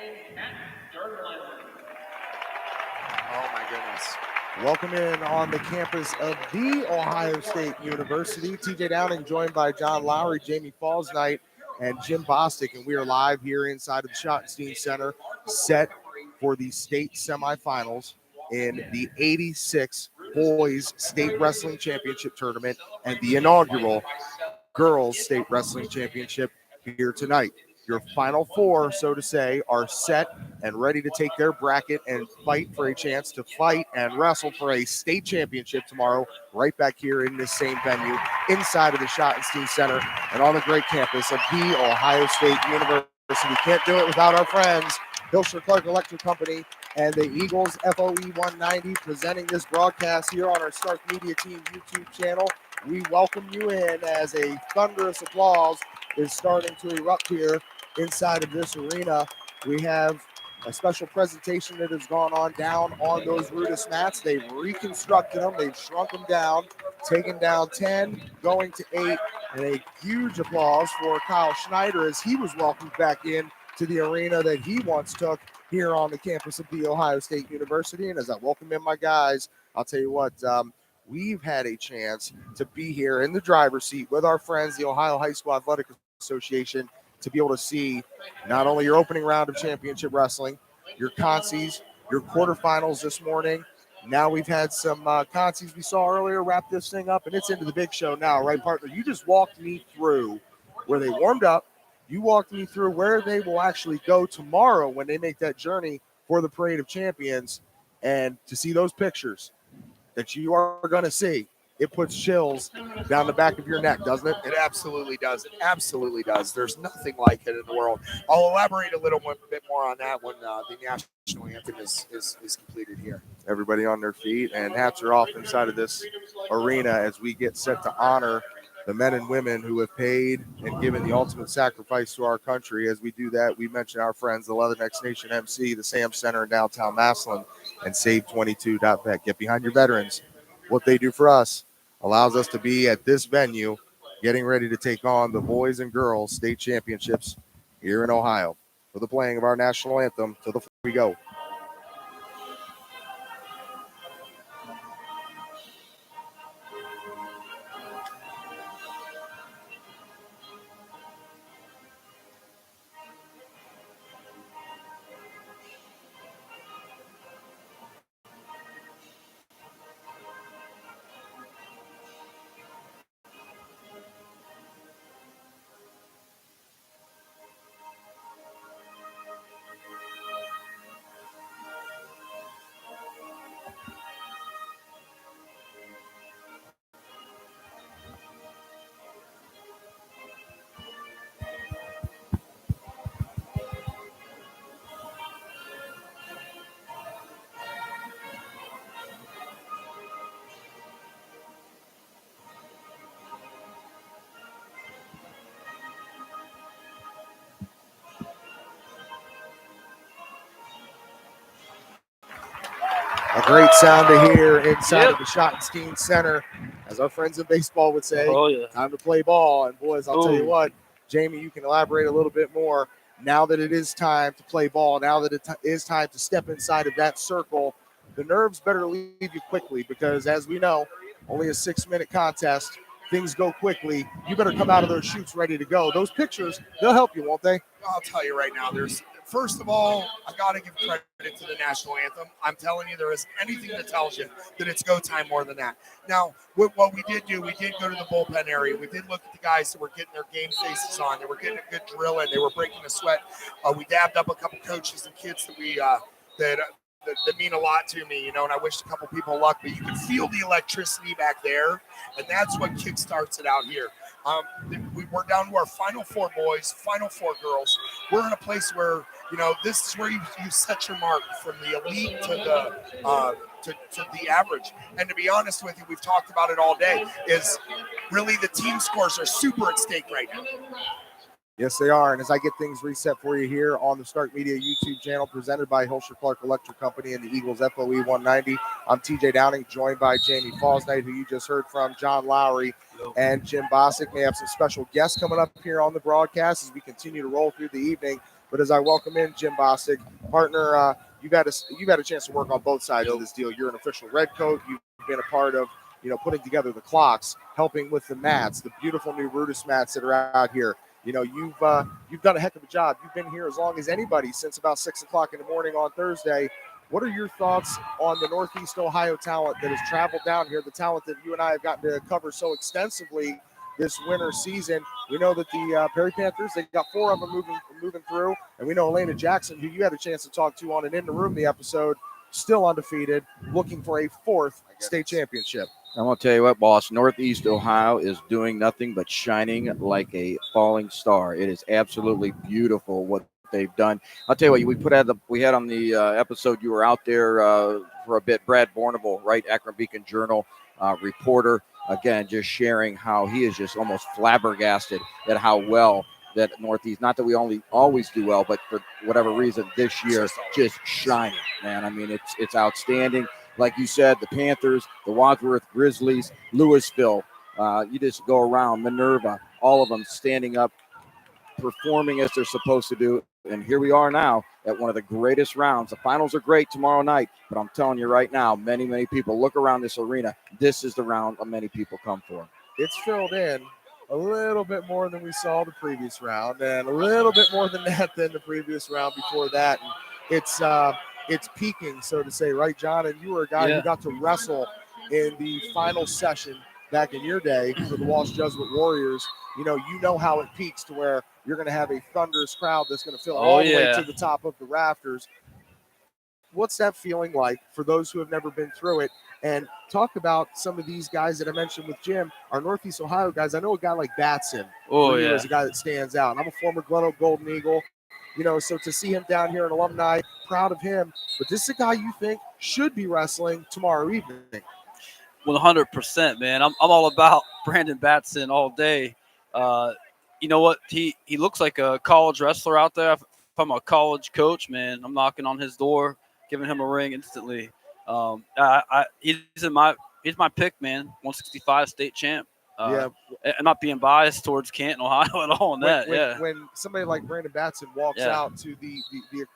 Oh, my goodness. Welcome in on the campus of the Ohio State University. TJ Downing joined by John Lowery, Jamie Fausnight, and Jim Bostic. And we are live here inside of the Schott Center, set for the state semifinals in the 86 Boys State Wrestling Championship Tournament and the inaugural Girls State Wrestling Championship here tonight. Your final four, so to say, are set and ready to take their bracket and fight for a chance to fight and wrestle for a state championship tomorrow, right back here in this same venue, inside of the Schott Center and on the great campus of the Ohio State University. Can't do it without our friends, Hilscher Clark Electric Company and the Eagles FOE 190, presenting this broadcast here on our Stark Media Team YouTube channel. We welcome you in as a thunderous applause is starting to erupt here inside of this arena. We have a special presentation that has gone on down on those Rudis mats. They've reconstructed them. They've shrunk them down, taken down 10, going to 8, and a huge applause for Kyle Schneider as he was welcomed back in to the arena that he once took here on the campus of the Ohio State University. And as I welcome in my guys, I'll tell you what, we've had a chance to be here in the driver's seat with our friends, the Ohio High School Athletic Association, to be able to see not only your opening round of championship wrestling, your consies, your quarterfinals this morning. Now we've had some consies we saw earlier wrap this thing up, and it's into the big show now, right, partner? You just walked me through where they warmed up. You walked me through where they will actually go tomorrow when they make that journey for the Parade of Champions. And to see those pictures that you are going to see, it puts chills down the back of your neck, doesn't it? It absolutely does. It absolutely does. There's nothing like it in the world. I'll elaborate a little bit more on that when the national anthem is completed here. Everybody on their feet, and hats are off inside of this arena as we get set to honor the men and women who have paid and given the ultimate sacrifice to our country. As we do that, we mention our friends, the Leatherneck Nation MC, the Sam Center in downtown Massillon, and Save22.vet. Get behind your veterans. What they do for us allows us to be at this venue getting ready to take on the boys and girls state championships here in Ohio. For the playing of our national anthem, to the floor we go. A great sound to hear inside of the Schott Center, as our friends in baseball would say, time to play ball. And boys, I'll tell you what, Jamie, you can elaborate a little bit more. Now that it is time to play ball, now that it is time to step inside of that circle, the nerves better leave you quickly because, as we know, only a 6-minute contest. Things go quickly. You better come out of those chutes ready to go. Those pictures, they'll help you, won't they? I'll tell you right now, first of all, I got to give credit to the national anthem. I'm telling you, there is anything that tells you that it's go time more than that. Now, what we did do, we did go to the bullpen area. We did look at the guys that were getting their game faces on. They were getting a good drill in. They were breaking a sweat. We dabbed up a couple coaches and kids that we that mean a lot to me, and I wished a couple people luck, but you can feel the electricity back there, and that's what kickstarts it out here. We're down to our final 4 boys, final 4 girls. We're in a place where, this is where you set your mark from the elite to the average. And to be honest with you, we've talked about it all day, is really the team scores are super at stake right now. Yes, they are. And as I get things reset for you here on the Stark Media YouTube channel presented by Hilscher Clark Electric Company and the Eagles FOE 190, I'm TJ Downing, joined by Jamie Fausnight, who you just heard from, John Lowery, and Jim Bostic. May have some special guests coming up here on the broadcast as we continue to roll through the evening. But as I welcome in Jim Bostic, partner, you've had a chance to work on both sides of this deal. You're an official red coat. You've been a part of putting together the clocks, helping with the mats, the beautiful new Rudis mats that are out here. You've done a heck of a job. You've been here as long as anybody since about 6 o'clock in the morning on Thursday. What are your thoughts on the Northeast Ohio talent that has traveled down here, the talent that you and I have gotten to cover so extensively this winter season? We know that the Perry Panthers, they got 4 of them moving through, and we know Elena Jackson, who you had a chance to talk to on an In the Room the episode, still undefeated, looking for a 4th state championship. I'm going to tell you what, boss, Northeast Ohio is doing nothing but shining like a falling star. It is absolutely beautiful what they've done. I'll tell you what, we had on the episode, you were out there for a bit, Brad Bornable, right, Akron Beacon Journal reporter, again, just sharing how he is just almost flabbergasted at how well that Northeast, not that we always do well, but for whatever reason this year, just shining, man. I mean, it's outstanding. Like you said, the Panthers, the Wadsworth Grizzlies, Louisville, you just go around, Minerva, all of them standing up, performing as they're supposed to do. And here we are now at one of the greatest rounds. The finals are great tomorrow night, but I'm telling you right now, many, many people look around this arena. This is the round that many people come for. It's filled in a little bit more than we saw the previous round, and a little bit more than that than the previous round before that. And it's peaking, so to say, right, John? And you were a guy who got to wrestle in the final session back in your day for the Walsh Jesuit Warriors. You know how it peaks to where you're going to have a thunderous crowd that's going to fill all the way to the top of the rafters. What's that feeling like for those who have never been through it? And talk about some of these guys that I mentioned with Jim, our Northeast Ohio guys. I know a guy like Batson is a guy that stands out. And I'm a former Glen Oak Golden Eagle. So to see him down here in Alumni, proud of him. But this is a guy you think should be wrestling tomorrow evening. 100%, man. I'm all about Brandon Batson all day. You know what? He looks like a college wrestler out there. If I'm a college coach, man, I'm knocking on his door, giving him a ring instantly. He's my pick, man. 165 state champ. I'm not being biased towards Canton, Ohio at all on that. When somebody like Brandon Batson walks out to the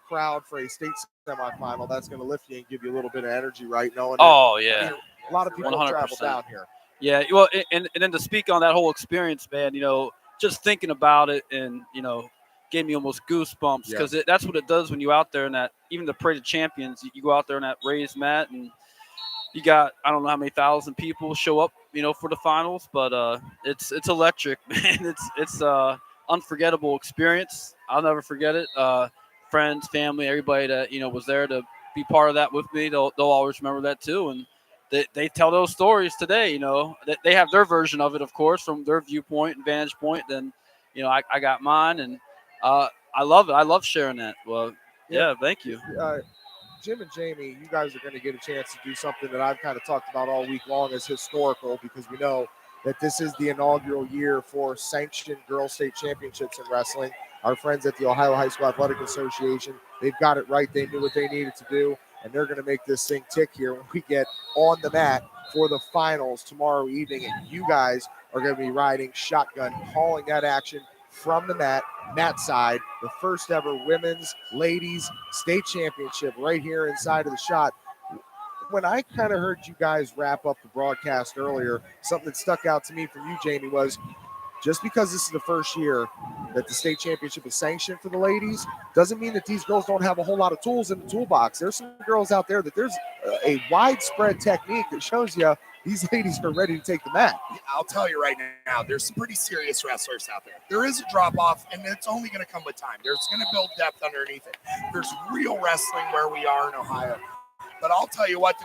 crowd for a state semifinal, that's going to lift you and give you a little bit of energy, right? Knowing a lot of people travel down here. Yeah, well, and then to speak on that whole experience, man, just thinking about it and, gave me almost goosebumps because that's what it does when you out there in that, even the Parade of Champions, you go out there in that raised mat and you got, I don't know how many thousand people show up, for the finals, but it's electric, man. It's unforgettable experience. I'll never forget it. Friends, family, everybody that, was there to be part of that with me, they'll always remember that too. And they tell those stories today, they have their version of it, of course, from their viewpoint and vantage point. Then, I got mine, and I love it. I love sharing that. Well, thank you. Jim and Jamie, you guys are going to get a chance to do something that I've kind of talked about all week long as historical, because we know that this is the inaugural year for sanctioned girls state championships in wrestling. Our friends at the Ohio High School Athletic Association, they've got it right. They knew what they needed to do, and they're going to make this thing tick here when we get on the mat for the finals tomorrow evening. And you guys are going to be riding shotgun, calling that action from the mat side, the first ever women's ladies state championship right here inside of the Schott. When I kind of heard you guys wrap up the broadcast earlier, something that stuck out to me from you, Jamie, was just because this is the first year that the state championship is sanctioned for the ladies doesn't mean that these girls don't have a whole lot of tools in the toolbox. There's some girls out there that there's a widespread technique that shows you these ladies are ready to take the mat. I'll tell you right now, there's some pretty serious wrestlers out there. There is a drop-off, and it's only going to come with time. There's going to build depth underneath it. There's real wrestling where we are in Ohio. But I'll tell you what,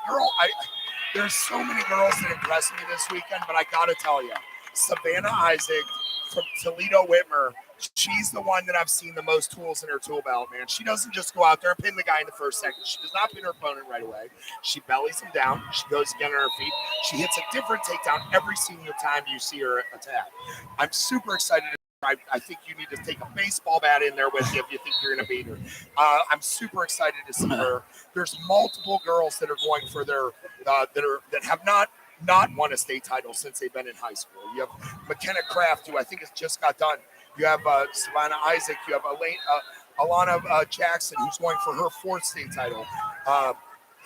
there's so many girls that impressed me this weekend, but I got to tell you, Savannah Isaac from Toledo Whitmer, she's the one that I've seen the most tools in her tool belt, man. She doesn't just go out there and pin the guy in the first second. She does not pin her opponent right away. She bellies him down. She goes again on her feet. She hits a different takedown every single time you see her attack. I'm super excited I think you need to take a baseball bat in there with you if you think you're going to beat her. I'm super excited to see her. There's multiple girls that are going for their that have not won a state title since they've been in high school. You have McKenna Kraft, who I think has just got done. You have Savannah Isaac. You have Alana Jackson, who's going for her 4th state title.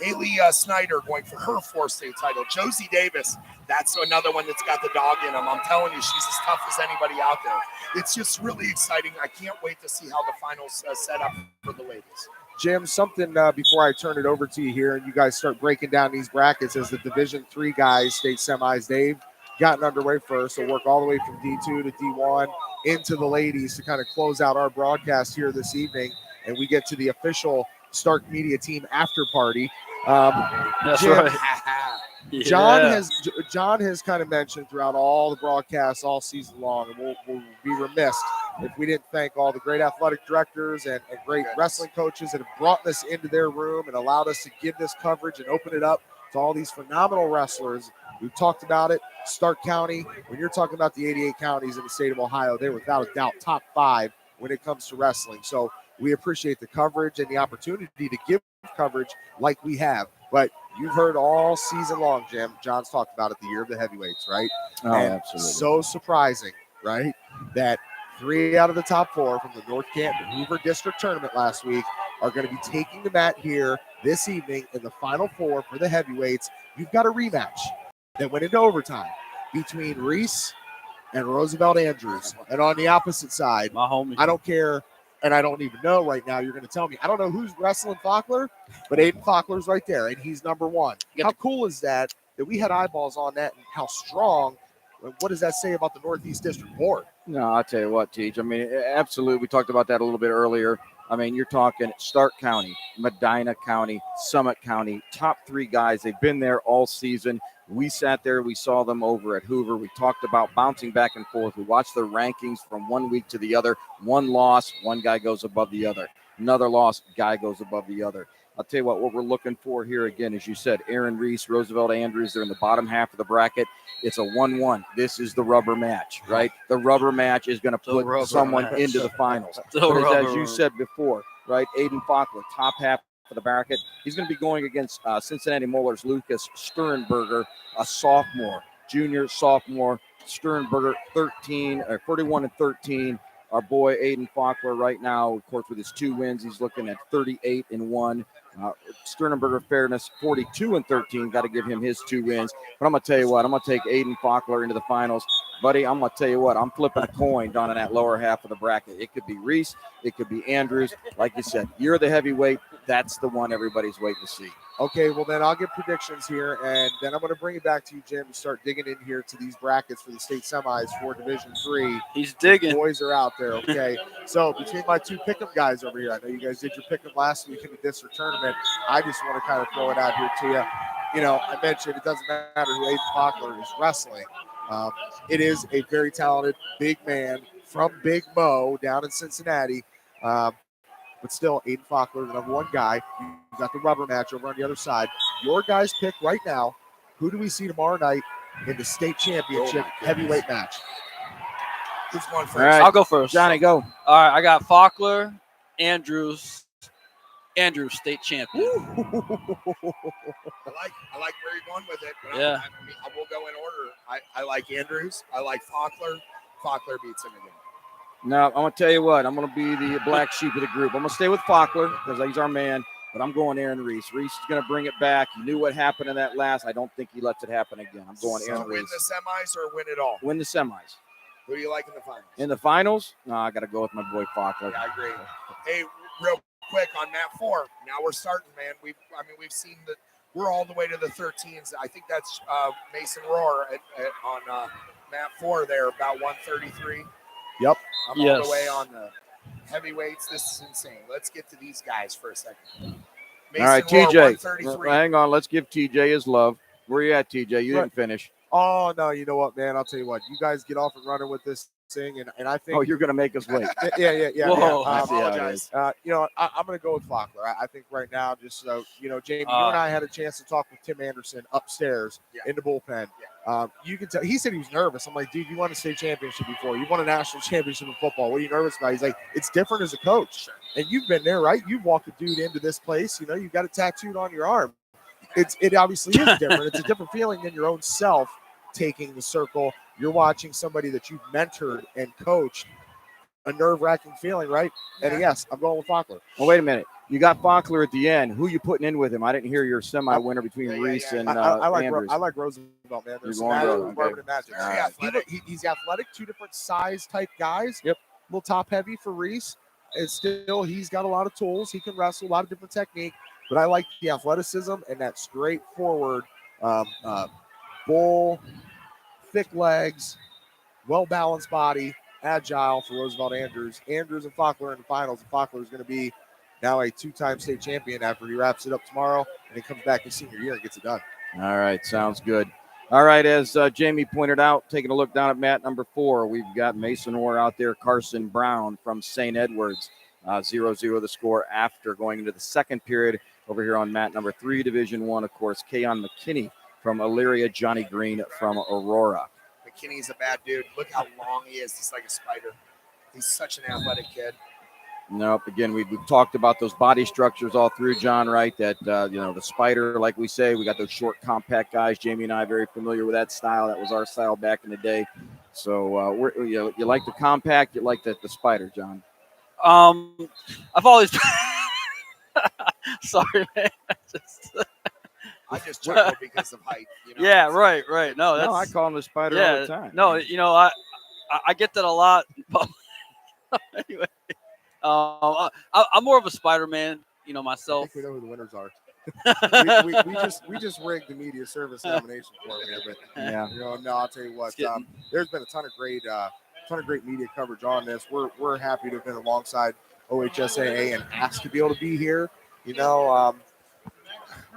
Haley Snyder going for her 4th state title. Josie Davis, that's another one that's got the dog in them. I'm telling you, she's as tough as anybody out there. It's just really exciting. I can't wait to see how the finals set up for the ladies. Jim, something before I turn it over to you here and you guys start breaking down these brackets as the Division III guys, state semis, they've gotten underway first. So work all the way from D2 to D1 into the ladies to kind of close out our broadcast here this evening. And we get to the official Stark Media team after party. That's Jim, right. John has kind of mentioned throughout all the broadcasts all season long, and we'll be remiss if we didn't thank all the great athletic directors and great wrestling coaches that have brought us into their room and allowed us to give this coverage and open it up to all these phenomenal wrestlers. We've talked about it. Stark County, when you're talking about the 88 counties in the state of Ohio, they're without a doubt top 5 when it comes to wrestling. So we appreciate the coverage and the opportunity to give coverage like we have. But you've heard all season long, Jim. John's talked about it, the year of the heavyweights, right? Oh, and absolutely. So surprising, right? That 3 out of the top 4 from the North Canton Hoover District Tournament last week are going to be taking the mat here this evening in the Final 4 for the heavyweights. You've got a rematch that went into overtime between Reese and Roosevelt Andrews. And on the opposite side, My homie. I don't care, and I don't even know right now. You're going to tell me. I don't know who's wrestling Faulkner, but Aiden Faulkner's right there, and he's number 1. How cool is that we had eyeballs on that and how strong? What does that say about the Northeast District Board? No, I'll tell you what, Teach. I mean, absolutely. We talked about that a little bit earlier. I mean, you're talking Stark County, Medina County, Summit County, top 3 guys. They've been there all season. We sat there. We saw them over at Hoover. We talked about bouncing back and forth. We watched their rankings from one week to the other. One loss, one guy goes above the other. Another loss, guy goes above the other. I'll tell you what we're looking for here again, as you said, Aaron Reese, Roosevelt Andrews, they're in the bottom half of the bracket. It's a 1-1. This is the rubber match, right? The rubber match is going to put someone into the finals. But as you said before, right, Aiden Faulkner, top half of the bracket. He's going to be going against Cincinnati Moeller's Lucas Sternberger, a sophomore, junior sophomore. Sternberger, 31-13. Our boy Aiden Faulkner right now, of course, with his 2 wins, he's looking at 38-1. Sternberger fairness, 42-13. Got to give him his 2 wins. But I'm going to tell you what, I'm going to take Aiden Faulkner into the finals. Buddy, I'm going to tell you what, I'm flipping a coin down in that lower half of the bracket. It could be Reese. It could be Andrews. Like you said, you're the heavyweight. That's the one everybody's waiting to see. Okay, well, then I'll give predictions here, and then I'm going to bring it back to you, Jim, and start digging in here to these brackets for the state semis for Division III. He's digging. The boys are out there, okay? So between my 2 pick'em guys over here, I know you guys did your pick'em last week in the district tournament. I just want to kind of throw it out here to you. You know, I mentioned it doesn't matter who Aiden Faulkner is wrestling. It is a very talented big man from Big Mo down in Cincinnati. But still, Aiden Faulkner, the number 1 guy. You've got the rubber match over on the other side. Your guys' pick right now, who do we see tomorrow night in the state championship heavyweight match? Who's going first? All right. I'll go first. Johnny, go. All right, I got Faulkner, Andrews state champion. I like where you're going with it. But Yeah. I will go in order. I like Andrews. I like Faulkner. Faulkner beats him again. Now, I'm going to tell you what. I'm going to be the black sheep of the group. I'm going to stay with Faulkner because he's our man, but I'm going Aaron Reese. Reese is going to bring it back. He knew what happened in that last. I don't think he lets it happen again. I'm going Aaron Win Reese. the semis or win it all? Win the semis. Who do you like in the finals? In the finals, no, I got to go with my boy Faulkner. Yeah, I agree. Hey, real quick on map 4. Now we're starting, man. We've seen that we're all the way to the 13s. I think that's Mason Roar on map 4 there, about 133. Yep. I'm all the way on the heavyweights. This is insane. Let's get to these guys for a second. Mason All right, Roar, TJ. 133. Hang on. Let's give TJ his love. Where you at, TJ? You didn't finish. Oh no, you know what, man? I'll tell you what. You guys get off and running with this thing, and I think. Oh, you're going to make us wait. Yeah. Whoa. I Um, see how it apologize. is. I'm going to go with Faulkner. I think right now, just so Jamie, you Uh, and I had a chance to talk with Tim Anderson upstairs in the bullpen. You can tell he said he was nervous. I'm like, dude, you won a state championship before. You won a national championship in football. What are you nervous about? He's like, it's different as a coach, and you've been there, right? You've walked a dude into this place. You've got it tattooed on your arm. It obviously is different. It's a different feeling than your own self taking the circle. You're watching somebody that you've mentored and coached. A nerve-wracking feeling, right? And yes, I'm going with Faulkner. Well, wait a minute. You got Faulkner at the end. Who you putting in with him? I didn't hear your semi-winner between Reese and I like Andrews. I like Roosevelt, man. There's You're some going magic, Rose, okay. and magic. Very athletic. He's athletic, two different size type guys. Yep. A little top heavy for Reese. And still, he's got a lot of tools. He can wrestle, a lot of different technique. But I like the athleticism and that straightforward bull, thick legs, well-balanced body, agile for Roosevelt Andrews. Andrews and Faulkner in the finals. And Faulkner is going to be now a two-time state champion after he wraps it up tomorrow and he comes back in senior year and gets it done. All right, sounds good. All right, as Jamie pointed out, taking a look down at mat number 4, we've got Mason Orr out there, Carson Brown from St. Edwards, 0-0 the score after going into the second period. Over here on mat number 3, Division 1, of course, Keon McKinney from Elyria, Johnny Green from Aurora. McKinney's a bad dude. Look how long he is. He's like a spider. He's such an athletic kid. Nope. Again, we've talked about those body structures all through, John, right? That, the spider, like we say, we got those short, compact guys. Jamie and I are very familiar with that style. That was our style back in the day. So you like the compact, you like the spider, John. I've always sorry, man. I just chuckled because of height. Yeah, right. No, that's I call him the spider all the time. No, I get that a lot. Anyway, I'm more of a Spider-Man, I myself. think we know who the winners are. we just rigged the media service nomination for him here, but Yeah. no, I'll tell you what. There's been a ton of great media coverage on this. We're happy to have been alongside OHSAA and asked to be able to be here.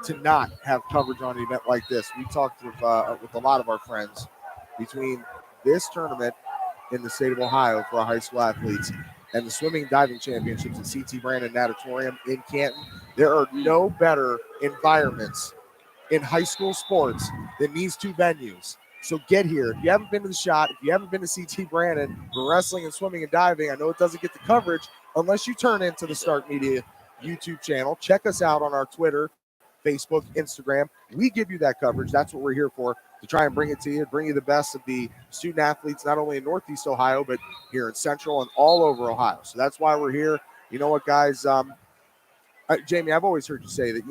To not have coverage on an event like this. We talked with a lot of our friends between this tournament in the state of Ohio for our high school athletes and the swimming and diving championships at CT Brandon Natatorium in Canton. There are no better environments in high school sports than these two venues. So get here. If you haven't been to the Schott, if you haven't been to CT Brandon for wrestling and swimming and diving, I know it doesn't get the coverage unless you turn into the Start Media YouTube channel. Check us out on our Twitter, Facebook, Instagram. We give you that coverage. That's what we're here for, to try and bring it to you, bring you the best of the student athletes, not only in Northeast Ohio, but here in Central and all over Ohio. So that's why we're here. You know what, guys? Jamie, I've always heard you say that,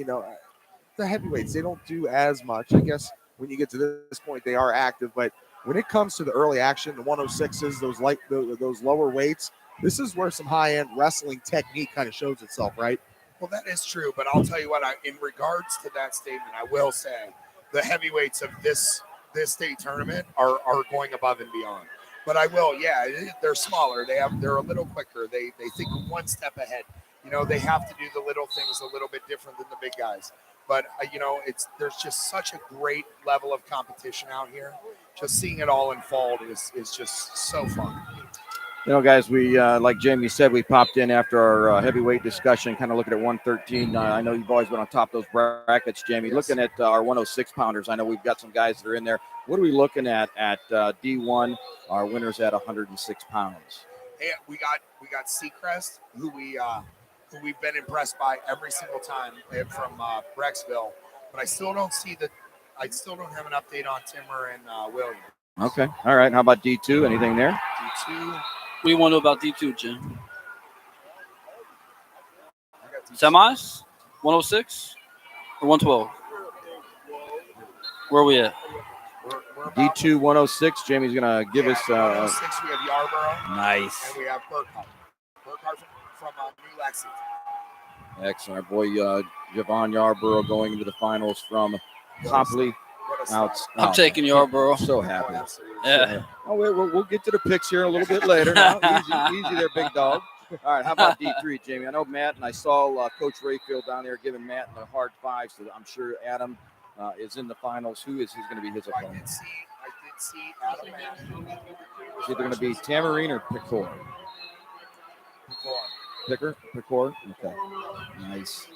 the heavyweights, they don't do as much. I guess when you get to this point, they are active. But when it comes to the early action, the 106s, those lower weights, this is where some high-end wrestling technique kind of shows itself, right? Well, that is true, but I'll tell you what. In regards to that statement, I will say the heavyweights of this state tournament are going above and beyond. But I will, they're smaller. They're a little quicker. They think one step ahead. They have to do the little things a little bit different than the big guys. But there's just such a great level of competition out here. Just seeing it all unfold is just so fun. Guys, we, like Jamie said, we popped in after our heavyweight discussion, kind of looking at 113. I know you've always been on top of those brackets, Jamie. Yes. Looking at our 106-pounders, I know we've got some guys that are in there. What are we looking at D1, our winners at 106 pounds? Hey, we got Seacrest, who we've been impressed by every single time from Brecksville. But I still don't have an update on Timmer and William. Okay. All right. How about D2? Anything there? D2. What do you want to know about D2, Jim? I got D2. Semis? 106 or 112? Where are we at? We're about D2 106. Jamie's going to give us. 106. We have Yarborough. Nice. And we have Burkhart. Burkhart from New Lexington. Excellent. Our boy Javon Yarborough going into the finals from Copley. I'm taking Yarborough. So happy. Yeah. Oh, wait, we'll get to the picks here a little bit later. Now. Easy there, big dog. All right, how about D3, Jamie? I know Matt, and I saw Coach Rayfield down there giving Matt the hard five, so I'm sure Adam is in the finals. Who is going to be his I opponent? did see Adam Mann. It's either going to be Tamarine or Picor. Picor. Okay, nice.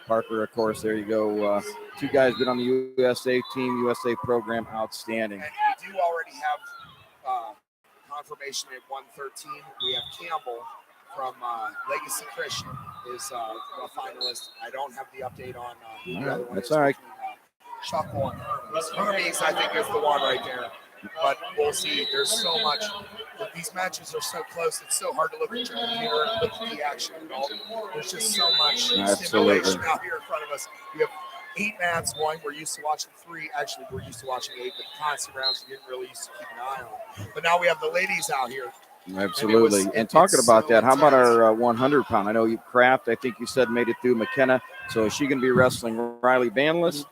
Parker, of course. There you go. Two guys been on the USA team, USA program. Outstanding. And we do already have confirmation at 113. We have Campbell from Legacy Christian is a finalist. I don't have the update on who the other one That's is. all right. Schott and Hermes. Hermes, I think, is the one right there. But we'll see. There's so much. These matches are so close. It's so hard to look at your computer and look at the action. There's just so much stimulation out here in front of us. We have 8 mats. We're used to watching 3. Actually, we're used to watching 8, but the constant rounds we didn't really used to keep an eye on. But now we have the ladies out here. Absolutely. And talking about that, how about our 100-pound? I know you Kraft, I think you said, made it through McKenna. So is she going to be wrestling Riley Banyas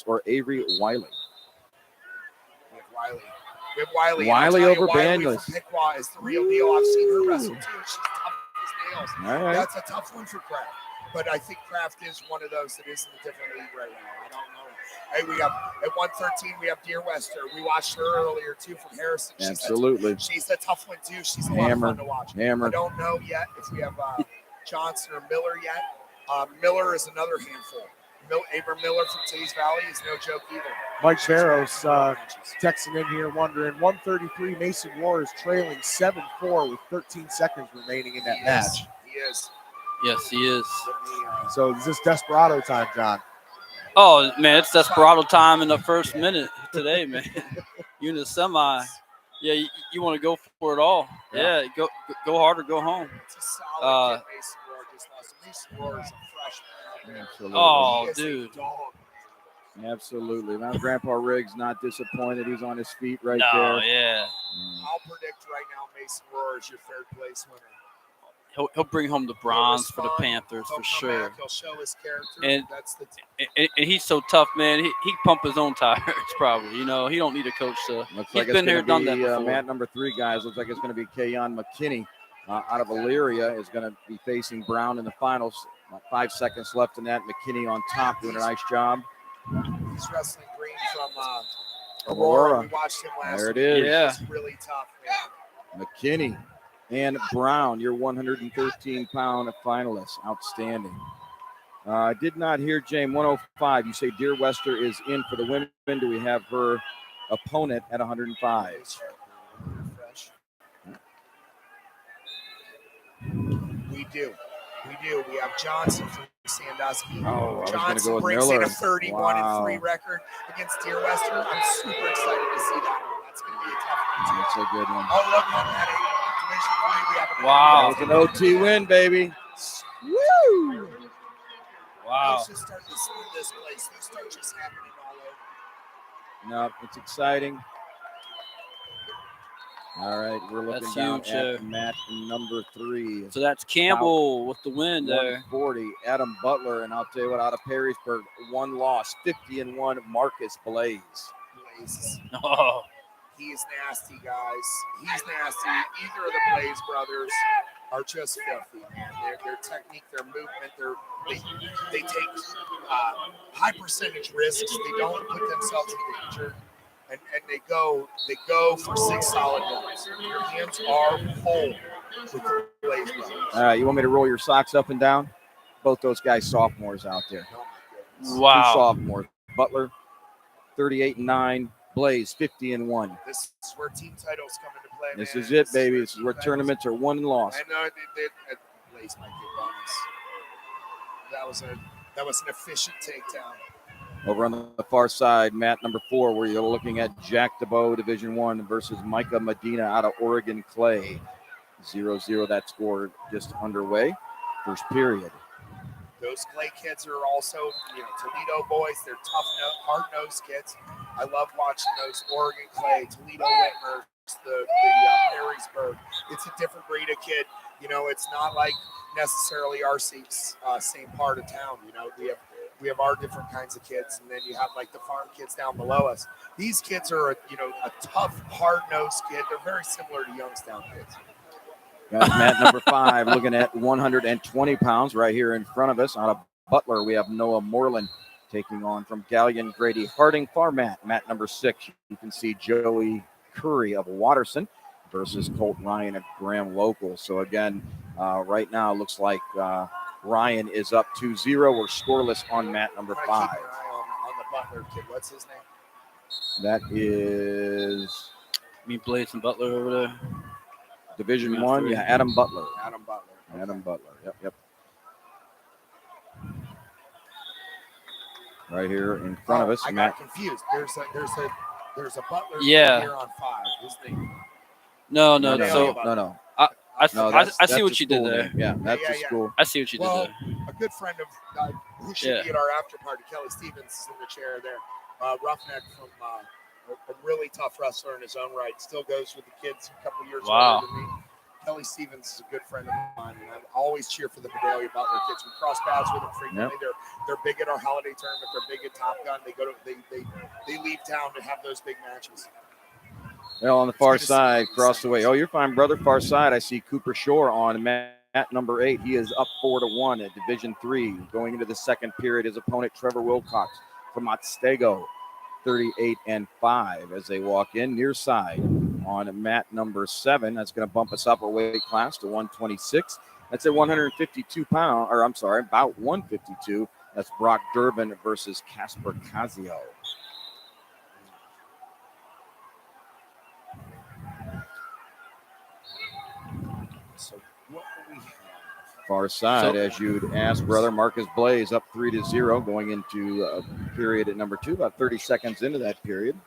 or Avery Wiley? We have Wiley. Wiley over Wiley Banyas. from Piqua is the real deal. I've seen her wrestle too. She's tough as nails. All right. That's a tough one for Kraft. But I think Kraft is one of those that is in a different league right now. I don't know. Hey, we have at 113, we have Deer Wester. We watched her earlier too from Harrison. Absolutely. She's a tough one too. She's a lot of fun to watch. Hammer. I don't know yet if we have Johnson or Miller yet. Miller is another handful. Abram Miller from Tees Valley is no joke either. Mike Barrows texting in here wondering, 133, Mason Rohr is trailing 7-4 with 13 seconds remaining in that match. He is. Yes, he is. So is this Desperado time, John? Oh, man, it's Desperado time in the first minute today, man. You in the semi. Yeah, you want to go for it all. Yeah, go hard or go home. It's a solid kid, Mason Rohr just lost. Mason Rohr is a freshman. Absolutely. Oh, dude. Absolutely. Now, Grandpa Riggs not disappointed. He's on his feet right there. Oh, yeah. I'll predict right now Mason Rohr is your 3rd place winner. He'll bring home the bronze for the Panthers for sure. He'll show his character. And, that's and he's so tough, man. He pump his own tires probably. You know, he don't need a coach to. He's been here, done that before. Mat number 3, guys. Looks like it's going to be Kayon McKinney out of Elyria is going to be facing Brown in the finals. 5 seconds left in that. McKinney on top doing a nice job. He's wrestling Green from Aurora. We watched him last There it week. is. Yeah. He's really tough, man. McKinney and Brown, your 113-pound finalists. Outstanding. I did not hear James. 105. You say Deer Wester is in for the women. Do we have her opponent at 105? We do. We have Johnson from Sandusky. Oh, Johnson brings in a 31-3 record against Deer Wester. I'm super excited to see that one. That's going to be a tough one too. That's a good one. Oh, look on that. Division 3, we have Wow. That was an OT win, baby. Woo! Wow. Let's just start to spin this place. These start just happening all over. No, it's exciting. All right, we're looking That's down huge, at mat number 3. So that's Campbell with the win there. 140, Adam Butler, and I'll tell you what, out of Perrysburg, 1 loss, 50-1, Marcus Blaze. Oh. He's nasty, guys. He's nasty. Either of the Blaze brothers are just filthy, man. Their technique, their movement, they take high percentage risks. They don't put themselves in danger. And they go for 6 solid minutes. Your hands are full with the Blaze brothers. All right, you want me to roll your socks up and down? Both those guys sophomores out there. Oh my goodness. Wow. 2 sophomores. Butler, 38-9. Blaze, 50-1. This is where team titles come into play. This man. is it, baby. This is where tournaments are won and lost. I know Blaze might get bonus. That was an efficient takedown. Over on the far side, mat number 4, where you're looking at Jack DeBow, Division 1 versus Micah Medina out of Oregon Clay. 0-0, that score just underway. First period. Those Clay kids are also, Toledo boys. They're tough, hard-nosed kids. I love watching those Oregon Clay, Toledo Whitmer, the Perrysburg. It's a different breed of kid. It's not like necessarily our same part of town. We have our different kinds of kids, and then you have like the farm kids down below us. These kids are a tough, hard-nosed kid. They're very similar to Youngstown kids. Got mat number 5, looking at 120 pounds right here in front of us. Out of Butler, we have Noah Moreland, taking on from Galleon Grady Harding, far mat number 6. You can see Joey Curry of Watterson versus Colt Ryan of Graham Local. So again, right now it looks like Ryan is up 2-0. We're scoreless on mat number 5. Keep an eye on the Butler kid. What's his name? That is Me, Blaze, and Butler over there. Division 1. Yeah, Adam Butler. Adam Butler. Okay. Adam Butler. Yep. Right here in front of us, I Matt. got confused. There's a Butler Yeah. here on 5. His name. No. No. I that's see what the you did school there. name. Yeah, that's the Yeah. school. I see what you did there. A good friend of who should be at our after party, Kelly Stevens, is in the chair there. Roughneck from a really tough wrestler in his own right. Still goes with the kids a couple years Wow. older than me. Kelly Stevens is a good friend of mine, and I always cheer for the Vidalia Butler kids. We cross paths with them frequently. Yep. They're big at our holiday tournament. They're big at Top Gun. They leave town to have those big matches. Well, on the far good to see side, you. across the way. Oh, you're fine, brother. Far side, I see Cooper Shore on mat number 8. He is up 4-1 at Division 3. Going into the second period, his opponent, Trevor Wilcox from Otsego, 38-5 as they walk in. Near side on mat number 7. That's going to bump us up a weight class to 126. That's at 152 pounds, or I'm sorry, about 152. That's Brock Durbin versus Casper Casio. So what do we have? Far side, So- as you'd ask, brother, Marcus Blaze up 3-0 going into period at number 2, about 30 seconds into that period.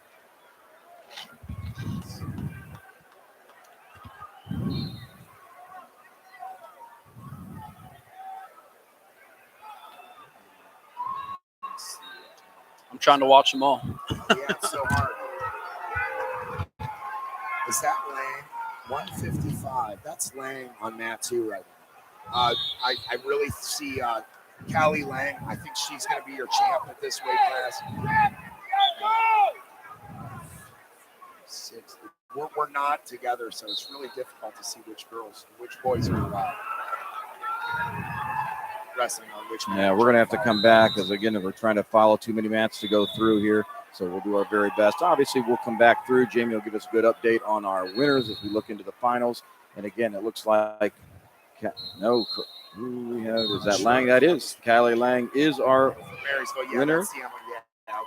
I'm trying to watch them all. Yeah, it's so hard. Is that Lang? 155. That's Lang on mat 2 right now. I really see Callie Lang. I think she's going to be your champ at this weight class. 6. We're not together, so it's really difficult to see which boys are wrestling on which. Yeah, we're going to have to come back because, again, we're trying to follow too many mats to go through here. So we'll do our very best. Obviously, we'll come back through. Jamie will give us a good update on our winners as we look into the finals. And, again, it looks like who we have? Is that Lang? That is. Callie Lang is our Marysville, yeah, winner. that's the Emma, yeah.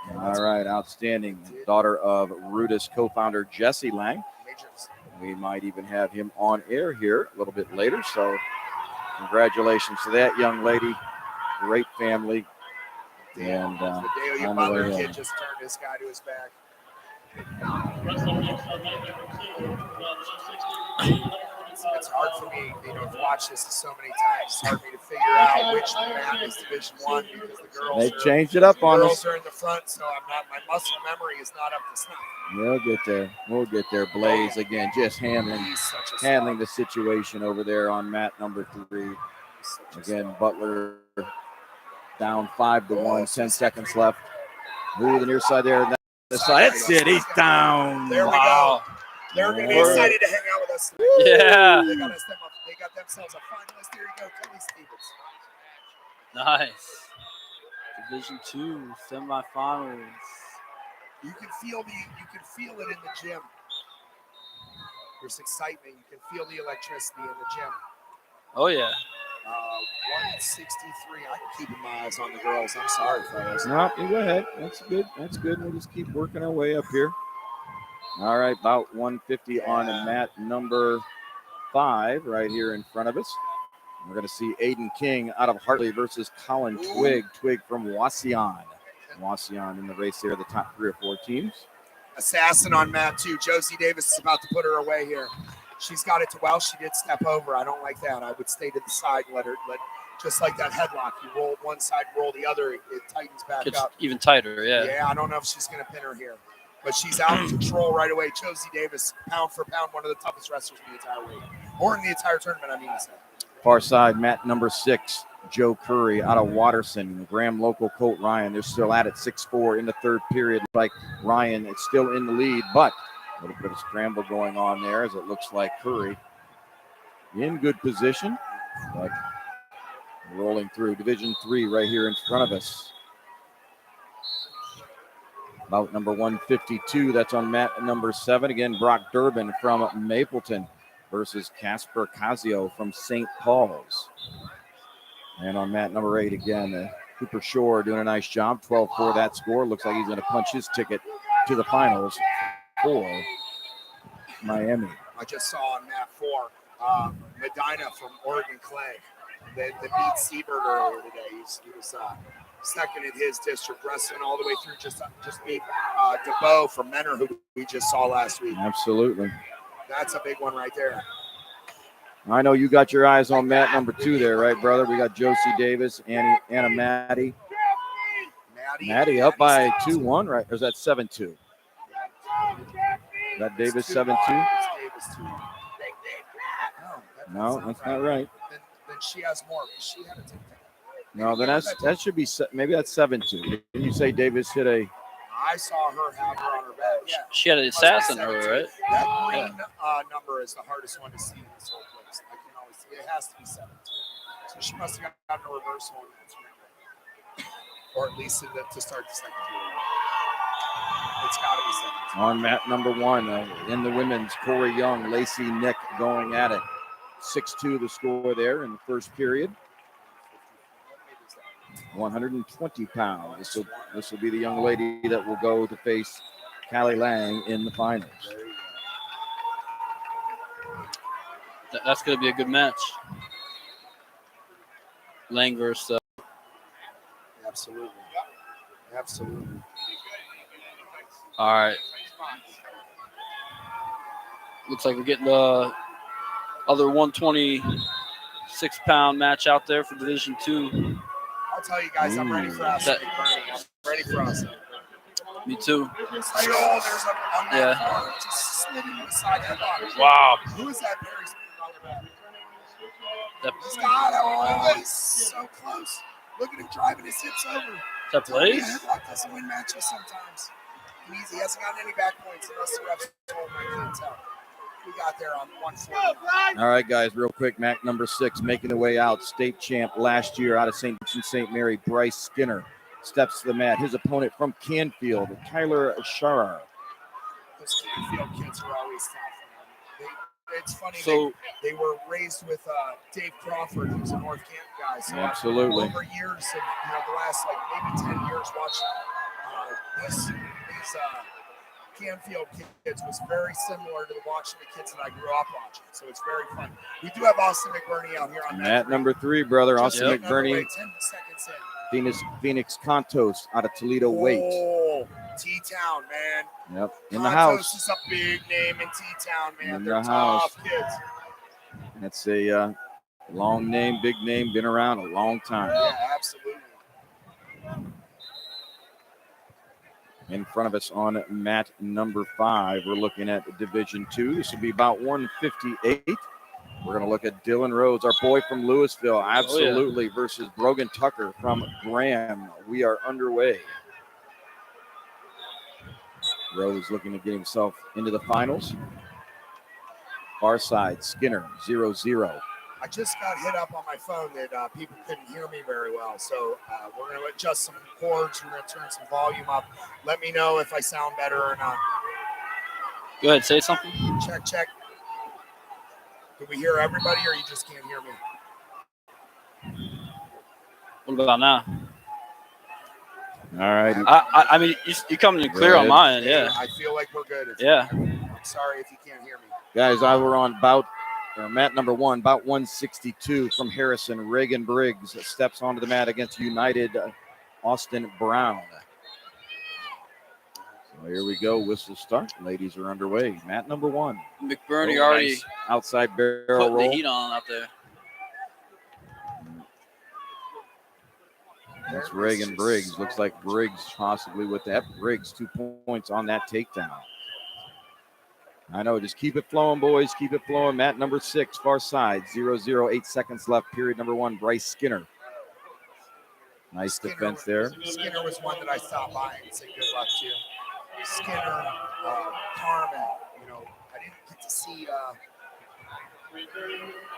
Okay, All right, outstanding. Daughter of Rudis co-founder Jesse Lang. Majors. We might even have him on air here a little bit later. So congratulations to that young lady. Great family. And the Dalia on the Butler way kid home. just turned this guy to his back. It's hard for me, to watch this so many times. It's hard for me to figure out which mat is Division 1 because the girls They changed it up on girls us. are in the front, so my muscle memory is not up to snuff. We'll get there. We'll get there. Blaze again, just handling He's such a the situation over there on mat number 3. Again, Butler down 5-1, 10 seconds left. Move the near side there. The side. That's it. He's down. There we go. They're going to be excited to hang out with us. Yeah. They got themselves a finalist. There you go, Kelly Stevens. Nice. Division 2 semifinals. You can feel it in the gym. There's excitement. You can feel the electricity in the gym. Oh yeah. 163. I'm keeping my eyes on the girls. I'm sorry, fellas. No, you go ahead. That's good. That's good. We'll just keep working our way up here. All right, about 150 on mat number 5 right here in front of us. We're going to see Aiden King out of Hartley versus Colin Twig. Twig from Wauseon. Wauseon in the race here, the top 3 or 4 teams. Assassin on mat 2. Josie Davis is about to put her away here. She's got it to well. She did step over. I don't like that. I would stay to the side, let just like that headlock. You roll one side, roll the other. It tightens back It's up. even tighter, yeah. Yeah, I don't know if she's going to pin her here. But she's out of control right away. Josie Davis, pound for pound, one of the toughest wrestlers in the entire league. Or in the entire tournament, I mean to say. Far side, mat number 6, Joe Curry out of Watterson. Graham local Colt Ryan. They're still at it, 6-4 in the third period. Like Ryan, it's still in the lead, but a little bit of scramble going on there as it looks like Curry in good position, but rolling through Division 3 right here in front of us. Bout number 152, that's on mat number 7. Again, Brock Durbin from Mapleton versus Casper Casio from St. Paul's. And on mat number 8, again, Cooper Shore doing a nice job. 12-4 that score. Looks like he's going to punch his ticket to the finals for Miami. I just saw on mat 4, Medina from Oregon Clay. They beat Seabird earlier today. He was second in his district, wrestling all the way through. Just beat DeBow from Menor, who we just saw last week. Absolutely. That's a big one right there. I know you got your eyes on mat number 2 there, right, brother? We got Josie Davis, Anna Maddie. Maddie up by 2-1, right? Or is that 7-2? Is that Davis 7-2? No, that's not right. Then she has more. She had a takedown. No, then that should be, maybe that's 7-2. Didn't you say Davis hit a? I saw her have her on her back. Yeah. She had an assassin on her, right? That green number is the hardest one to see in this whole place. I can always see it has to be 7-2. So she must have gotten a reversal on that, or at least to start the second period. It's got to be 7-2. On mat number 1 in the women's, Corey Young, Lacey Nick going at it. 6-2 the score there in the first period. 120 pounds. This will be the young lady that will go to face Callie Lang in the finals. That's going to be a good match. Lang versus. Absolutely. All right. Looks like we're getting the other 126-pound match out there for Division II. I'll tell you guys, I'm ready for us. I'm ready for us. Me too. There's a just slid into the side headlock. Wow. Who is that? Barry on the back. He's He's so close. Look at him driving his hips over. that plays? Headlock doesn't win matches sometimes. He hasn't gotten any back points unless the refs told him. I can't tell. We got there on 140. All right, guys, real quick. Mat number 6 making the way out. State champ last year out of St. Mary, Bryce Skinner steps to the mat. His opponent from Canfield, Tyler Sharar. Those Canfield kids are always tough. It's funny. So they were raised with Dave Crawford, who's a North Camp guy. So absolutely. Over years of the last maybe 10 years watching these Canfield kids was very similar to watching the kids that I grew up watching. So it's very fun. We do have Austin McBurney out here on mat number 3, brother. Just Austin McBurney. 10 seconds in. Phoenix Contos out of Toledo Weight. Oh, T-Town, man. Yep, in Contos the house. Is a big name in T-Town, man. In They're the house. tough kids. That's a long name, big name, been around a long time. Yeah, absolutely. In front of us on mat number 5, we're looking at Division II. This will be about 158. We're going to look at Dylan Rhodes, our boy from Louisville, absolutely, versus Brogan Tucker from Graham. We are underway. Rhodes looking to get himself into the finals. Far side, Skinner, 0-0. I just got hit up on my phone that people couldn't hear me very well. So we're going to adjust some chords. We're going to turn some volume up. Let me know if I sound better or not. Go ahead, say something. Check. Can we hear everybody or you just can't hear me? What about now? All right. I mean, you're coming in clear on my end, yeah. I feel like we're good. I'm sorry if you can't hear me. Guys, we're on mat number 1, about 162 from Harrison. Reagan Briggs steps onto the mat against United Austin Brown. So here we go. Whistle start. Ladies are underway. Mat number 1. McBurney already nice outside barrel putting roll. the heat on out there. That's Reagan Briggs. Looks like Briggs possibly with that. Briggs 2 points on that takedown. I know. Just keep it flowing, boys. Keep it flowing. Mat number 6, far side. 0-0, 8 seconds left. Period number 1. Bryce Skinner. Nice defense there. Skinner was one that I stopped by and said good luck to. Skinner, Carmen. I didn't get to see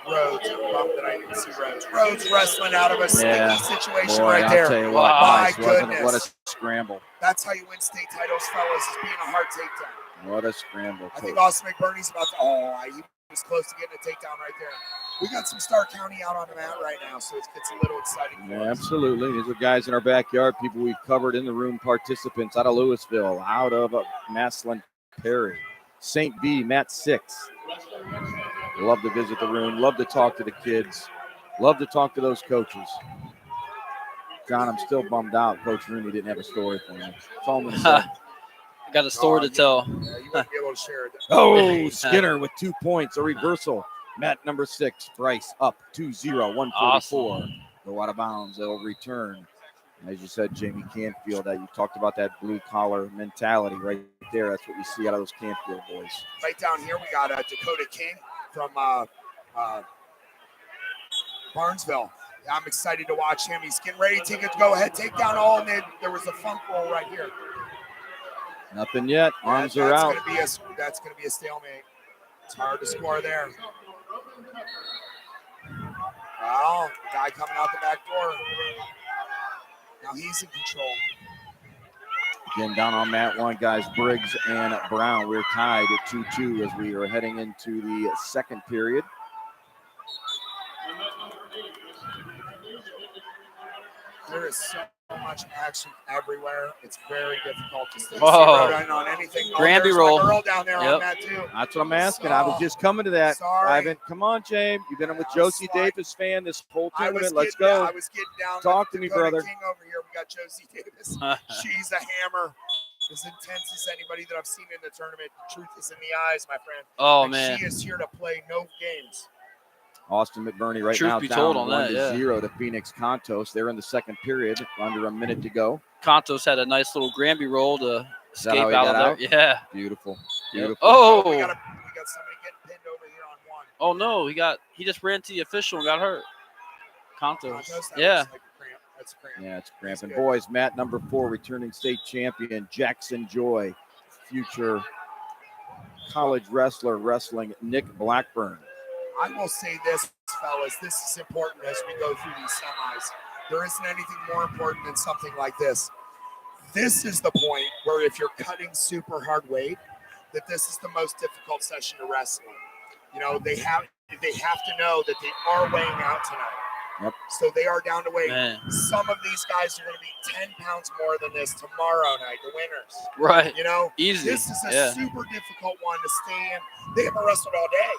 Rhodes. I'm bummed that I didn't see Rhodes. Rhodes wrestling out of a sticky situation right there. I'll tell you what, my nice, goodness. What a scramble. That's how you win state titles, fellas, is being a hard takedown. What a scramble. I think Austin McBurney's about to, he was close to getting a takedown right there. We got some Stark County out on the mat right now, so it gets a little exciting. Yeah, absolutely. These are guys in our backyard, people we've covered in the room, participants out of Louisville, out of Maslin Perry, St. B, Mat 6. Love to visit the room, love to talk to the kids, love to talk to those coaches. John, I'm still bummed out. Coach Rooney didn't have a story for me. That's all I'm going to say. Got a story to tell. Yeah, you wouldn't be able to share it. Oh, Skinner with 2 points, a reversal. Mat number 6, Bryce up 2-0, 144. Awesome. Go out of bounds. They'll return. As you said, Jamie Canfield, that you talked about that blue collar mentality right there. That's what you see out of those Canfield boys. Right down here, we got Dakota King from Barnesville. I'm excited to watch him. He's getting ready to take a go-ahead takedown. All and there was a funk roll right here. Nothing yet. Arms are out. That's going to be a stalemate. It's hard to score there. Well, guy coming out the back door. Now he's in control. Again, down on mat 1, guys, Briggs and Brown. We're tied at 2-2 as we are heading into the second period. There is so much action everywhere. It's very difficult to stay zeroed in on anything. Granby there's roll. my girl down there on that too. That's what I'm asking. I was just coming to that. Sorry. Ivan, come on, James. You've been with Josie Davis fan this whole tournament. Let's go. I was getting down. Talk to me, Dakota brother. King over here. We got Josie Davis. She's a hammer. As intense as anybody that I've seen in the tournament. The truth is in the eyes, my friend. Oh, and man. She is here to play no games. Austin McBurney right Truth now be down told on 1-0 to Phoenix Contos. They're in the second period, under a minute to go. Contos had a nice little Granby roll to escape how he out got of there. out? Yeah. Beautiful. Yep. Beautiful. Oh. We got somebody getting pinned over here on one. Oh no, he just ran to the official and got hurt. Contos. That Yeah. looks like a cramp. That's a cramp. Yeah, it's cramping. good. Boys, mat number 4, returning state champion Jackson Joy, future college wrestler wrestling Nick Blackburn. I will say this, fellas. This is important as we go through these semis. There isn't anything more important than something like this. This is the point where if you're cutting super hard weight, that this is the most difficult session to wrestle. You know, they have to know that they are weighing out tonight. Yep. So they are down to weight. Man. Some of these guys are going to be 10 pounds more than this tomorrow night, the winners. Right. You know, Easy. this is a Yeah. super difficult one to stay in. They haven't wrestled all day.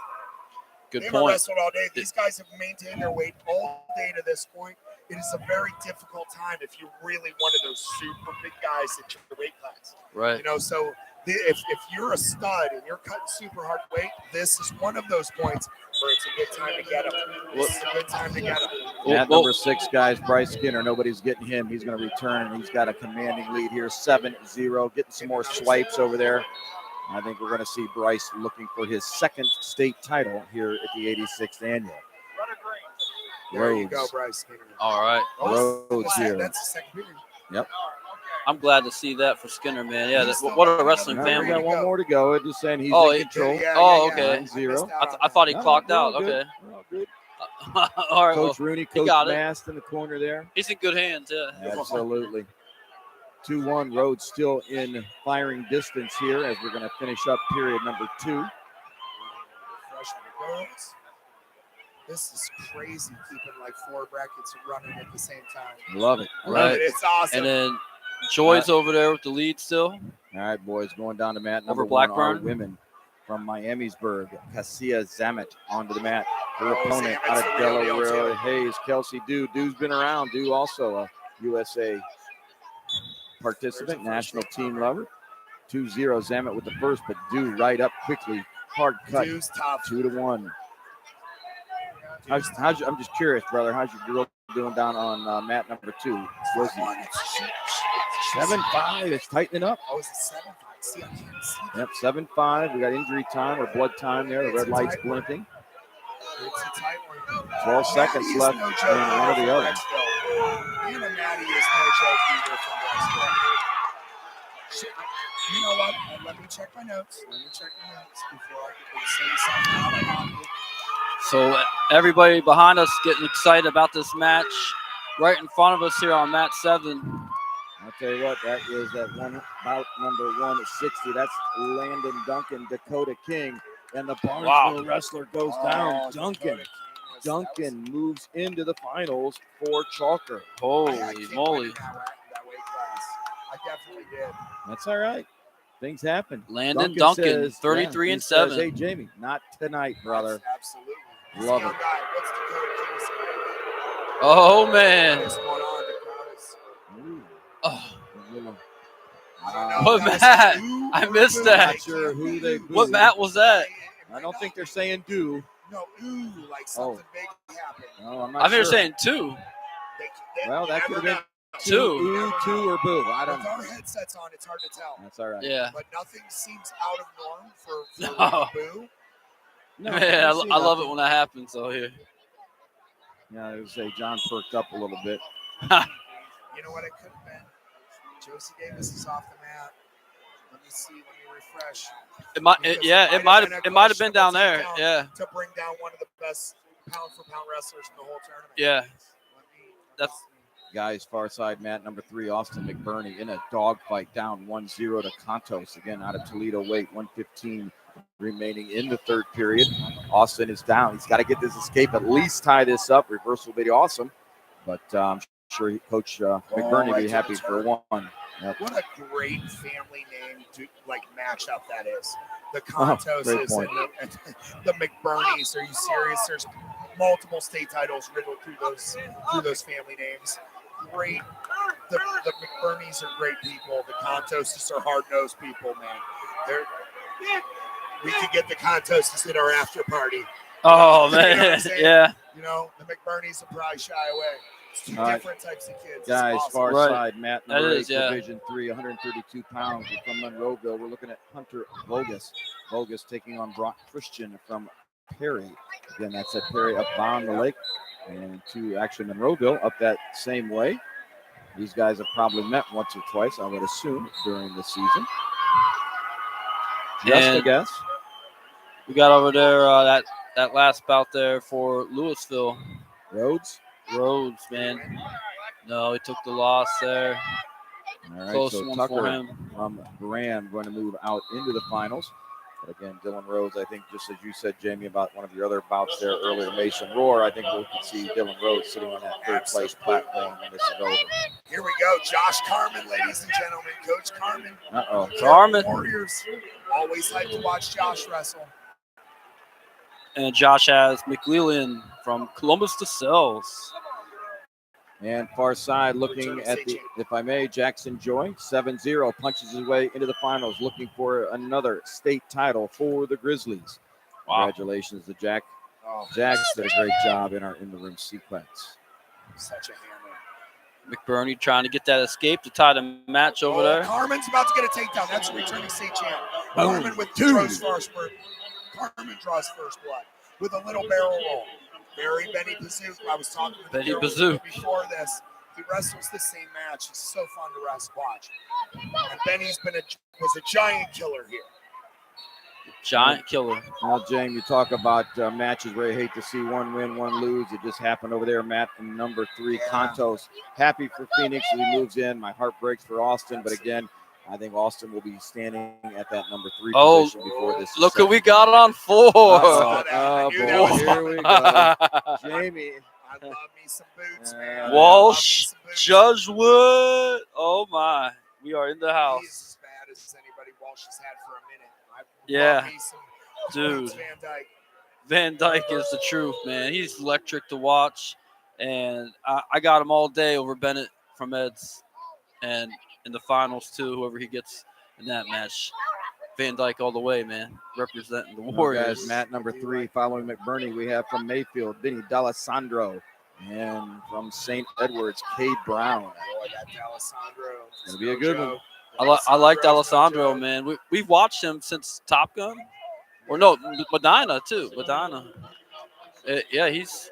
Good They haven't point. wrestled all day. These guys have maintained their weight all day to this point. It is a very difficult time if you're really one of those super big guys at your weight class. Right. You know, so if you're a stud and you're cutting super hard weight, this is one of those points where it's a good time to get them. This is a good time to get them. Mat number 6, guys, Bryce Skinner. Nobody's getting him. He's going to return, and he's got a commanding lead here, 7-0. Getting some more swipes over there. I think we're going to see Bryce looking for his second state title here at the 86th annual. There you Rhodes. go, Bryce Skinner. All right. Rhodes here. That's the second period. Yep. I'm glad to see that for Skinner, man. Yeah, what a wrestling Now we family. got one more to go. Just saying he's Oh, in control. okay. 9-0. I thought he No, clocked we're all out. good. Okay. We're all good. All right. Coach Well, Rooney, Coach got it. Mast in the corner there. he's in good hands. Yeah. Absolutely. 2-1, Rhodes still in firing distance here as we're going to finish up period number 2. Freshman girls. This is crazy, keeping like 4 brackets running at the same time. Love it. Right. It's awesome. And then Joy's over there with the lead still. All right, boys, going down to mat number Over 1, our Blackburn. women from Miamisburg, Cassia Zamet onto the mat. Her Oh, opponent Zamet's out the of real deal, Delaware, too. Hayes, Kelsey Dew. Dew's been around. Dew also a USA participant, national team lover. 2-0, Zamet with the first, but Dew right up quickly. Hard cut, Dew's tough. 2-1. I'm just curious, brother. How's your girl doing down on mat number 2? Was he 7-5? It's tightening up. Oh, is it 7-5? See, I can't see that. Yep, 7-5. We got injury time or blood time there. The red light's blinking. It's a tight one. 12 seconds Maddie is left no in joke one or the from other. Brexville. Anna Maddie is no joke either from Brexville. You know what? Let me check my notes. Before I say something out loud. So everybody behind us getting excited about this match. Right in front of us here on mat 7, I'll tell you what, that is that one bout number 160. That's Landon Duncan, Dakota King, and the Barnesville wrestler goes down. Duncan moves into the finals for Chalker. Holy King moly. winning that weight class. I definitely did. That's all right. Things happen. Landon Duncan, says, 33 he and says, 7. hey, Jamie, not tonight, brother. Absolutely. He's a Love young it. guy. What's Dakota King saying? Oh man. What's going on? The crowd is. Ooh, Oh, I don't know. What That was Matt? ooh I or missed boo. that. Not sure who they booed. what Matt was that? I don't think they're saying do. No, ooh, like something big happened. No, I'm not I think they're sure. saying 2. Well, you that never could have been know. Two. Ooh, two or boo. I don't With know. our headsets on, it's hard to tell. That's all right. Yeah. But nothing seems out of norm for No. like a boo. No, Man, I see I love it nothing. when that happens. So here. Yeah, I would say John perked up a little bit. You know what it could have been? Josie Davis is off the mat. Let me see. Let me refresh. It might. Because It might have been down there. takedown Yeah. To bring down one of the best pound-for-pound wrestlers in the whole tournament. Yeah. Let me That's- see. Guys, far side mat number 3, Austin McBurney in a dogfight down 1-0 to Contos. Again, out of Toledo weight, 1:15 remaining in the third period. Austin is down. He's got to get this escape, at least tie this up. Reversal will be awesome. But I'm sure Coach McBurney will be happy for one. Yep. What a great family name matchup that is. The Great Contoses point. and the McBurneys. Are you serious? There's multiple state titles riddled through those family names. Great. The McBurneys are great people. The Contoses are hard-nosed people, man. We could get the Contoses at our after party. Oh You know what I'm man. saying? Yeah. You know, the McBurneys will probably shy away. It's two All right. different types of kids. It's Guys, awesome. far Right. side mat That number 8, is, yeah. Division 3, 132 pounds from Monroeville. We're looking at Hunter Vogus. Vogus taking on Brock Christian from Perry. Again, that's at Perry up on the lake. And to actually Monroeville up that same way. These guys have probably met once or twice, I would assume, during the season. Just a And guess. we got over there that last bout there for Louisville. Rhodes. Rhodes, man. No, he took the loss there. All right, Close so one Tucker for him. from Grand going to move out into the finals. But again, Dylan Rhodes, I think just as you said, Jamie, about one of your other bouts there earlier, Mason Roar, I think we could see Dylan Rhodes sitting on that third place platform when this is over. Here we go. Josh Carmen, ladies and gentlemen. Coach Carmen. Uh-oh. Carmen. Warriors. Always like to watch Josh wrestle. And Josh has McLeland from Columbus to Sells. And far side looking at the, if I may, Jackson Joy, 7-0, punches his way into the finals, looking for another state title for the Grizzlies. Wow. Congratulations to Jack. Oh, Jack did a great job in our in-the-room sequence. such a hammer. McBurney trying to get that escape to tie the match over there. Carmen's about to get a takedown. That's a returning state champ. Boom. Carmen with draws first blood. Carmen draws first blood with a little barrel roll. Benny Bazook. I was talking to Benny the Bazook. before this. He wrestles the same match. It's so fun to watch. And Benny's was a giant killer here. Giant killer. Now, James, you talk about matches where you hate to see one win, one lose. It just happened over there, Matt, in number 3, Yeah. Contos. Happy for Phoenix as he moves in. My heart breaks for Austin, but again, I think Austin will be standing at that number 3 position before this. Look who we got on 4. saw that. I Oh, knew boy. that was Here we go. Jamie. I love me some boots, man. Walsh, I love me some boots. Judgewood. Oh my. We are in the He's house. as bad as anybody Walsh has had for a minute. I Yeah. love me some Dude. boots, Van Dyke. Van Dyke is the truth, man. He's electric to watch. And I got him all day over Bennett from Ed's. And in the finals, too, whoever he gets in that match. Van Dyke all the way, man. Representing the Well, Warriors. guys, Matt, number 3, following McBurney, we have from Mayfield, Vinny D'Alessandro. And from St. Edwards, Cade Brown. Boy, that D'Alessandro. It's gonna be a good one. I like D'Alessandro, man. We've watched him since Top Gun. Or no, Medina, too. Medina. Yeah, he's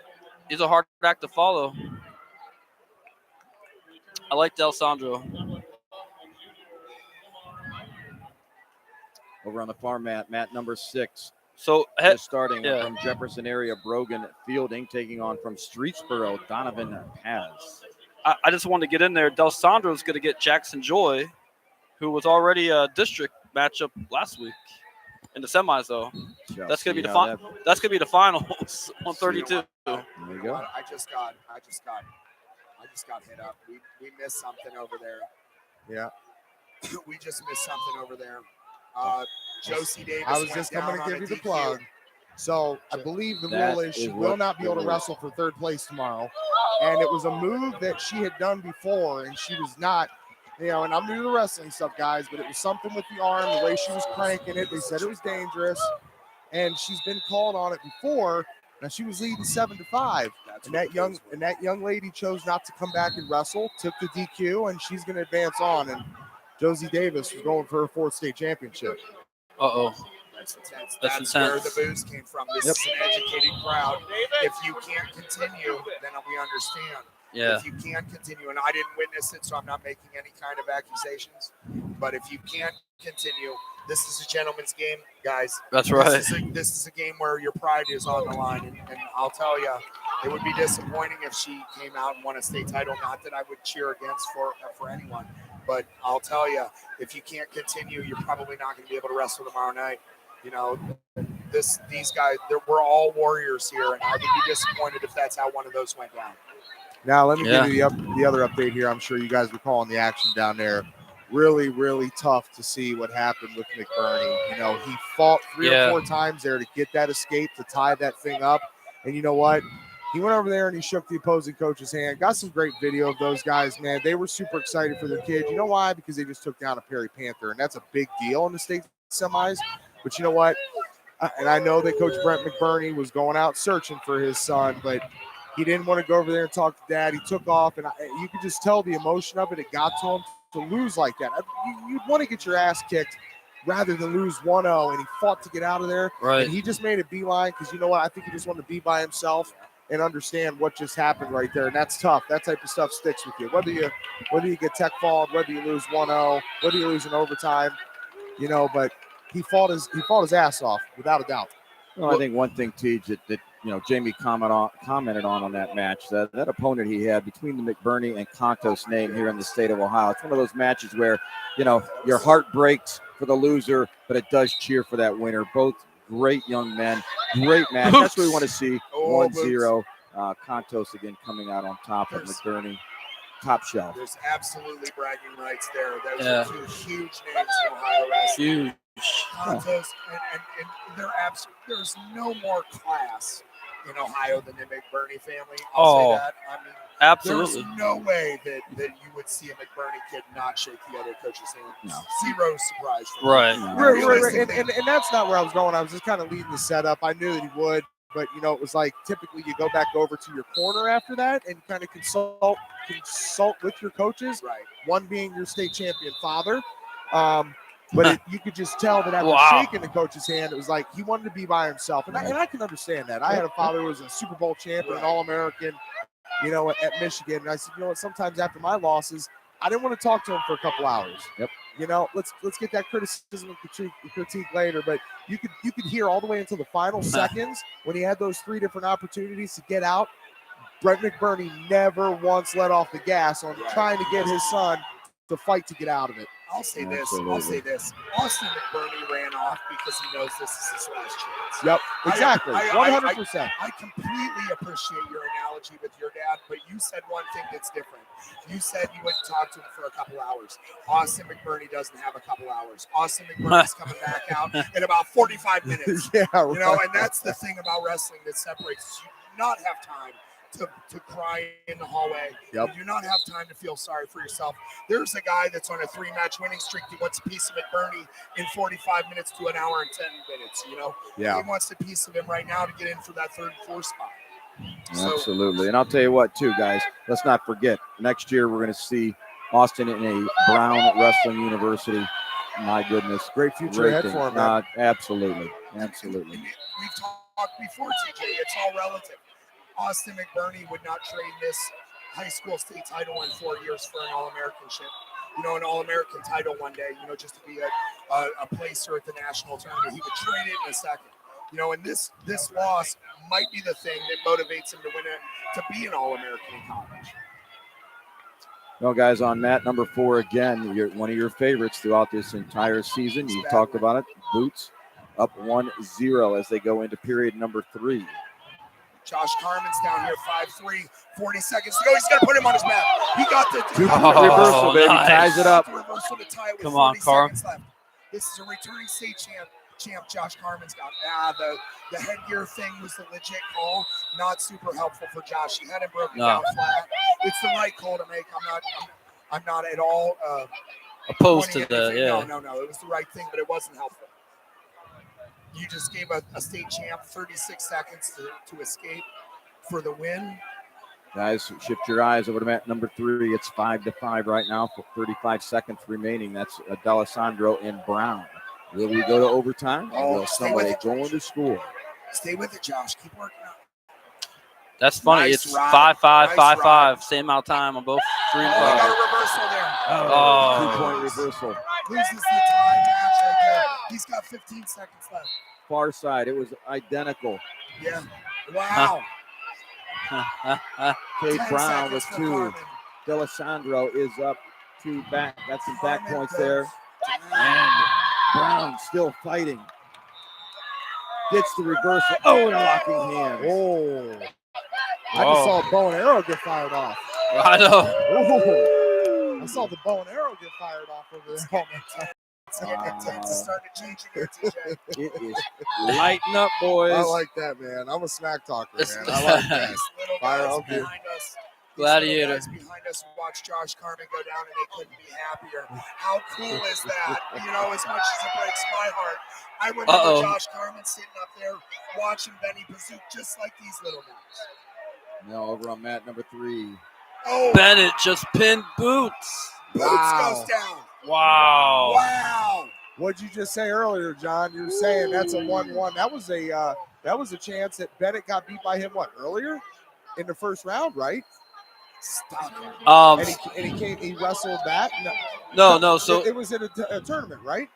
a hard act to follow. I like D'Alessandro. Over on the far mat, number 6. So, Just starting yeah. from Jefferson area, Brogan Fielding, taking on from Streetsboro, Donovan Paz. I just wanted to get in there. Del Sandro's going to get Jackson Joy, who was already a district matchup last week in the semis, though. That's going to be the That's going to be the finals. 132. There you go. I just got hit up. We missed something over there. Yeah. We just missed something over there. Josie Davis. I was just coming to give you the plug. So I believe the rule is she will not be able to wrestle for third place tomorrow. And it was a move that she had done before, and she was not, and I'm new to the wrestling stuff, guys, but it was something with the arm, the way she was cranking it. They said it was dangerous, and she's been called on it before. Now she was leading 7-5, and that young lady chose not to come back and wrestle, took the DQ, and she's going to advance on. And Josie Davis was going for her fourth state championship. That's intense. That's intense. Where the booze came from. This is an educated crowd. If you can't continue, then we understand. Yeah. If you can't continue, and I didn't witness it, so I'm not making any kind of accusations, but if you can't continue, this is a gentleman's game, guys. That's right. This is a game where your pride is on the line, and I'll tell you, it would be disappointing if she came out and won a state title. Not that I would cheer against for anyone, but I'll tell you, if you can't continue, you're probably not going to be able to wrestle tomorrow night. These guys, we're all warriors here, and I would be disappointed if that's how one of those went down. Now, let me give you the other update here. I'm sure you guys were calling the action down there. Really, really tough to see what happened with McBurney. He fought three or four times there to get that escape, to tie that thing up. And you know what? He went over there and he shook the opposing coach's hand. Got some great video of those guys, man. They were super excited for their kid. You know why? Because they just took down a Perry Panther, and that's a big deal in the state semis. But you know what? And I know that Coach Brent McBurney was going out searching for his son, but he didn't want to go over there and talk to Dad. He took off, and you could just tell the emotion of it. It got to him to lose like that. You'd want to get your ass kicked rather than lose 1-0, and he fought to get out of there. Right. And he just made a beeline because, you know what, I think he just wanted to be by himself and understand what just happened right there. And that's tough. That type of stuff sticks with you. Whether you get tech falled, whether you lose 1-0, whether you lose in overtime, but he fought his ass off without a doubt. Well, I think one thing, Tej, that Jamie commented on that match, that opponent he had between the McBurney and Contos name here in the state of Ohio. It's one of those matches where, your heart breaks for the loser, but it does cheer for that winner. Both great young men, great match. That's what we want to see. 1-0. Contos again coming out on top of McBurney. Top shelf. There's absolutely bragging rights there. Those are two huge names in Ohio wrestling. Huge. Contos, and there's no more class in Ohio than the McBurney family. I'll say that. I mean, absolutely. There's no way that you would see a McBurney kid not shake the other coach's hand. No. Zero surprise. Right. Right. And that's not where I was going. I was just kind of leading the setup. I knew that he would. But, it was like typically you go back over to your corner after that and kind of consult with your coaches, right? One being your state champion father. But you could just tell that after shaking the coach's hand, it was like he wanted to be by himself. And I can understand that. I had a father who was a Super Bowl champion, an All-American, at Michigan. And I said, what, sometimes after my losses, I didn't want to talk to him for a couple hours. Yep. Let's get that criticism and critique later. But you could hear all the way until the final seconds when he had those three different opportunities to get out. Brent McBurney never once let off the gas on trying to get his son to fight to get out of it. I'll say this. Austin McBurney ran off because he knows this is his last chance. Yep, exactly. 100%. I completely appreciate your analogy with your dad, but you said one thing that's different. You said you wouldn't talk to him for a couple hours. Austin McBurney doesn't have a couple hours. Austin McBurney's coming back out in about 45 minutes. Yeah, right. And that's the thing about wrestling that separates you. Not have time to cry in the hallway. Yep. You do not have time to feel sorry for yourself. There's a guy that's on a 3-match winning streak that wants a piece of McBurney in 45 minutes to an hour and 10 minutes, Yeah. He wants a piece of him right now to get in for that 3rd and 4th spot. Absolutely. And I'll tell you what, too, guys, let's not forget, next year we're going to see Austin in a Brown Wrestling University. My goodness. Great future ahead for him, man. Absolutely. We've talked before, TJ. It's all relative. Austin McBurney would not trade this high school state title in 4 years for an All-Americanship. An All-American title one day, just to be a placer at the national tournament. He would trade it in a second. And this loss might be the thing that motivates him to win it, to be an All-American in college. Well, guys, on mat number 4 again, one of your favorites throughout this entire season. You talked about it. Boots up 1-0 as they go into period number 3. Josh Carmen's down here, 5'3", 40 seconds to go. He's going to put him on his back. He got the reversal, baby. nice. Ties it up. Reversal to tie it with Come on, 40 Carm. seconds left. This is a returning state champ. Josh Carmen's got the headgear thing was the legit call, not super helpful for Josh. He had him broken down flat. It's the right call to make. I'm not at all Opposed to the No. It was the right thing, but it wasn't helpful. You just gave a state champ 36 seconds to escape for the win. Guys, shift your eyes over to mat number 3. It's 5-5 right now for 35 seconds remaining. That's D'Alessandro and Brown. Will we go to overtime? Oh, Will somebody going to score? Stay with it, Josh. Keep working out. That's funny. Nice It's ride. 5-5, Nice 5-5. ride. Same amount of time on both 3 and Oh, 5. got a reversal there. Oh. 2-point reversal. Loses the tie match right there. He's got 15 seconds left. Far side, it was identical. Yeah. Wow. Kate 10 Brown seconds with for 2. Carmen. D'Alessandro is up 2 back. Got some back Carmen points goes there. down. And Brown still fighting. Gets the reversal. Oh, and a locking hand. Oh, I just saw a bow and arrow get fired off. I know. Ooh. I saw the bow and arrow get fired off over there. It's getting intense. It's starting to change here, TJ. It is lighten up, boys. I like that, man. I'm a smack talker, man. I like that. These little Fire guys up here. behind us. Gladiator. These little guys behind us watch Josh Carmen go down and they couldn't be happier. How cool is that? You know, as much as it breaks my heart, I remember Josh Carmen sitting up there watching Benny Bazook just like these little guys. Now over on mat number 3. Oh, Bennett just pinned Boots. Boots Wow. goes down. Wow. Wow. What'd you just say earlier, John? You were saying that's a 1-1. That was a chance that Bennett got beat by him earlier in the first round, right? Stop it. And he wrestled that. No. So it was in a tournament, right?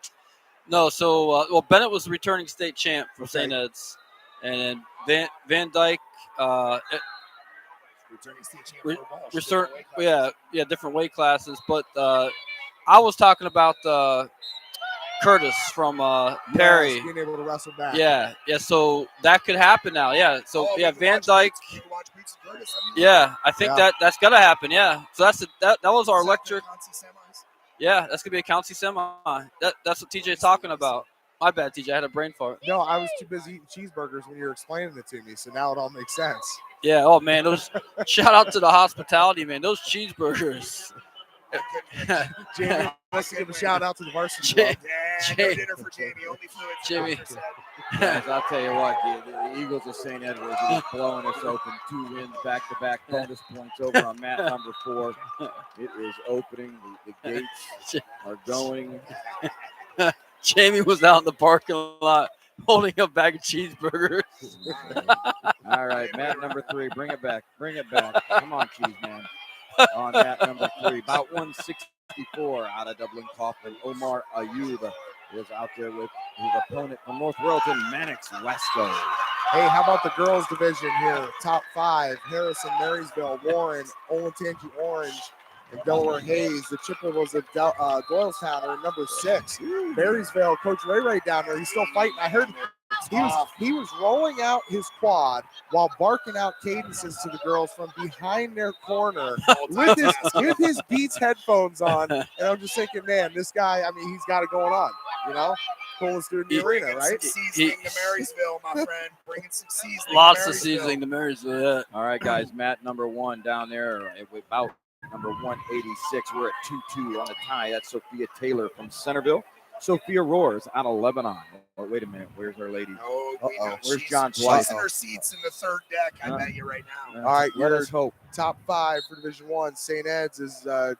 no. So Bennett was the returning state champ for Okay. St. Ed's, and then Van Dyke. Returning state champ Re- for Walsh. Return, Different weight classes. different weight classes. But I was talking about Curtis from Perry. Yes, being able to wrestle back. Yeah. So that could happen now. Yeah. So Oh, yeah, we can Van watch Dyke. Boots- we can watch Boots and Curtis. I mean, Yeah, I think that's gonna happen. Yeah. So that was our is that lecture. the Conti semis? Yeah, that's gonna be a county semi. That's what TJ's talking about. My bad, TJ. I had a brain fart. No, I was too busy eating cheeseburgers when you were explaining it to me, so now it all makes sense. Yeah. Oh man, those shout out to the hospitality, man. Those cheeseburgers. Jamie, let's give a shout out to the varsity Jay- club. Yeah, Jay- no dinner for Jamie. Only fluids. Jimmy. Guys, I'll tell you what, the Eagles of St. Edwards are just blowing us open. 2 wins back-to-back bonus points over on mat number 4. It is opening. The gates are going. Jamie was out in the parking lot holding a bag of cheeseburgers. All right, mat number 3. Bring it back. Come on, cheese man. On mat number 3, about 164 out of Dublin Coffin. Omar Ayub is out there with his opponent from North Royalton, Mannix Wesco. Hey, how about the girls division here? Top 5, Harrison, Marysville, Warren, Olentangy Orange, and Delaware Hayes. The triple was at Doylestown, number 6. Marysville, Coach Ray down there. He's still fighting. I heard he was rolling out his quad while barking out cadences to the girls from behind their corner with his Beats headphones on. And I'm just thinking, man, this guy, I mean, he's got it going on, you know? Coolest dude in the arena, right? Some seasoning to Marysville, my friend. Bringing some seasoning. Lots to of Marysville. seasoning to Marysville. Yeah. All right, guys, mat number 1 down there, about number 186. We're at 2-2 on the tie. That's Sophia Taylor from Centerville. Sophia Roars out of Lebanon. Oh, wait a minute. Where's our lady? Oh, we know. Where's She's- John's she's wife? in her seats in the third deck. I bet you right now. All right, let you're- us hope. Top 5 for Division 1. St. Ed's is, you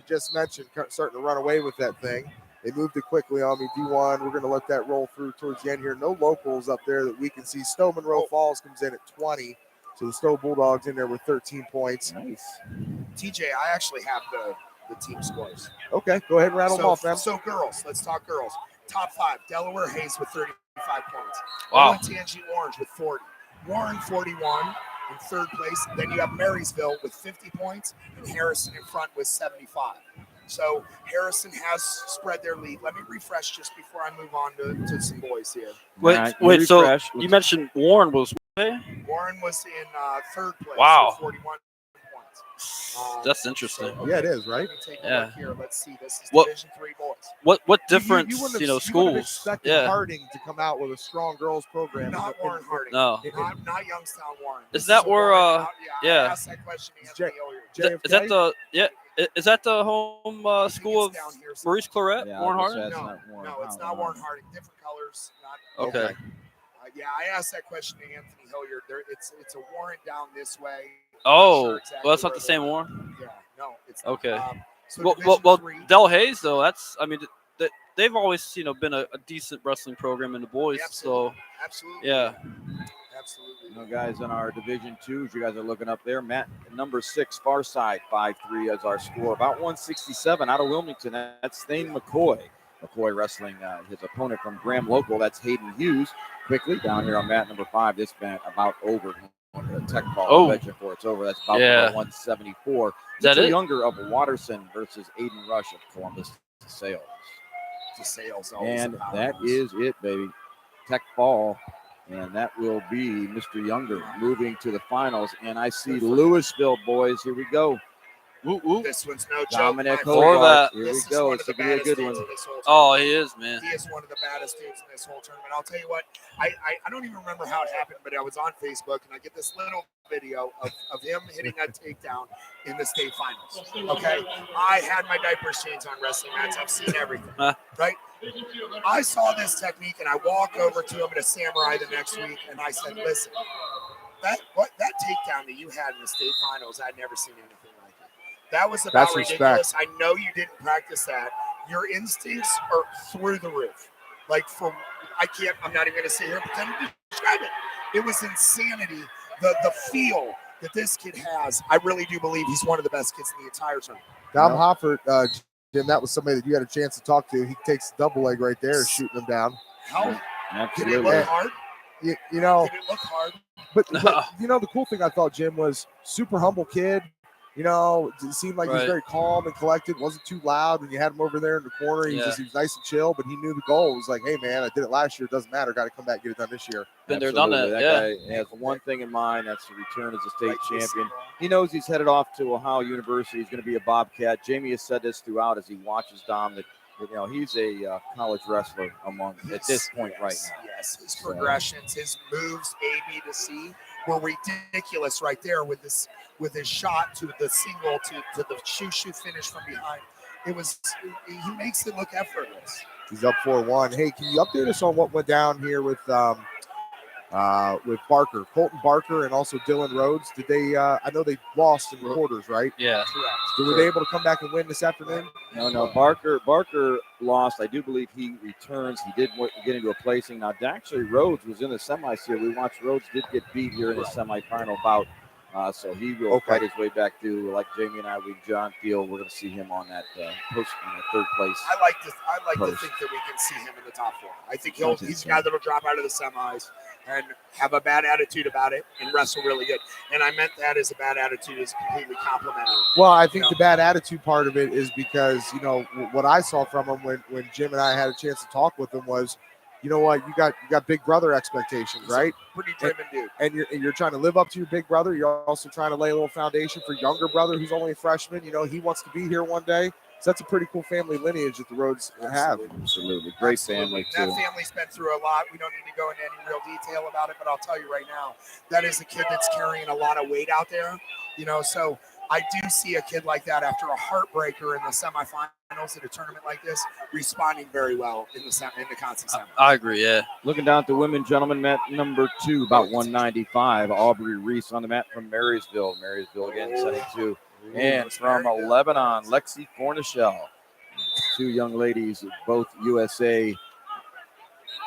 just mentioned, starting to run away with that thing. They moved it quickly on me. D1, we're going to let that roll through towards the end here. No locals up there that we can see. Stowe Monroe Falls comes in at 20. So the Stowe Bulldogs in there with 13 points. Nice. TJ, I actually have the team scores. Okay, go ahead and rattle them off, man. So girls, let's talk girls. Top 5, Delaware Hayes with 35 points. Wow. Olentangy Orange with 40. Warren 41. in third place. Then you have Marysville with 50 points and Harrison in front with 75. So Harrison has spread their lead. Let me refresh just before I move on to some boys here. Wait. So you mentioned Warren was. Warren was in third place Wow. with 41 points. That's interesting. Yeah, it is, right? Let me take a look here. Let's see. This is What- Division III boys. What difference? You wouldn't have, You know, you wouldn't have schools. expected Yeah. Harding to come out with a strong girls program. Not Warren Harding. No. Not Youngstown Warren. Is that where? I Yeah. asked that question to Anthony Hilliard. Is that the? Yeah. Is that the home school of down here Maurice Claret? Yeah, Warren I was Harding? gonna say, No, that's not Warren no, it's Harding. not Warren Harding. Different colors. Not Okay. Yeah, I asked that question to Anthony Hilliard. It's a Warren down this way. Oh, Sure exactly well, that's not where the same they're- Warren. Yeah, no, it's not. Okay. So Well, Division III, Del Hayes though. That's. I mean, they've always been a decent wrestling program in the boys. So absolutely, yeah. absolutely. You know, guys, in our Division 2s, you guys are looking up there. Matt, number 6, far side, 5'3" as our score. About 167 out of Wilmington. That's Thane McCoy. McCoy wrestling his opponent from Graham Local. That's Hayden Hughes. Quickly down here on mat number 5. This been about over. Tech ball. Oh. I bet you for it's over. That's about Yeah. 174. Is that Mitchell it? Younger of Watterson versus Aiden Rush of Columbus Sales. To sales, always And a power. that is it, baby. Tech ball. And that will be Mr. Younger moving to the finals. And I see Louisville, boys. Here we go. Woo, woo. This one's no joke. Dominic my Or friend. that. Here This we is go. one This of the will be a baddest good dudes one. in this whole Oh, tournament. he is, man. He is one of the baddest dudes in this whole tournament. I'll tell you what, I don't even remember how it happened, but I was on Facebook and I get this little video of him hitting a takedown in the state finals. Okay. I had my diapers changed on wrestling mats. I've seen everything. Right? I saw this technique and I walk over to him at a Samurai the next week and I said, listen, that takedown that you had in the state finals, I'd never seen anything like it. That was about That's ridiculous. I know you didn't practice that. Your instincts are through the roof. Like I'm not even going to sit here and pretend to describe it. It was insanity. The feel that this kid has, I really do believe he's one of the best kids in the entire tournament. Dom Hoffert, Jim, that was somebody that you had a chance to talk to. He takes the double leg right there, shooting him down. How did it Absolutely. look hard? You know, Did it look hard? but you know, the cool thing I thought, Jim, was super humble kid. You know, it seemed like he was Right. very calm and collected. Wasn't too loud when you had him over there in the corner. He was nice and chill, but he knew the goal. It was like, hey man, I did it last year. It doesn't matter. Got to come back and get it done this year. Been there, done that. That guy has one thing in mind. That's to return as a state champion. He knows he's headed off to Ohio University. He's going to be a Bobcat. Jamie has said this throughout as he watches Dom that he's a college wrestler at this point right now. Yes, his progressions, his moves, A, B to C, were ridiculous right there with his shot to the single to the shoe finish from behind. He makes it look effortless. He's up 4-1. Hey, can you update us on what went down here with Barker, Colton Barker, and also Dylan Rhodes? Did they? I know they lost in the quarters, right? Yeah. Were they able to come back and win this afternoon? No. Barker lost. I do believe he returns. He did get into a placing. Now, actually, Rhodes was in the semis here. We watched Rhodes did get beat here in his semifinal bout. So he will fight his way back through. Like Jamie and I, John Field, we're going to see him on that post in the third place. I like to think that we can see him in the top 4. I think he's a guy that'll drop out of the semis and have a bad attitude about it and wrestle really good. And I meant that as a bad attitude is completely complimentary. Well, I think the bad attitude part of it is because, what I saw from him when Jim and I had a chance to talk with him was, you know what, you got big brother expectations, right? Pretty driven dude. And you're trying to live up to your big brother. You're also trying to lay a little foundation for younger brother who's only a freshman. He wants to be here one day. So that's a pretty cool family lineage that the Rhodes have. Absolutely. Great family, too. That family's been through a lot. We don't need to go into any real detail about it, but I'll tell you right now, that is a kid that's carrying a lot of weight out there. So I do see a kid like that after a heartbreaker in the semifinals at a tournament like this, responding very well in the conference semi. I agree. Yeah. Looking down at the women, gentlemen, mat number 2, about 195. Aubrey Reese on the mat from Marysville. Marysville again, setting 2. And from Lebanon, Lexi Fornichel. 2 young ladies, both USA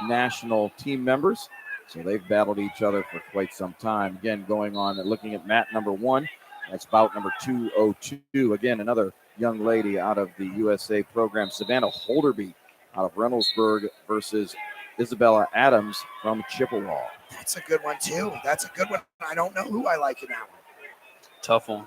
national team members. So they've battled each other for quite some time. Again, going on and looking at mat number 1. That's bout number 202. Again, another young lady out of the USA program, Savannah Holderby out of Reynoldsburg versus Isabella Adams from Chippewa. That's a good one too. That's a good one. I don't know who I like in that one. Tough one.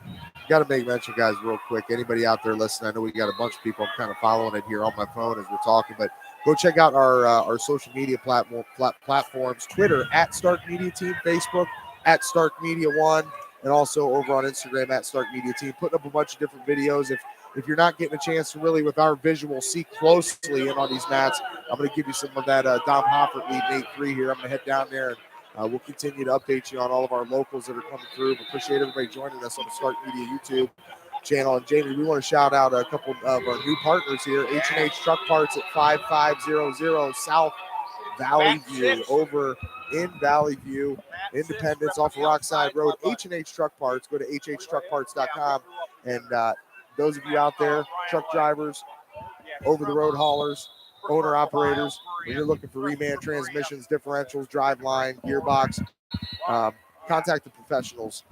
Got to make mention, guys, real quick. Anybody out there listening? I know we got a bunch of people. I'm kind of following it here on my phone as we're talking, but go check out our social media platforms: Twitter at Stark Media Team, Facebook at Stark Media One, and also over on Instagram at Stark Media Team. Putting up a bunch of different videos. If you're not getting a chance to really, with our visual, see closely in on these mats, I'm going to give you some of that Dom Hoffert lead 8-3 here. I'm going to head down there and we'll continue to update you on all of our locals that are coming through. We appreciate everybody joining us on the Stark Media YouTube channel. And Jamie, we want to shout out a couple of our new partners here. H&H Truck Parts at 5500 South Valley View, over in Valley View, Independence, off of Rockside Road. H&H Truck Parts. Go to hhtruckparts.com. And those of you out there, truck drivers, over-the-road haulers, owner-operators, when you're looking for reman transmissions, differentials, driveline, gearbox, contact the professionals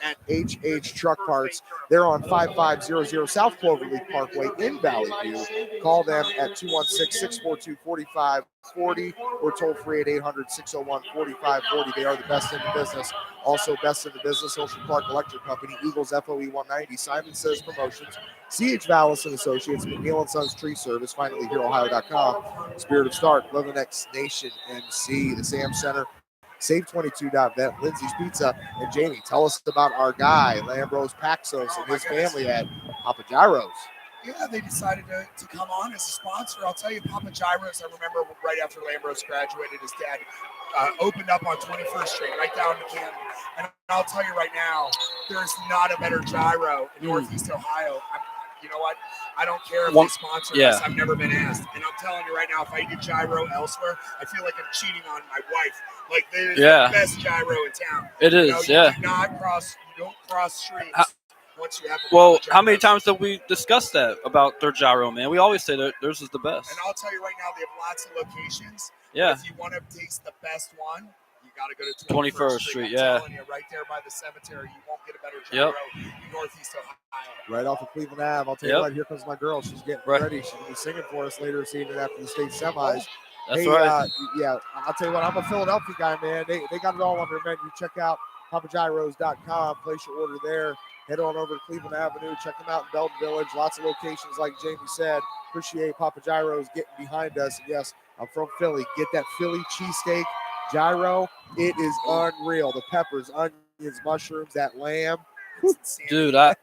at HH Truck Parts. They're on 5500 South Cloverleaf Parkway in Valley View. Call them at 216-642-4540 or toll free at 800-601-4540. They are the best in the business. Also best in the business, Ocean Clark Electric Company, Eagles FOE 190, Simon Says Promotions, C.H. Vallis and Associates, McNeil & Sons Tree Service, finally HereOhio.com, Spirit of Stark, Love the Next Nation MC, the Sam Center, Save22.vet, Lindsay's Pizza, and Jamie, tell us about our guy, Lambros Paxos, and his family at Papa Gyros. Yeah, they decided to come on as a sponsor. I'll tell you, Papa Gyros, I remember right after Lambros graduated, his dad opened up on 21st Street, right down to Canton. And I'll tell you right now, there's not a better gyro in Northeast Ohio. You know what? I don't care if they sponsor us. I've never been asked. And I'm telling you right now, if I eat a gyro elsewhere, I feel like I'm cheating on my wife. Like, they're the best gyro in town. It is, you don't cross streets. Once you have how many times have we discussed that about their gyro, man? We always say that theirs is the best. And I'll tell you right now, they have lots of locations. Yeah. If you want to taste the best one, you got to go to 21st Street. I'm telling you, right there by the cemetery, you won't get a better gyro in Northeast Ohio. Right off of Cleveland Ave. I'll tell you what, here comes my girl. She's getting ready. She's going to be singing for us later this evening after the state semis. That's right. Yeah, I'll tell you what, I'm a Philadelphia guy, man. They got it all on their menu. Check out papagyros.com. Place your order there. Head on over to Cleveland Avenue. Check them out in Belton Village. Lots of locations, like Jamie said. Appreciate Papa Gyros getting behind us. And yes, I'm from Philly. Get that Philly cheesesteak gyro. It is unreal. The peppers, onions, mushrooms, that lamb. Dude, I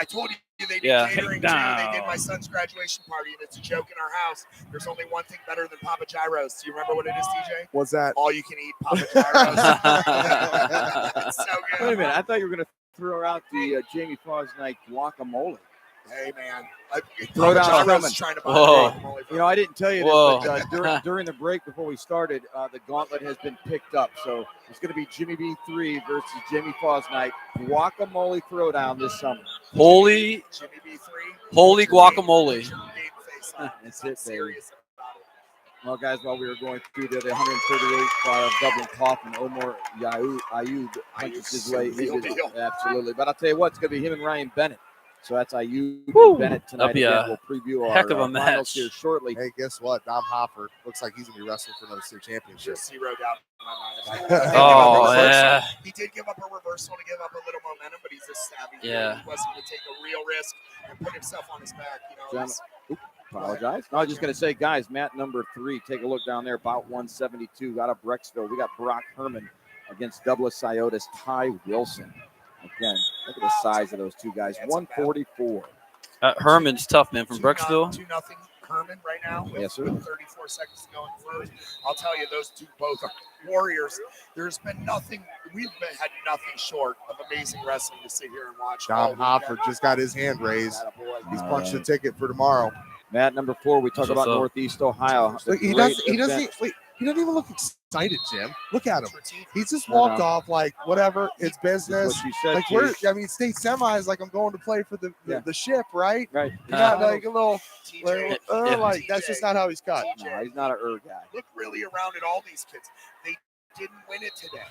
told you they did catering too. Down. They did my son's graduation party, and it's a joke in our house. There's only one thing better than Papa Gyros. Do you remember what it is, TJ? What's that? All you can eat Papa Gyros. It's so good. Wait a minute. I thought you were going to throw out the Jamie Fausnight guacamole. Hey, man. Throw down Gyros trying to buy guacamole. You know, I didn't tell you this, but during the break before we started, the gauntlet has been picked up. So it's going to be Jimmy B3 versus Jimmy Fausnight guacamole throwdown this summer. Holy Jimmy B3. Holy guacamole. That's it, baby. Well, guys, while we were going through the 138 Dublin Coffin, Omar Ayub punches his way. Absolutely. But I'll tell you what, it's going to be him and Ryan Bennett. So that's Ayub and Bennett tonight. Again, we'll preview our heck of a finals match here shortly. Hey, guess what? Dom Hoffert looks like he's going to be wrestling for another state championship. Zero doubt in my mind. He did give up a reversal to give up a little momentum, but he's just savvy. Yeah. He wasn't going to take a real risk and put himself on his back. You know, Apologize. No, I was just going to say, guys, mat number 3, take a look down there, about 172, out of Brecksville. We got Brock Herman against Douglas Sciotis, Ty Wilson. Again, look at the size of those two guys, 144. Herman's tough, man, from Brecksville. 2-0 Herman right now with 34 seconds to go in first. I'll tell you, those two both are warriors. There's been nothing, had nothing short of amazing wrestling to sit here and watch. Dom Hoffert just got his hand raised. He's punched the ticket for tomorrow. Mat number 4, we talk about Northeast Ohio. He doesn't even look excited, Jim. Look at him. He's just walked off like, whatever, it's business. Like, state semis, like I'm going to play for the ship, right? Right. You got like a little, that's just not how he's cut. No, he's not an guy. Look really around at all these kids. They didn't win it today.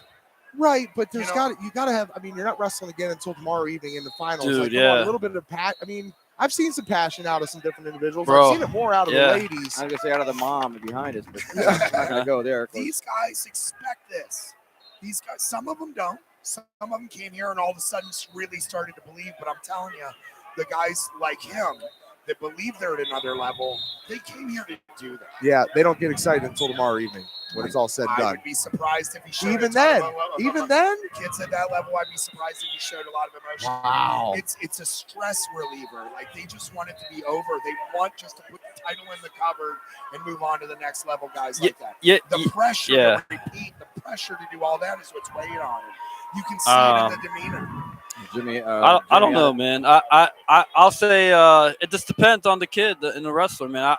Right, but you got to have. I mean, you're not wrestling again until tomorrow evening in the finals. Dude, a little bit of a little I've seen some passion out of some different individuals. Bro, I've seen it more out of the yeah. ladies. I'm gonna say out of the mom behind us, but I'm not gonna go there. 'Cause These guys expect this. These guys, some of them don't. Some of them came here and all of a sudden really started to believe. But I'm telling you, the guys like him that believe they're at another level, they came here to do that. Yeah, they don't get excited until tomorrow evening when it's all said and I done. would be surprised if he showed Even a ton then, of kids at that level. I'd be surprised if he showed a lot of emotion. Wow. It's a stress reliever. Like they just want it to be over. They want just to put the title in the cupboard and move on to the next level. Guys like that. The pressure to repeat, the pressure to do all that is what's weighing on him. You can see it in the demeanor. Jimmy, I don't know, man. I'll say it just depends on the kid and the wrestler, man.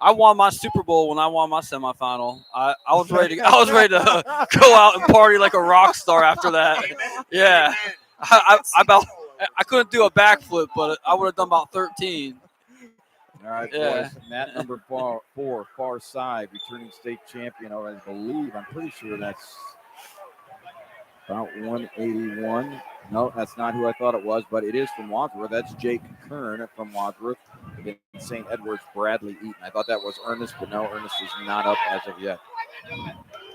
I won my Super Bowl when I won my semifinal. I was ready to go out and party like a rock star after that. Yeah, I couldn't do a backflip, but I would have done about 13. All right, Yeah. boys. Mat number four, far side, returning state champion. Or I believe, I'm pretty sure that's about 181. No, that's not who I thought it was, but it is from Wadsworth. That's Jake Kern from Wadsworth. In St. Edwards, Bradley Eaton. I thought that was Ernest, but no, Ernest is not up as of yet.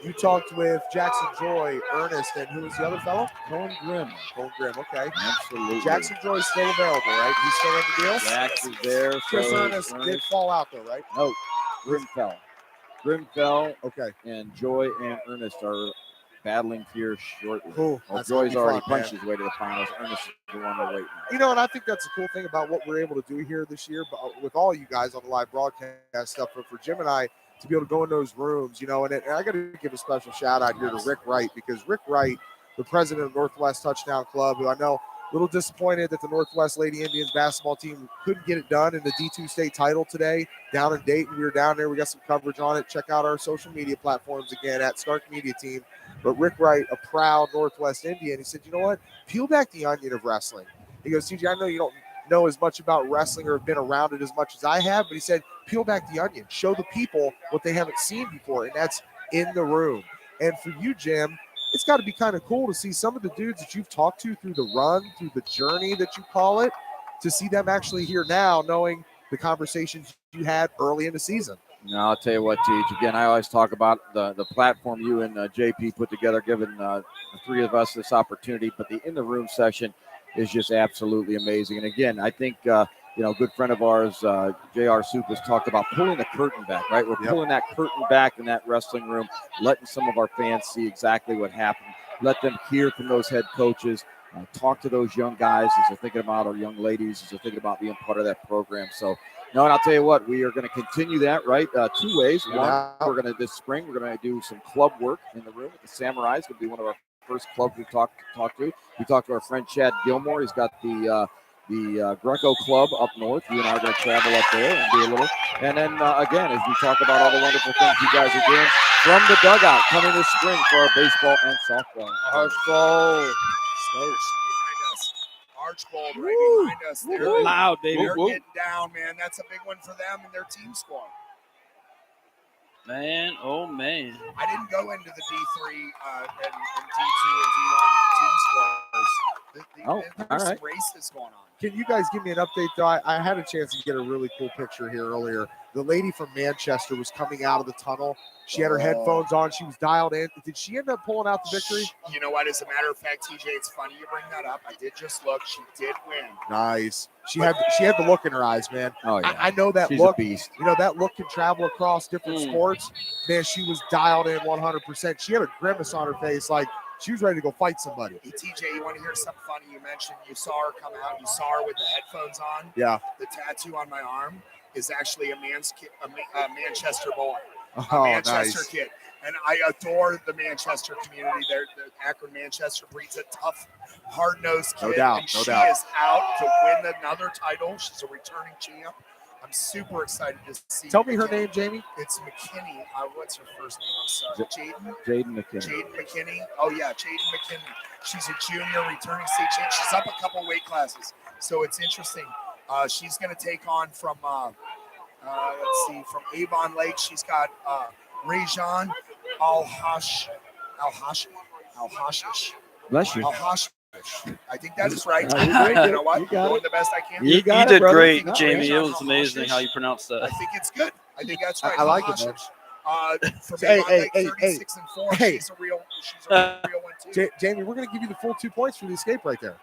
You talked with Jackson Joy, Ernest, and who was the other fellow? Cohen Grimm. Cohen Grimm, okay. Absolutely. Jackson Joy's still available, right? He's still in the deal? Jax is there. Chris So Ernest did fall out, though, right? No, Grimm fell. Grimm fell, Okay. and Joy and Ernest are battling here shortly. Cool. Well, That's gonna Joy's be already fun, man. punched his way to the finals. Ernest is the one we're waiting on. You know, and I think that's the cool thing about what we're able to do here this year, but with all you guys on the live broadcast stuff, but for Jim and I to be able to go in those rooms, you know, and I got to give a special shout out here to Rick Wright, because Rick Wright, the president of Northwest Touchdown Club, who I know a little disappointed that the Northwest Lady Indians basketball team couldn't get it done in the D2 state title today down in Dayton. We were down there. We got some coverage on it. Check out our social media platforms again at Stark Media Team. But Rick Wright, a proud Northwest Indian, he said, you know what? Peel back the onion of wrestling. He goes, CJ, I know you don't know as much about wrestling or have been around it as much as I have, but he said, peel back the onion. Show the people what they haven't seen before, and that's in the room. And for you, Jim, it's got to be kind of cool to see some of the dudes that you've talked to through the run, through the journey that you call it, to see them actually here now, knowing the conversations you had early in the season. No, I'll tell you what, Teach. Again, I always talk about the platform you and JP put together, giving the three of us this opportunity. But the in-the-room session is just absolutely amazing. And again, I think, a good friend of ours, J.R. Soup, has talked about pulling the curtain back, right? We're pulling that curtain back in that wrestling room, letting some of our fans see exactly what happened. Let them hear from those head coaches. Talk to those young guys as they're thinking about, or young ladies as they're thinking about being part of that program. So, no, and I'll tell you what, we are going to continue that, right? Two ways. One, we're going to, this spring, we're going to do some club work in the room with the Samurais. It'll be one of our first clubs we talk to. We talked to our friend Chad Gilmore. He's got the Greco Club up north. You and I are going to travel up there and do a little. And then, again, as we talk about all the wonderful things you guys are doing from the dugout coming this spring for our baseball and softball. Archbold. Behind us. Archbold right behind us. They're Loud, baby. They're getting down, man. That's a big one for them and their team score. Man, oh man. I didn't go into the D3 and D2 and D1 team scores. There's some races going on. Can you guys give me an update, though? I had a chance to get a really cool picture here earlier. The lady from Manchester was coming out of the tunnel. She had her headphones on. She was dialed in. Did she end up pulling out the victory? You know what? As a matter of fact, TJ, it's funny you bring that up. I did just look. She did win. Nice. She had the look in her eyes, man. Oh, yeah. I know that She's look. a beast. You know, that look can travel across different sports. Man, she was dialed in 100%. She had a grimace on her face like she was ready to go fight somebody. Hey, TJ, you want to hear something funny? You mentioned you saw her come out. You saw her with the headphones on. Yeah. The tattoo on my arm is actually a Manchester boy. Oh, A Manchester nice. kid. And I adore the Manchester community. The Akron Manchester breeds a tough, hard-nosed kid. No doubt, and no she doubt. is out to win another title. She's a returning champ. I'm super excited to see. Tell me her name, Jamie. It's McKinney. What's her first name? I'm sorry. Jaden? Jaden McKinney. Jaden McKinney. Oh, yeah, Jaden McKinney. She's a junior returning state champ. She's up a couple weight classes. So it's interesting. She's going to take on from, from Avon Lake. She's got Rajan Al-Hashish. Bless you. Al-Hashish. I think that is right. No, you got You know what? it. You I'm got doing it. the best I can. You You got it, did brother. great, No, Jamie. John It was amazing how you pronounced I that. think it's good. I think that's right. I like it, man. For Hey, being on hey, like hey, 36 and 4, hey. she's a real one too. Jamie, we're going to give you the full 2 points for the escape right there.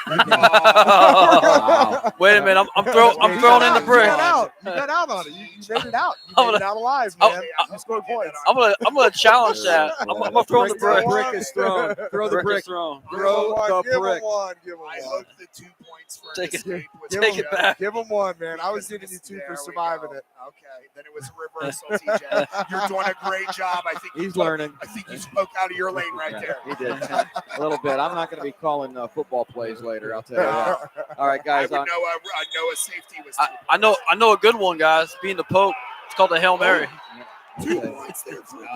Wow. Wait a minute, I'm throwing You in the got brick. out. You got out on it. You made it out. You I'm made it out alive, Oh, man. You scored points. I'm gonna challenge that. I'm gonna throw in the brick. Brick is thrown. Throw the Brick brick. is thrown. Throw the Give him brick. one. Give him I one. hope the 2 points for Take an it- escape was take it back. Give him one, man. I was Because giving you this- 2 there for we surviving go. it. Okay, then it was a reversal, TJ. You're doing a great job. I think He's learning. I think you spoke out of your lane right there. He did. A little bit. I'm not going to be calling football plays later. I'll tell you that. All right, guys. I would know a safety was. I know a good one, guys. Being the Pope. It's called the Hail Mary. 2 points there for the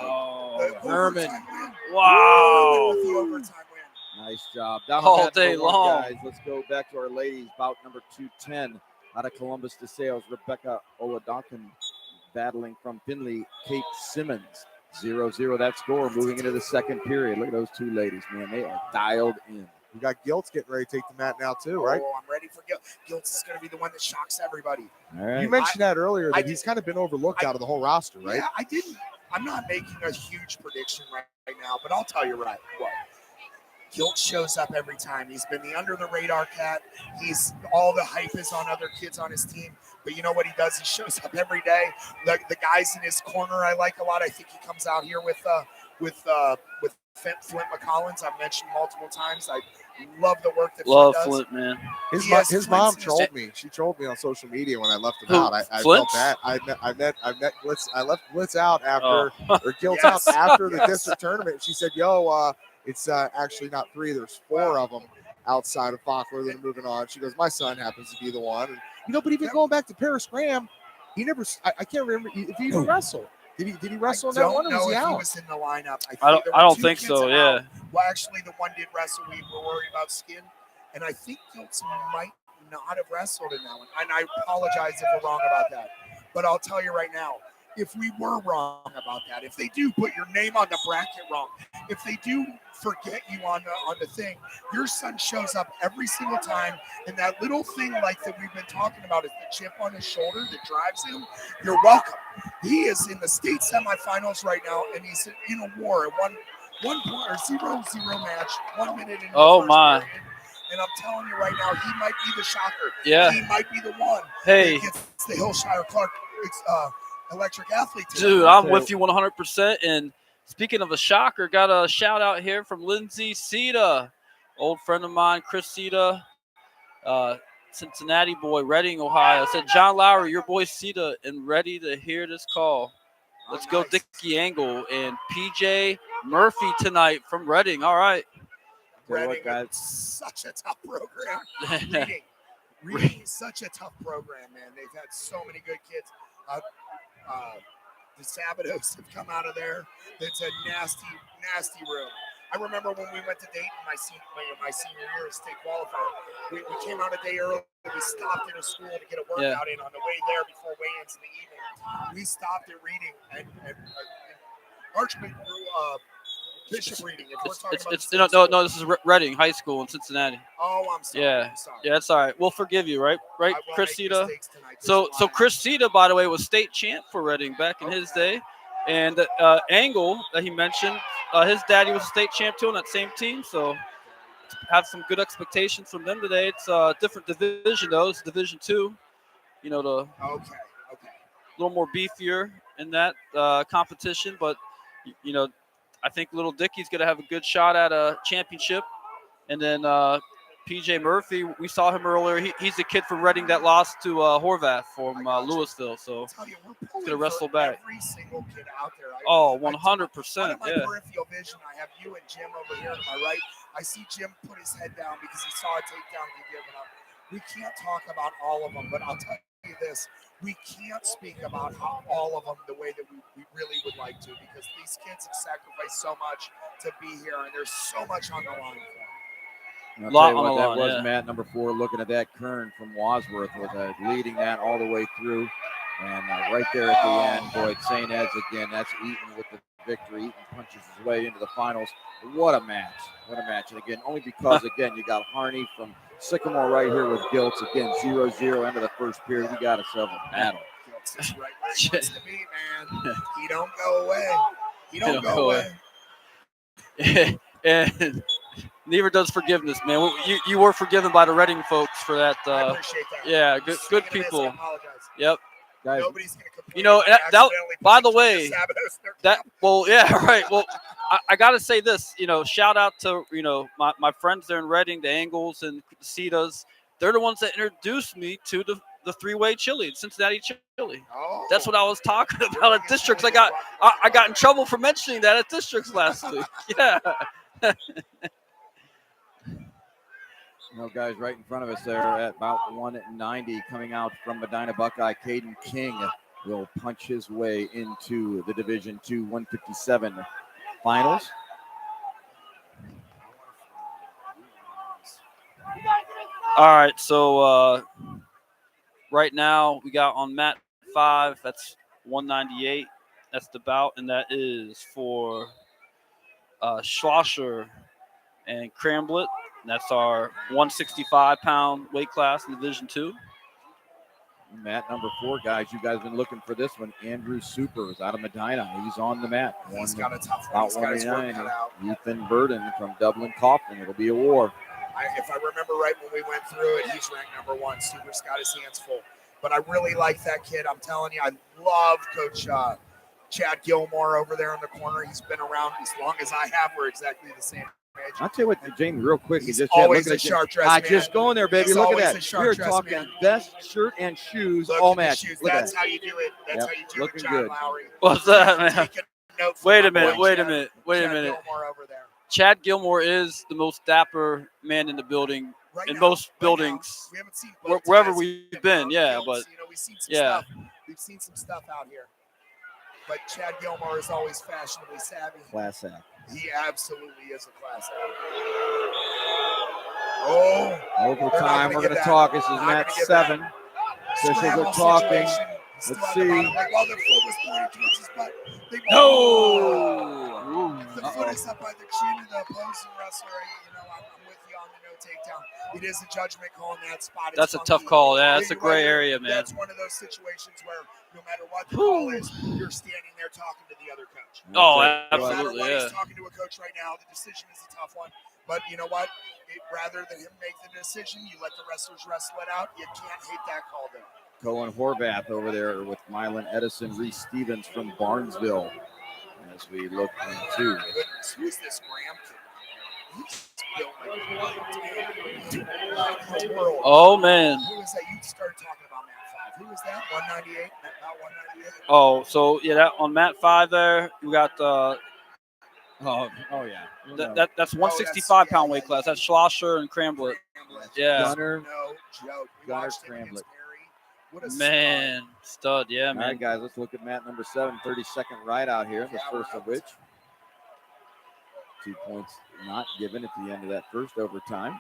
Herman. overtime win. Wow. With the overtime win. Nice job. That All was at day number one, long. guys. Let's go back to our ladies. Bout number 210 out of Columbus to Sales. Rebecca Oladonkin battling from Finley. Kate Simmons. 0-0 that score. Moving into the second period. Look at those 2 ladies, man. They are dialed in. You got Giltz getting ready to take the mat now, too, right? Oh, I'm ready for Giltz is going to be the one that shocks everybody. All right. You mentioned that earlier I that he's kind of been overlooked out of the whole roster, right? Yeah, I didn't. I'm not making a huge prediction right now, but I'll tell you what. Giltz shows up every time. He's been the under the radar cat. He's all the hype is on other kids on his team. But you know what he does? He shows up every day. The guys in his corner I like a lot. I think he comes out here with Flint McCollins. I've mentioned multiple times. I love the work that Love Flint does. Flint, man. His mom trolled me. She trolled me on social media when I left him Who? out. I felt Flint's? that. I met Blitz. I left Blitz out after Oh. or Giltz Yes. out after the Yes. district tournament. She said, "Yo, it's actually not 3. There's 4 of them outside of Faulkner that are moving on." She goes, "My son happens to be the one." And, but even going back to Paris Graham, he never. I can't remember if he even wrestled. Did he wrestle in that one, or was he if he out? was in the lineup. I there were don't 2 think kids so. out. Yeah. Well, actually, the one did wrestle. We were worried about skin, and I think Giltz might not have wrestled in that one. And I apologize if we're wrong about that. But I'll tell you right now, if we were wrong about that, if they do put your name on the bracket wrong, if they do forget you on the thing, your son shows up every single time, and that little thing like that we've been talking about is the chip on his shoulder that drives him. You're welcome. He is in the state semifinals right now, and he's in a war at 1 point or 0-0 match, 1 minute in the Oh, first my. period. And I'm telling you right now, he might be the shocker. Yeah. He might be the one Hey. that gets the Hillshire Clark electric athlete. Dude, I'm with you 100%. And speaking of a shocker, got a shout out here from Lindsay Sita, old friend of mine, Chris Sita, Cincinnati boy, Reading, Ohio. Said, John Lowery, your boy Sita, and ready to hear this call. Let's go, nice. Dickie Angle and PJ Murphy tonight from Reading. All right. Reading, guys. such a tough program. Reading is such a tough program, man. They've had so many good kids. The Sabados have come out of there. It's a nasty, nasty room. I remember when we went to Dayton my senior year as state qualifier. We came out a day early. We stopped at a school to get a workout in on the way there before weigh-ins in the evening. We stopped at Reading and Bishop Reading. If we're talking about No, this is Reading High School in Cincinnati. Oh, I'm sorry. Yeah. I'm sorry. Yeah, that's all right. We'll forgive you, right? Right, I won't Chris make Sita? mistakes tonight. So Chris Sita, by the way, was state champ for Reading back in his day. And Angle that he mentioned, his daddy was a state champ too on that same team. So have some good expectations from them today. It's a different division though. It's Division II. You know, the Okay. little more beefier in that competition. But you know, I think little Dickie's going to have a good shot at a championship. And then PJ Murphy, we saw him earlier. He's the kid from Reading that lost to Horvath from Louisville. So I'll tell you, we're he's pulling going to wrestle for back. every single kid out there. 100%. Out of my Yeah. peripheral vision, I have you and Jim over here to my right. I see Jim put his head down because he saw a takedown and given up. We can't talk about all of them, but I'll tell you this. We can't speak about all of them the way that we really would like to, because these kids have sacrificed so much to be here, and there's so much on the line for them. I'll Lot tell you on what, the that line, was yeah. Matt, number 4, looking at that. Kern from Wadsworth was leading that all the way through. And right there at the end, boy, St. Ed's again, that's eaten with the victory and punches his way into the finals. What a match. What a match. And again, only because, again, you got Harney from Sycamore right here with Giltz. Again, 0-0 end of the first period. We got ourselves a battle. Giltz is right where he wants to be, man. He don't go away. He don't go away. And neither does forgiveness, man. You were forgiven by the Reading folks for that. I appreciate that. Yeah, good Speaking of this, people. I apologize. Yep. Guys, Nobody's going to complain. You know, if I that- accidentally by the put way, Sabbath in their That camp. well, yeah, right. Well, I got to say this. You know, shout out to my friends there in Reading, the Angles and Cetas. They're the ones that introduced me to the three-way chili, Cincinnati chili. Oh. That's what I was talking about at districts. I got in trouble for mentioning that at districts last week. Yeah. Guys, right in front of us there at about 190, coming out from Medina Buckeye, Caden King will punch his way into the Division II 157 finals. All right, so right now we got on mat 5. That's 198. That's the bout, and that is for Schlosser and Cramblett. That's our 165-pound weight class in Division II. Mat number 4, guys. You guys have been looking for this one. Andrew Super is out of Medina. He's on the mat. He's got a tough one. About He's got his work 189. cut out. Ethan Burden from Dublin Coffin. It'll be a war. If I remember right when we went through it, he's ranked number 1. Super's got his hands full. But I really like that kid. I'm telling you, I love Coach Chad Gilmore over there in the corner. He's been around as long as I have. We're exactly the same age. I'll tell you what, James, real quick. He's just always look a at sharp dress I man. just going there, baby. He's Look at always that. a sharp We're dress talking man. best shirt and shoes Look all at the match. shoes. Look at That's that. how you do it. That's Yep, how you do looking it, John good. Lowery. What's that, man? Take a note from Wait my a minute. boy, Wait a Chad- minute. Wait a Chad minute. Gilmore over there. Chad Gilmore is the most dapper man in the building Right in now, most right buildings. now, we haven't seen both Wherever guys we've get been, yeah, kills. but we've seen some yeah. stuff. We've seen some stuff out here. But Chad Gilmore is always fashionably savvy. Class act. He absolutely is a class act. Oh, Overtime. We're give going to that. talk. This is Not mat gonna give 7. Officials scramble are talking. situation. He's still Let's at the see. bottom. Like, while the foot was pointed towards his butt. The foot is up by the chin of the opposing wrestler. I'm with you on the no takedown. It is a judgment call in that spot. It's That's a tough funky. call. Yeah, that's a You're gray right. area, man. That's one of those situations where no matter what the call is, you're standing there talking to the other coach. Oh, No matter absolutely, what, yeah. he's talking to a coach right now. The decision is a tough one. But you know what? Rather than him make the decision, you let the wrestlers wrestle it out. You can't hate that call there. Cohen Horvath over there with Mylan Edison, Reese Stevens from Barnesville. As we look into. Goodness, who's this Graham kid? He's built like the world. Oh, man. Who is that? You started talking about mat 5. Who is that? 198? About 198? Oh, so yeah, that on mat 5 there, we got Oh yeah. that's 165-pound weight class. That's Schlosser and Cramblett. Yeah. Gunner. No joke. We Gunner watched him against Cramblett. Perry. What a Man, stud. Yeah, All man. right, guys, let's look at mat number 7. 30-second ride out here. The first of which. 2 points not given at the end of that first overtime.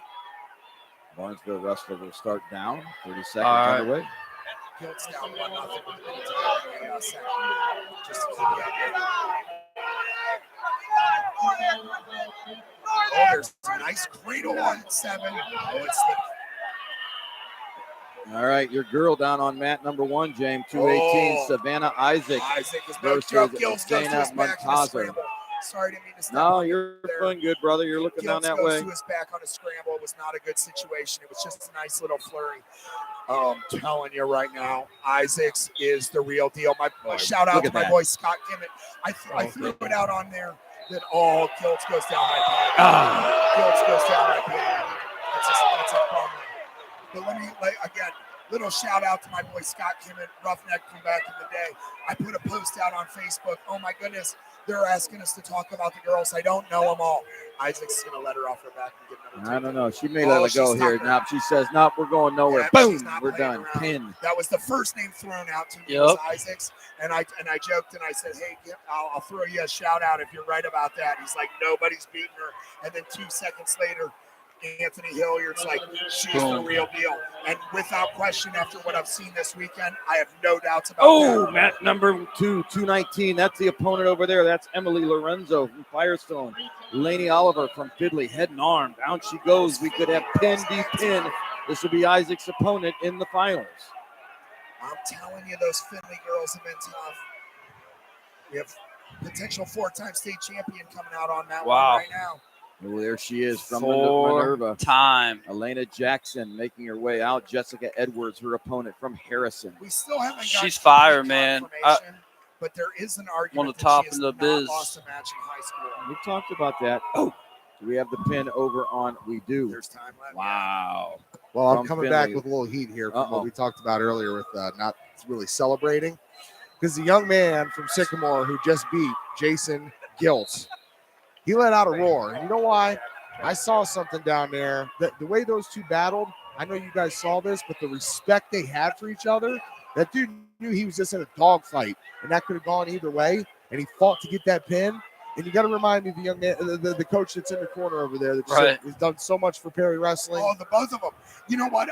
Barnesville wrestler will start down. 30 seconds right. underway. Gilt's down 1-0 with a second. Just to keep you updated. Oh, there's a nice cradle on 7. Oh, it's All right, your girl down on mat number 1, James. 218, Oh. Savannah Isaac. Isaac is no versus joke. Gilt's goes to Dana his back on a Montaza. scramble. Sorry, didn't mean to stop. No, you you're there. doing good, brother. You're looking down Gilt's that goes way. to his back on a scramble. It was not a good situation. It was just a nice little flurry. I'm telling you right now, Isaacs is the real deal. My shout out look to at my that. boy Scott Kimmett. I threw it out on there that Gilt's goes down my pad. Ah. Gilt's goes down my pad. That's a bummer. But let me again. Little shout out to my boy Scott Kimmett, Roughneck from back in the day. I put a post out on Facebook. Oh my goodness, they're asking us to talk about the girls. I don't know them all. Isaac's gonna let her off her back and get another. I don't know. She may Oh, let it she go here. stuck her. Now she says, "No, we're going nowhere." Yeah, Boom, she's not we're playing done. around. Pin. That was the first name thrown out to me. Yep. Was Isaacs, and I joked and I said, "Hey, I'll throw you a shout out if you're right about that." He's like, "Nobody's beating her." And then 2 seconds later, Anthony Hilliard's like, she's the real deal. And without question, after what I've seen this weekend, I have no doubts about that. Mat number 219. That's the opponent over there. That's Emily Lorenzo from Firestone. Lainey Oliver from Fidley, head and arm. Down she goes. We could have pin v pin. This will be Isaac's opponent in the finals. I'm telling you, those Finley girls have been tough. We have potential 4-time state champion coming out on that one right now. Oh, there she is from 4 Minerva. time. Elena Jackson making her way out. Jessica Edwards, her opponent from Harrison. We still haven't got She's fire, complete man. confirmation, but there is an argument One of the that top she has in the not biz. lost a match in high school. We talked about that. Oh, do we have the pin over on? We do. There's time left. Wow. Well, I'm From coming back Finley. with a little heat here from Uh-oh. what we talked about earlier with not really celebrating. Because the young man from Sycamore who just beat Jason Giltz, he let out a roar. And you know why? I saw something down there. The way those two battled, I know you guys saw this, but the respect they had for each other, that dude knew he was just in a dogfight, and that could have gone either way, and he fought to get that pin. And you got to remind me of the young man, the coach that's in the corner over there that has done so much for Perry Wrestling. Oh, the both of them. You know what?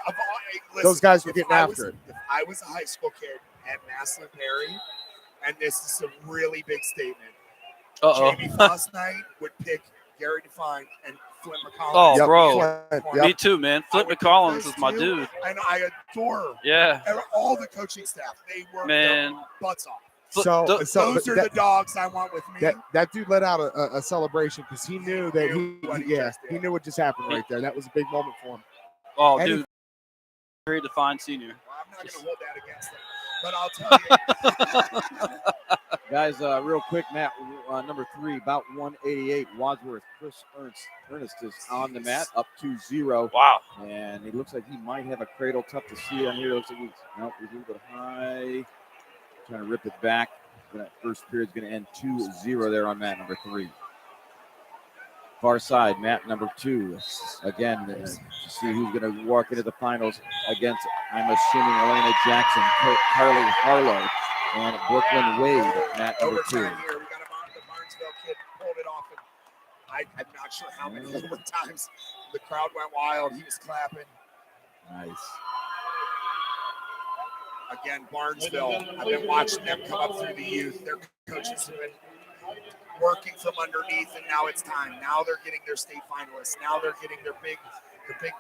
Listen, Those guys were if getting I after it. If I was a high school kid at Maslin Perry, and this is a really big statement, Jamie Fausnight would pick Gary Define and Flint McCollum. Oh, Yep, bro. Flint, Me too, man. Flint McCollums is my dude. And I adore Yeah. all the coaching staff. They work Man. their butts off. So Those are the dogs I want with me. That dude let out a celebration because he knew that he knew what just happened right there. That was a big moment for him. Oh, And dude. Very defined senior. Well, I'm not going to hold that against them. But I'll tell you. Guys, real quick, Matt, number 3, about 188. Wadsworth, Chris Ernest is on the mat, up 2-0. Wow. And it looks like he might have a cradle. Tough to see on here. Looks like he's a little bit high. Trying to rip it back. That first period's going to end 2-0 there on mat number 3. Far side, mat number 2. Again, to see who's going to walk into the finals against, I'm assuming, Elena Jackson, Carly Harlow, and Brooklyn Wade, mat number 2. Overtime here. We got the Barnesville kid pulled it off. And I'm not sure how many overtimes. The crowd went wild. He was clapping. Nice. Again, Barnesville. I've been watching them come up through the youth. Their coaches have been working from underneath, and now it's time. Now they're getting their state finalists. Now they're getting their big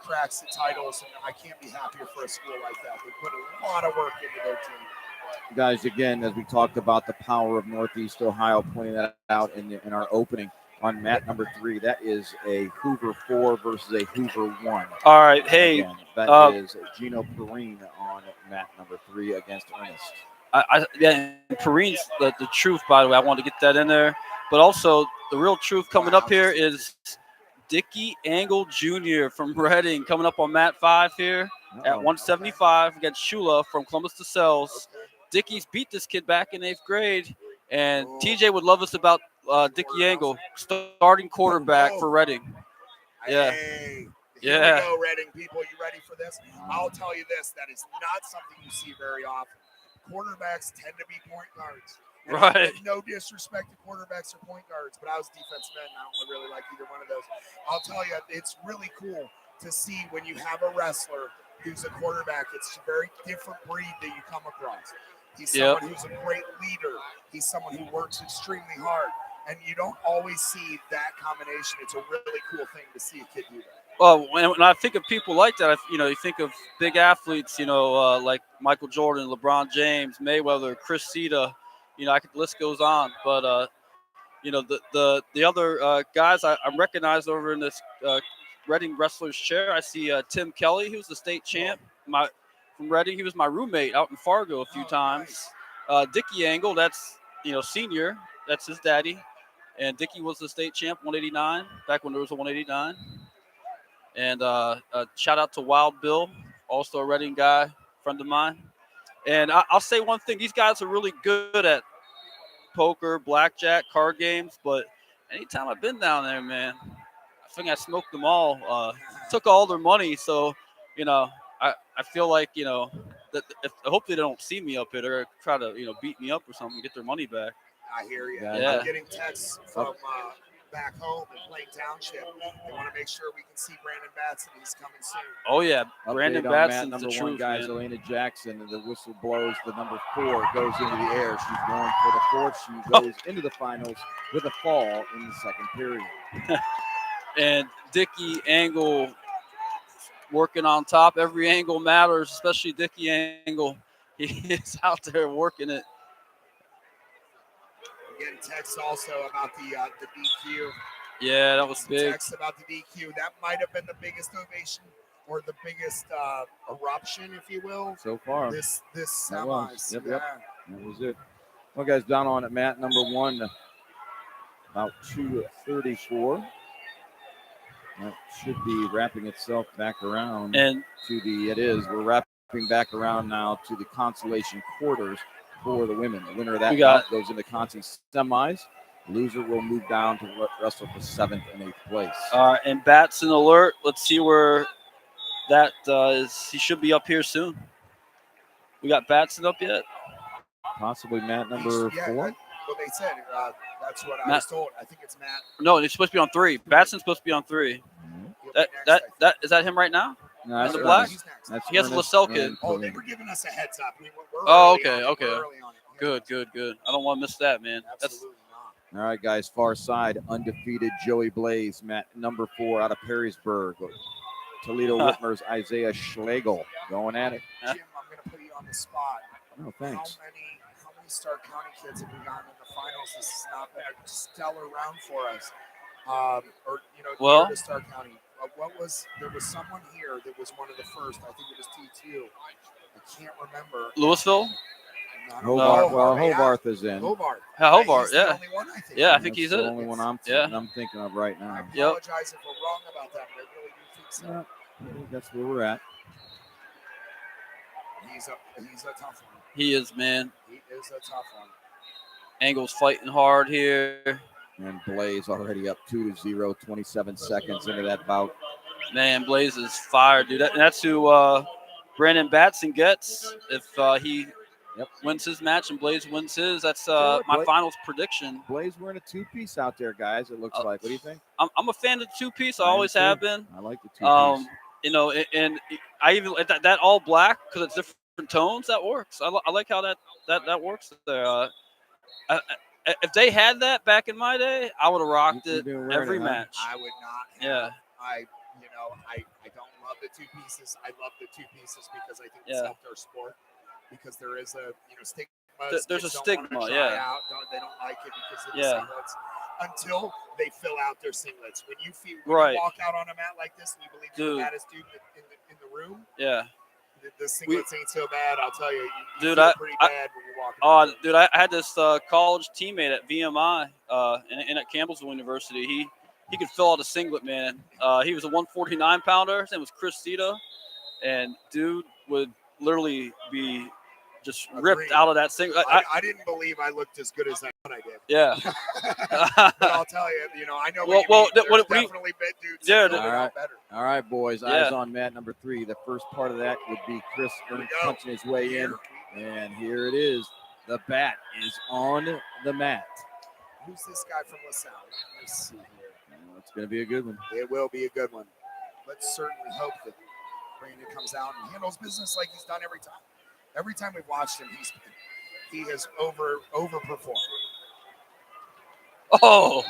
cracks at titles, and I can't be happier for a school like that. They put a lot of work into their team. Guys, again, as we talked about the power of Northeast Ohio, pointing that out in our opening on mat number 3, that is a Hoover 4 versus a Hoover 1. All right. Hey, again, that is Gino Perrine on mat number 3 against Ernest. Perrine's the truth, by the way. I wanted to get that in there. But also, the real truth coming up here is Dickie Angle Jr. from Reading coming up on mat 5 here at 175 against Shula from Columbus to Sells. Dickie's beat this kid back in 8th grade, and TJ would love us about Dickie Angle, starting quarterback for Reading. Yeah. Hey, here we go, Reading people. You ready for this? I'll tell you this. That is not something you see very often. Quarterbacks tend to be point guards. And right. No disrespect to quarterbacks or point guards, but I was defensive end. I don't really like either one of those. I'll tell you, it's really cool to see when you have a wrestler who's a quarterback. It's a very different breed that you come across. He's someone who's a great leader. He's someone who works extremely hard. And you don't always see that combination. It's a really cool thing to see a kid do that. Well, when I think of people like that, you think of big athletes, like Michael Jordan, LeBron James, Mayweather, Chris Sita. The list goes on. But, the other guys I'm recognized over in this Reading wrestler's chair. I see Tim Kelly, who's the state champ. From Reading, he was my roommate out in Fargo a few times. Nice. Dickie Angle, that's senior. That's his daddy. And Dickie was the state champ, 189, back when there was a 189. And shout out to Wild Bill, also a Reading guy, friend of mine. And I'll say one thing: these guys are really good at poker, blackjack, card games. But anytime I've been down there, man, I think I smoked them all. Took all their money, so I feel like that I hope they don't see me up here. They're gonna try to beat me up or something, get their money back. I hear you. Yeah. I'm getting texts from back home and playing township, they want to make sure we can see Brandon Batson. He's coming soon. Oh yeah, Brandon Update on mat Batson's number the 1, truth, guys. man. Elena Jackson, and the whistle blows. The number 4 goes into the air. She's going for the 4th. She goes into the finals with a fall in the second period. And Dickie Angle working on top. Every angle matters, especially Dickie Angle. He is out there working it. I'm getting texts also about the DQ. Yeah, that was Some big. texts about the DQ. That might have been the biggest ovation or the biggest eruption, if you will, So far, this that was. semis. Yep, Yeah. yep. That was it. Well, guys, down on at mat number 1, about 2:34. That should be wrapping itself back around And to the. It is. We're wrapping back around now to the consolation quarters for the women. The winner of that bout goes into conti semis. Loser will move down to wrestle for 7th and 8th place. and Batson alert. Let's see where that is. He should be up here soon. We got Batson up yet? Possibly mat number 4. Well, they said that's what I Matt. was told. I think it's Matt. No, he's supposed to be on 3. Batson's supposed to be on 3. He'll be next, I That think. is that him right now? No, that's the Ernest. black? He's next. That's He has a Ernest LaSalle kid. and Oh, they Pauline. were giving us a heads up. We're Oh, early okay, on it. okay. We're early on it. Yeah, Good. I don't want to miss that, man. Absolutely not. All right, guys, far side, undefeated Joey Blaze, mat number 4 out of Perrysburg. Toledo Whitmer's Isaiah Schlegel going at it. Jim, I'm going to put you on the spot. Oh, thanks. How many Stark County kids have we gotten in the finals? This has not been a stellar round for us. Well- to Stark County. There was someone here that was one of the first. I think it was T2. I can't remember. Louisville? I don't Hobart. know. Well, Yeah, Hobarth is in. Hobart. Hobart, He's the yeah. only one, I think. Yeah, I That's think he's the it. only one I'm thinking of right I now. apologize if we're wrong about that, but I really do think so. Yeah, I think that's where we're at. He's a tough one. He is, man. He is a tough one. Angle's fighting hard here. And Blaze already up 2-0, 27 seconds into that bout. Man, Blaze is fired, dude. That's who Brandon Batson gets if he wins his match and Blaze wins his. That's my finals prediction. Blaze wearing a 2-piece out there, guys. It looks like. What do you think? I'm a fan of the 2-piece. I always have been. I like the 2-piece. And I even that all black because it's different tones. That works. I like how that works there. If they had that back in my day, I would have rocked it every match. I would not have. Yeah. I don't love the 2 pieces. I love the 2 pieces because I think it's helped our sport. Because there is a stigma. There's a Kids don't stigma, wanna try out. They don't like it because of the singlets. Until they fill out their singlets. When you walk out on a mat like this and you believe you're the baddest dude in the room. Yeah. The singlets ain't so bad, I'll tell you. You Dude, feel pretty bad when you're walking. Dude, I had this college teammate at VMI and at Campbellsville University. He could fill out a singlet, man. He was a 149 pounder. His name was Chris Cita, and dude would literally be just ripped out of that singlet. I didn't believe I looked as good as I thought I did. Yeah. But I'll tell you, I know definitely big dudes. Yeah. All right, boys. Eyes on mat number 3. The first part of that would be Chris punching his way in. And here it is. The bat is on the mat. Who's this guy from LaSalle? Let's see here. It's going to be a good one. It will be a good one. Let's certainly hope that Brandon comes out and handles business like he's done every time. Every time we've watched him, he has overperformed. Oh,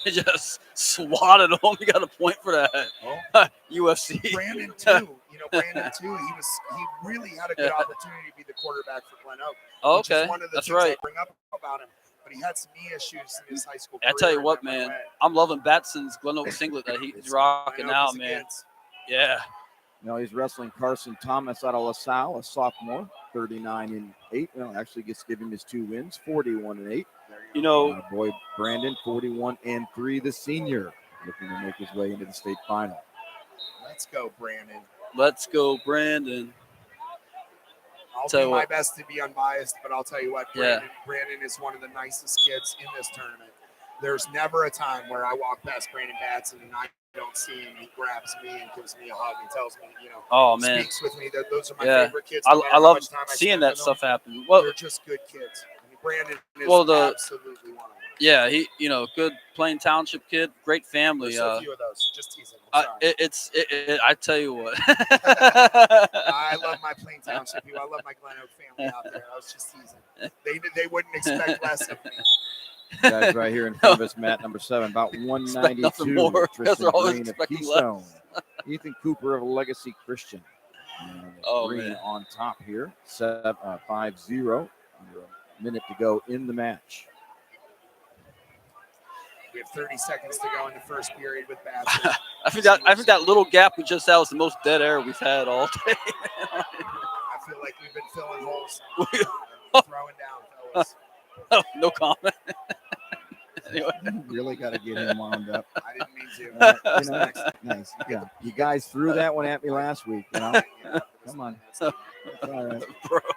he just swatted him. You got a point for that. UFC. Brandon too. He really had a good opportunity to be the quarterback for Glen Oak. Oh, which is okay. one of the That's things right. I bring up about him. But he had some knee issues in his high school career. I tell you what, man, I'm loving Batson's Glen Oak singlet that he's rocking now, man. Yeah. He's wrestling Carson Thomas out of LaSalle, a sophomore, 39-8. Well, actually gets to give him his 2 wins, 41-8. Boy Brandon, 41-3, the senior, looking to make his way into the state final. Let's go, Brandon. Let's go, Brandon. I'll do my best to be unbiased, but I'll tell you what, Brandon is one of the nicest kids in this tournament. There's never a time where I walk past Brandon Batson and I don't see him. He grabs me and gives me a hug and tells me, speaks with me. Those are my favorite kids. I love seeing that stuff happen. They're just good kids. I mean, Brandon is absolutely one of them. Yeah, he, good Plain Township kid, great family. There's so few of those. Just teasing. I'm sorry. I tell you what. I love my Plain Township people. I love my Glen Oak family out there. I was just teasing. They wouldn't expect less of me. Guys, right here in front of us, Matt number 7, about Nothing 192. more. Tristan They're always Green of expecting Keystone. Ethan Cooper of Legacy Christian. And Green man. on top here, 5-0. Under a minute to go in the match. We have 30 seconds to go in the first period with baskets. I think that little gap we just had was the most dead air we've had all day. I feel like we've been filling holes, throwing down, fellas. No comment. Anyway. You really got to get him wound up. I didn't mean to. Nice. Yeah, you guys threw that one at me last week. Come on. All right.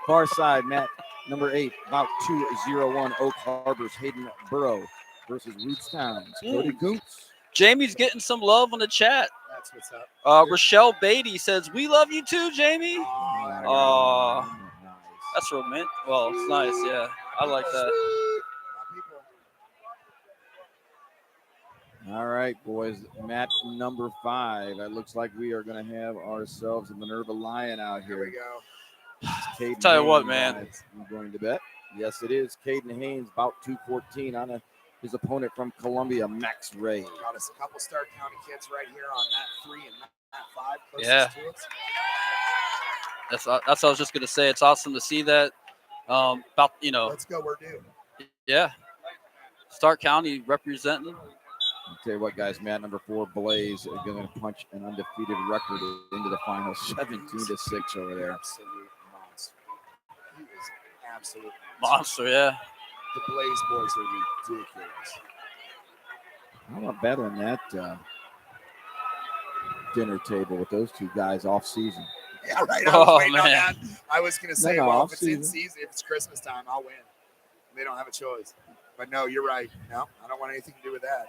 Far side, Matt number 8, about 201. Oak Harbor's Hayden Burrow versus Roots Towns. Cody Kuntz. Jamie's getting some love on the chat. That's what's up. Rochelle Beatty says, "We love you too, Jamie." Nice. That's romantic. Well, it's nice. Yeah, I like that. All right, boys. Match number 5. It looks like we are going to have ourselves a Minerva Lion out here. Here we go. Tell you what, man. I'm going to bet. Yes, it is. Caden Haynes, about 214 on his opponent from Columbia, Max Ray. Got us a couple Stark County kids right here on mat 3 and mat 5. Yeah. That's what I was just going to say. It's awesome to see that. Let's go. We're due. Yeah. Stark County representing. I'll tell you what, guys, Matt number 4, Blaze, are going to punch an undefeated record into the final 17-6 over there. Absolute monster. He is absolute Monster, yeah. The Blaze boys are ridiculous. How about battling that dinner table with those two guys off season? Yeah, right. I was waiting on man. that. I was going to say, No, if it's in season, if it's Christmas time, I'll win. They don't have a choice. But no, you're right. No, I don't want anything to do with that.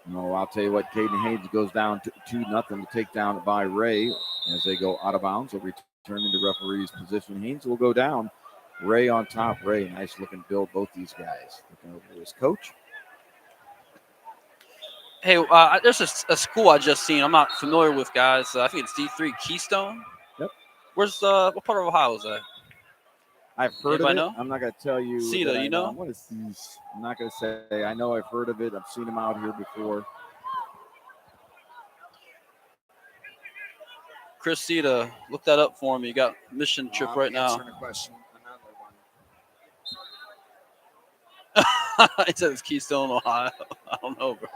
No, I'll tell you what, Caden Haynes goes down 2-0 to take down by Ray as they go out of bounds. They'll return into referee's position. Haynes will go down. Ray on top. Ray, nice looking build, both these guys. Looking over his coach. Hey, there's a school I just seen. I'm not familiar with, guys. I think it's D3 Keystone. Yep. Where's what part of Ohio is that? I've heard Anybody of it. know? I'm not going to tell you. Cedar, you know? What is these? I'm not going to say. I know I've heard of it. I've seen them out here before. Chris Cedar, look that up for me. You got mission trip right now. A question. He said it's Keystone, Ohio. I don't know, bro.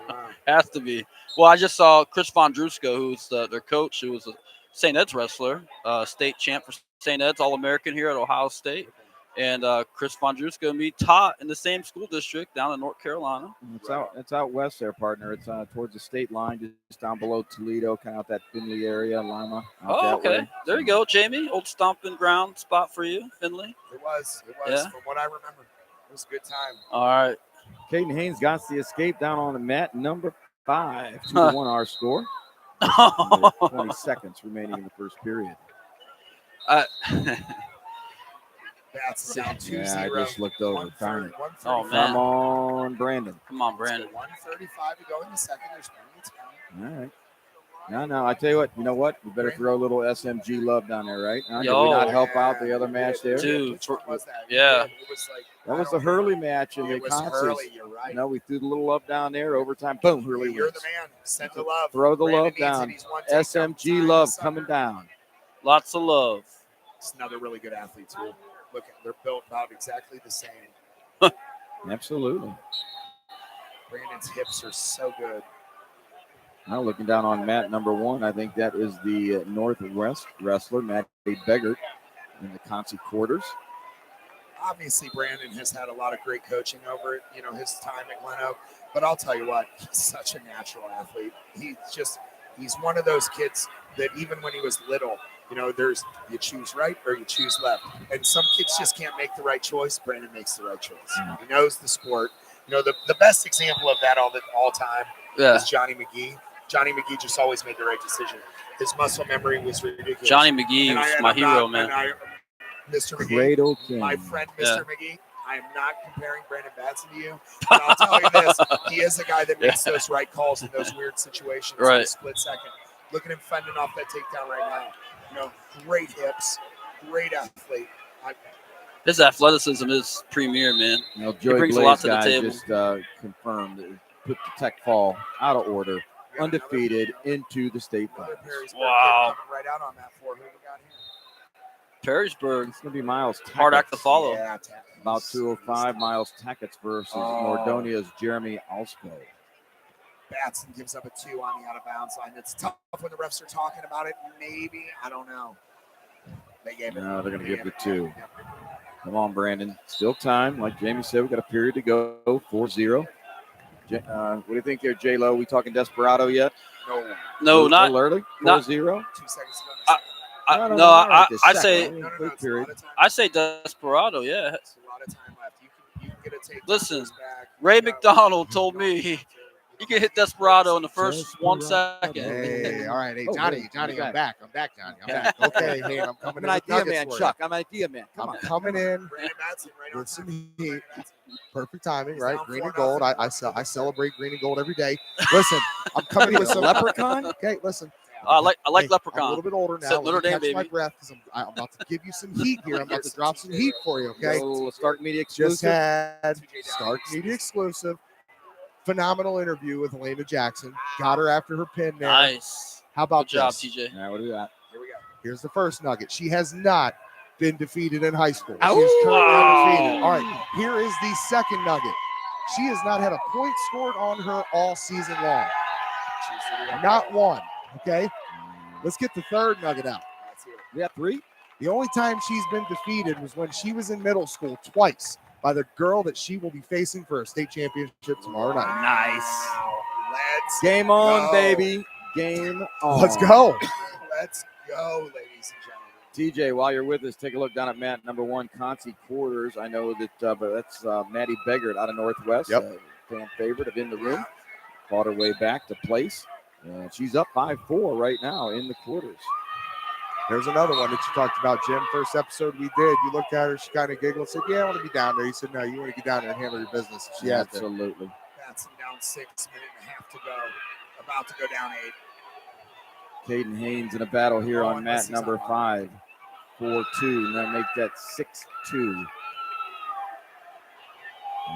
Wow. Has to be. Well, I just saw Chris Vondruska, who's their coach, who was a St. Ed's wrestler, state champ for St. Ed's, All-American here at Ohio State. And Chris Vondruska and me taught in the same school district down in North Carolina. It's out west there, partner. It's towards the state line, just down below Toledo, kind of out that Findlay area, Lima. Oh, okay. Way. There you go, Jamie. Old stomping ground spot for you, Findlay. It was. Yeah. From what I remember. It was a good time. All right. Caden Haynes got the escape down on the mat, number 5, 2-1 our score. 20 seconds remaining in the first period. That's down 2-0. Yeah, I just looked over. Darn it. Oh, man. Come on, Brandon. Come on, Brandon. 1:35 to go in the second. There's plenty of time. All right. No, I tell you what. You know what? We better throw a little SMG love down there, right? Did we not help out the other match there? Dude. Which one was that? Yeah. It was like, That was the Hurley match in the it was concerts. Hurley, you're right. You know, we threw the little love down there. Overtime, boom, Hurley You're wins. the man. Send the love. Throw the Brandon love needs down. it. He's one takedown SMG time love this coming summer. down. Lots of love. It's another really good athlete, too. Look, they're built about exactly the same. Absolutely. Brandon's hips are so good. Now looking down on mat number 1, I think that is the Northwest wrestler, Matty Beggart, in the Concy quarters. Obviously, Brandon has had a lot of great coaching over his time at Glen Oak. But I'll tell you what, he's such a natural athlete. He's one of those kids that even when he was little, you choose right or you choose left. And some kids just can't make the right choice. Brandon makes the right choice. He knows the sport. The best example of that all time is Johnny McGee. Johnny McGee just always made the right decision. His muscle memory was ridiculous. Johnny McGee was my hero, man. Mr. McGee, Cradle King. my friend Mr. McGee, I am not comparing Brandon Batson to you, but I'll tell you this: he is a guy that makes those right calls in those weird situations in a split second. Look at him fending off that takedown right now. You know, great hips, great athlete. His athleticism is premier, man. You know, He Joey brings a Blaze lot to the guy table. just confirmed that he put the tech fall out of order, undefeated into the state finals. Wow. Coming right out on that for who we got here. Perrysburg. It's going to be Miles Tackett. Hard act to follow. Yeah, About 205, Miles Tackett versus Nordonia's Jeremy Alspo. Batson gives up a 2 on the out of bounds line. It's tough when the refs are talking about it. Maybe, I don't know. They gave it. No, they're going to give it a 2. Yep. Come on, Brandon. Still time. Like Jamie said, we got a period to go. 4-0. What do you think there, J-Lo? We talking Desperado yet? No, not early. 4-0. 2 seconds ago. I say No, it's a lot of time. I say Desperado. Yeah. It's a lot of time left. You can get a take. Listen, Ray McDonald told me he can hit Desperado in the first 1 second. Hey, all right. Hey, Oh, Johnny, really? Johnny, Okay. I'm back, Johnny. I'm back. Okay, hey, I'm coming in. I'm an with idea nuggets man, for you. Chuck. I'm an idea man. Come I'm on. coming in Brandon Batson right on with time. some heat. Perfect timing, He's right? down Green and 4-0. gold. I celebrate green and gold every day. Listen, I'm coming with some Leprechaun. Okay, listen. I like Hey, I'm a Leprechaun. little bit older now. Said Notre Let me Dame, catch my baby. breath because I'm about to give you some heat here. I'm about to drop some heat for you, okay? Little Stark Media Just exclusive. had Stark Media exclusive. Phenomenal interview with Elena Jackson. Got her after her pin there. Nice. How about Good job, this? TJ. All right, what do we got? Here we go. Here's the first nugget. She has not been defeated in high school. She Oh, is currently wow. undefeated. All right, here is the second nugget. She has not had a point scored on her all season long. Not one. Okay, let's get the third nugget out. We got 3. The only time she's been defeated was when she was in middle school twice by the girl that she will be facing for a state championship tomorrow night. Nice. Let's Game on, go. baby. Game on. Let's go. Let's go, ladies and gentlemen. TJ, while you're with us, take a look down at mat number 1, Concy Quarters. I know that, but that's Maddie Beggart out of Northwest, fan favorite of In the Room. Fought her way back to place, and she's up 5-4 right now in the quarters. There's another one that you talked about, Jim. First episode we did, you looked at her, she kind of giggled, said, "Yeah, I want to be down there." You said, "No, you want to get down there and handle your business." She had to. Absolutely. Batson down 6, minute and a half to go. About to go down 8. Caden Haynes in a battle here on and mat this is number on. 5. 4-2, and that makes that 6-2.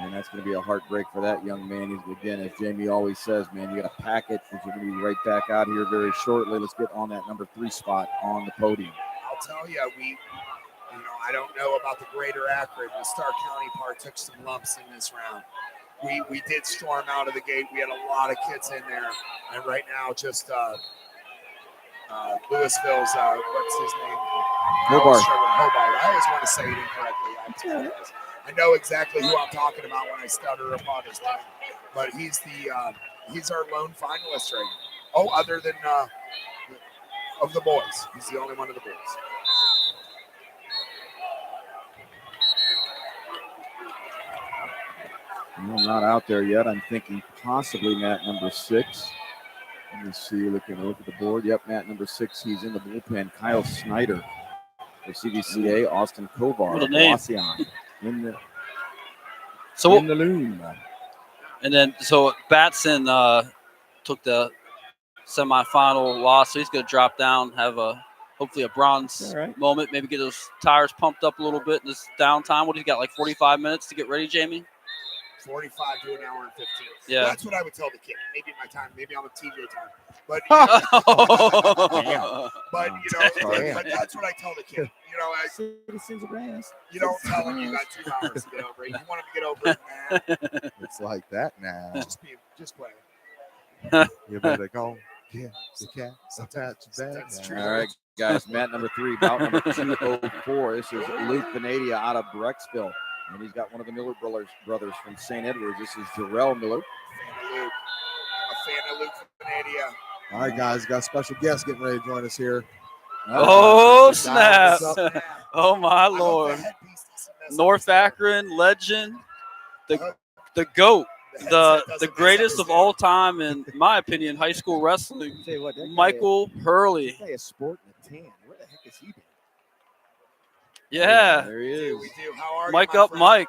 And that's going to be a heartbreak for that young man. He's, again, as Jamie always says, man, you got to pack it because you're going to be right back out here very shortly. Let's get on that number 3 spot on the podium. I'll tell you, I don't know about the greater Akron. The Stark County part took some lumps in this round. We did storm out of the gate. We had a lot of kids in there, and right now, just Louisville's what's his name? Hobart. Hobart. I always want to say it incorrectly. I know exactly who I'm talking about when I stutter upon his name, but he's our lone finalist right now. Oh, other than of the boys, he's the only one of the boys. I'm not out there yet. I'm thinking possibly mat number 6. Let me see. Look at the board. Yep, mat number 6. He's in the bullpen. Kyle Snyder for CVCA. Austin Kovar. What a name. Wasion in the loom. And then so Batson took the semifinal loss, so he's going to drop down, have hopefully a bronze moment, maybe get those tires pumped up a little bit in this downtime. What do you got, like 45 minutes to get ready, Jamie? 45 to an hour and 15. Yeah. That's what I would tell the kid. Maybe my time, maybe I'm a TJ time. But but that's what I tell the kid. You don't tell him you got 2 hours to get over it. You want him to get over it, man. It's like that now. Just play. You better go get the cat. That's true. All right, guys. Mat number 3, bout number 204. This is Luke Venadia out of Brecksville. And he's got one of the Miller brothers from St. Edwards. This is Jarrell Miller. I'm a fan of Luke Venadia. All right, guys, got a special guest getting ready to join us here. Oh, snap. Oh, my Lord. North Akron legend, the GOAT, the greatest of all time, in my opinion, high school wrestling, Michael Hurley. A sport in a tan. Where the heck is he been? Yeah. There he is. We do. How are Mike you, my up, friend? Mike.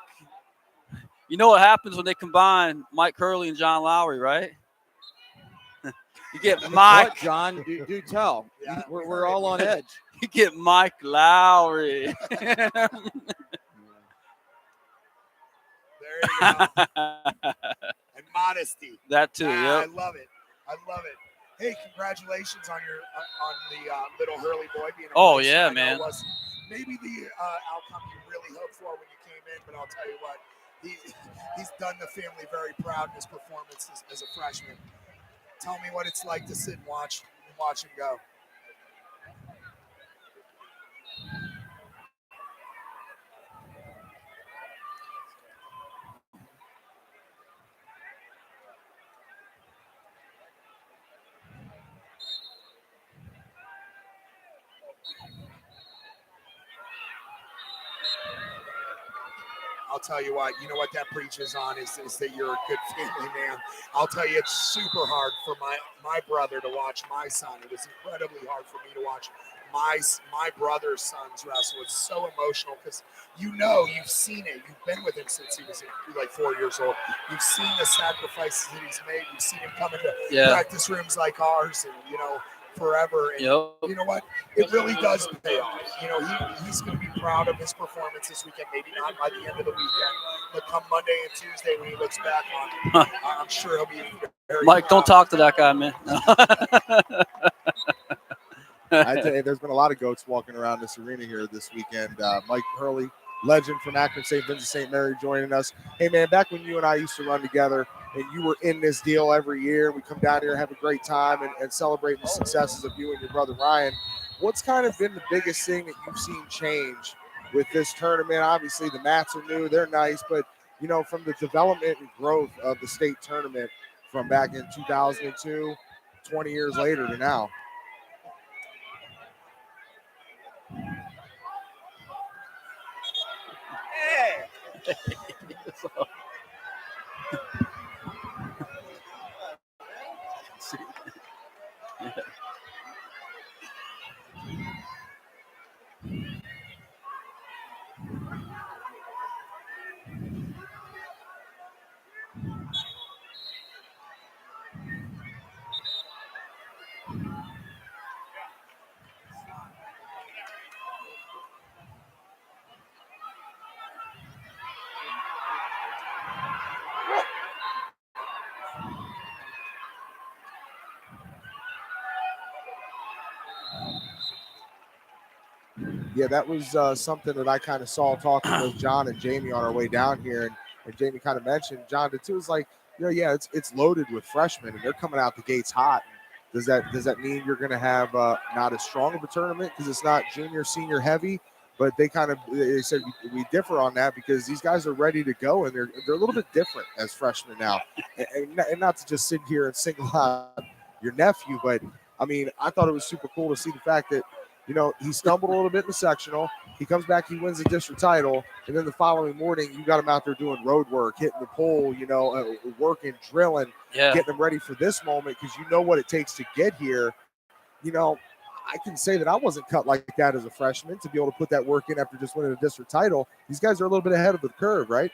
You know what happens when they combine Mike Hurley and John Lowery, right? You get Mike. What, John? Do tell. Yeah, We're all on edge. You get Mike Lowry. There you go. And modesty. That too. I Yep. love it. I love it. Hey, congratulations on your on the little Hurley boy being a Oh, racer. yeah, I know man. it wasn't maybe the outcome you really hoped for when you came in, but I'll tell you what, he's done the family very proud in his performance as a freshman. Tell me what it's like to sit and watch him go. I'll tell you what, you know what that preaches on is that you're a good family man. I'll tell you, it's super hard for my brother to watch my son. It was incredibly hard for me to watch my brother's sons wrestle. It's so emotional because you've seen it. You've been with him since he was like 4 years old. You've seen the sacrifices that he's made. You've seen him come into practice rooms like ours and, forever. And you know what? It really does pay off. He's going to be proud of his performance this weekend. Maybe not by the end of the weekend, but come Monday and Tuesday when he looks back on it, I'm sure he'll be very Mike, proud. don't talk to that guy, man. I tell you, there's been a lot of goats walking around this arena here this weekend. Mike Hurley, legend from Akron St. Vincent St. Mary, joining us. Hey, man, back when you and I used to run together and you were in this deal every year, we come down here and have a great time and celebrate the successes of you and your brother Ryan. What's kind of been the biggest thing that you've seen change with this tournament? Obviously, the mats are new. They're nice. But, from the development and growth of the state tournament from back in 2002, 20 years later to now. Yeah, that was something that I kind of saw talking with John and Jamie on our way down here. And Jamie kind of mentioned, John did too, was like, it's loaded with freshmen and they're coming out the gates hot. Does that mean you're going to have not as strong of a tournament because it's not junior, senior heavy? But they said we differ on that because these guys are ready to go and they're a little bit different as freshmen now. And not to just sit here and single out your nephew, but I mean, I thought it was super cool to see the fact that, he stumbled a little bit in the sectional. He comes back, he wins the district title, and then the following morning, you got him out there doing road work, hitting the pole, working, drilling, getting him ready for this moment because you know what it takes to get here. I can say that I wasn't cut like that as a freshman to be able to put that work in after just winning a district title. These guys are a little bit ahead of the curve, right?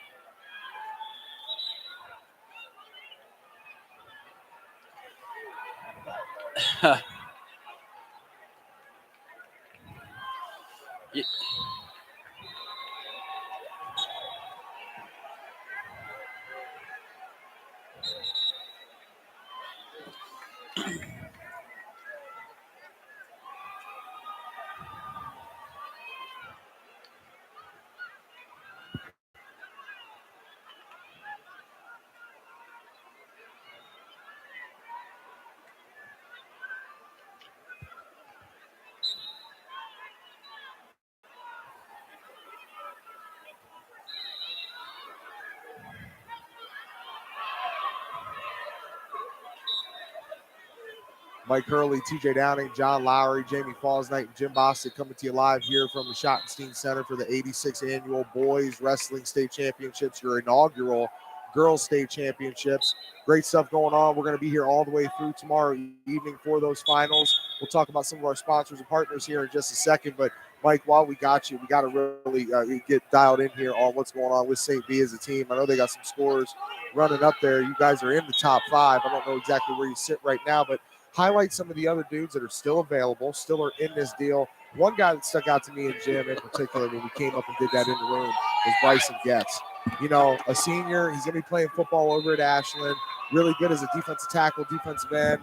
Mike Hurley, TJ Downing, John Lowery, Jamie Fausnight, and Jim Bostic coming to you live here from the Schottenstein Center for the 86th Annual Boys Wrestling State Championships, your inaugural Girls State Championships. Great stuff going on. We're going to be here all the way through tomorrow evening for those finals. We'll talk about some of our sponsors and partners here in just a second. But Mike, while we got you, we got to really get dialed in here on what's going on with St. B as a team. I know they got some scores running up there. You guys are in the top 5. I don't know exactly where you sit right now, but highlight some of the other dudes that are still available, still are in this deal. One guy that stuck out to me and Jim in particular when we came up and did that in the room was Bryson Getz. You know, a senior, he's going to be playing football over at Ashland. Really good as a defensive tackle, defensive end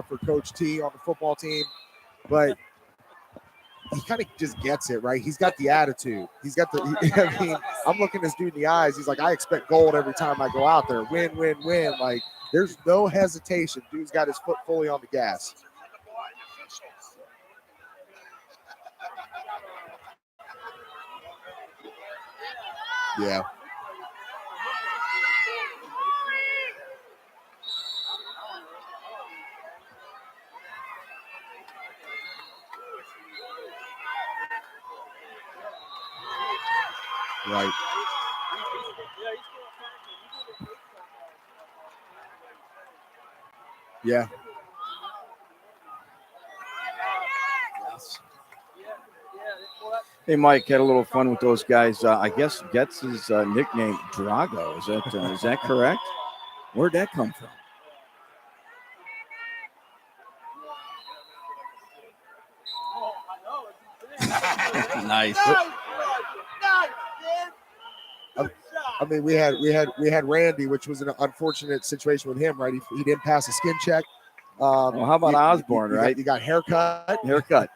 for Coach T on the football team. But he kind of just gets it, right? He's got the attitude. He's got the, I mean, I'm looking this dude in the eyes. He's like, I expect gold every time I go out there. Win, win, win. Like, there's no hesitation. Dude's got his foot fully on the gas. Yeah. Right. Yeah. Hey, Mike, had a little fun with those guys. I guess Getz' nickname Drago. Is that correct? Where'd that come from? Nice. I mean, we had Randy, which was an unfortunate situation with him, right? He didn't pass a skin check. Well, how about Osborne, right? You got haircut. Haircut.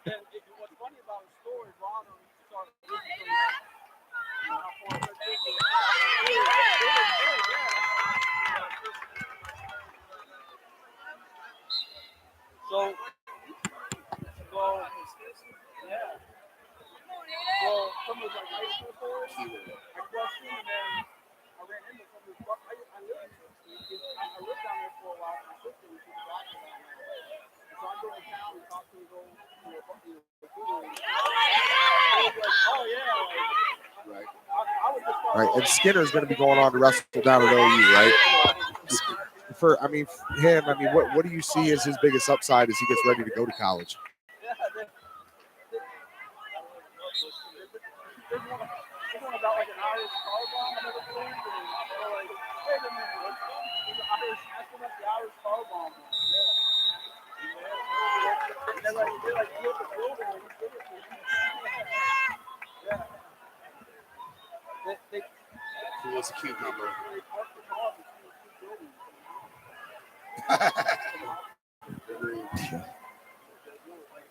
Right, and Skinner's going to be going on to wrestle down at OU, right? For him, what do you see as his biggest upside as he gets ready to go to college? He was a cucumber. I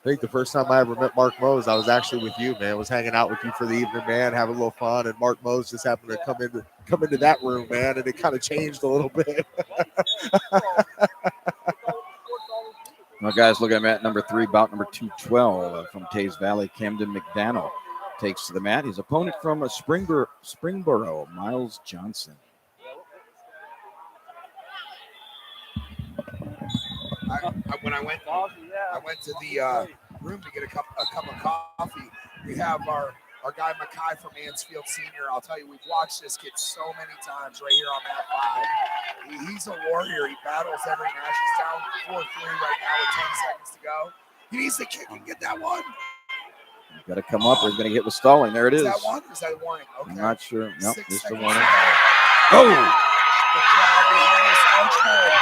think the first time I ever met Mark Mose, I was actually with you, man. I was hanging out with you for the evening, man, having a little fun, and Mark Mose just happened to come into that room, man, and it kind of changed a little bit. Well, guys, look at mat number 3, bout number 212 from Tays Valley. Camden McDaniel takes to the mat. His opponent from Springboro, Miles Johnson. When I went to the room to get a cup of coffee. We have our guy Mackay from Mansfield Senior. I'll tell you, we've watched this kid so many times right here on mat 5. He's a warrior. He battles every match. He's down 4-3 right now with 10 seconds to go. He needs to kick and get that one. He's got to come up or he's going to get with stalling. There it is. Is that one? Is that a warning? Okay. I'm not sure. No, just the warning. Oh! The crowd behind us, Archibald.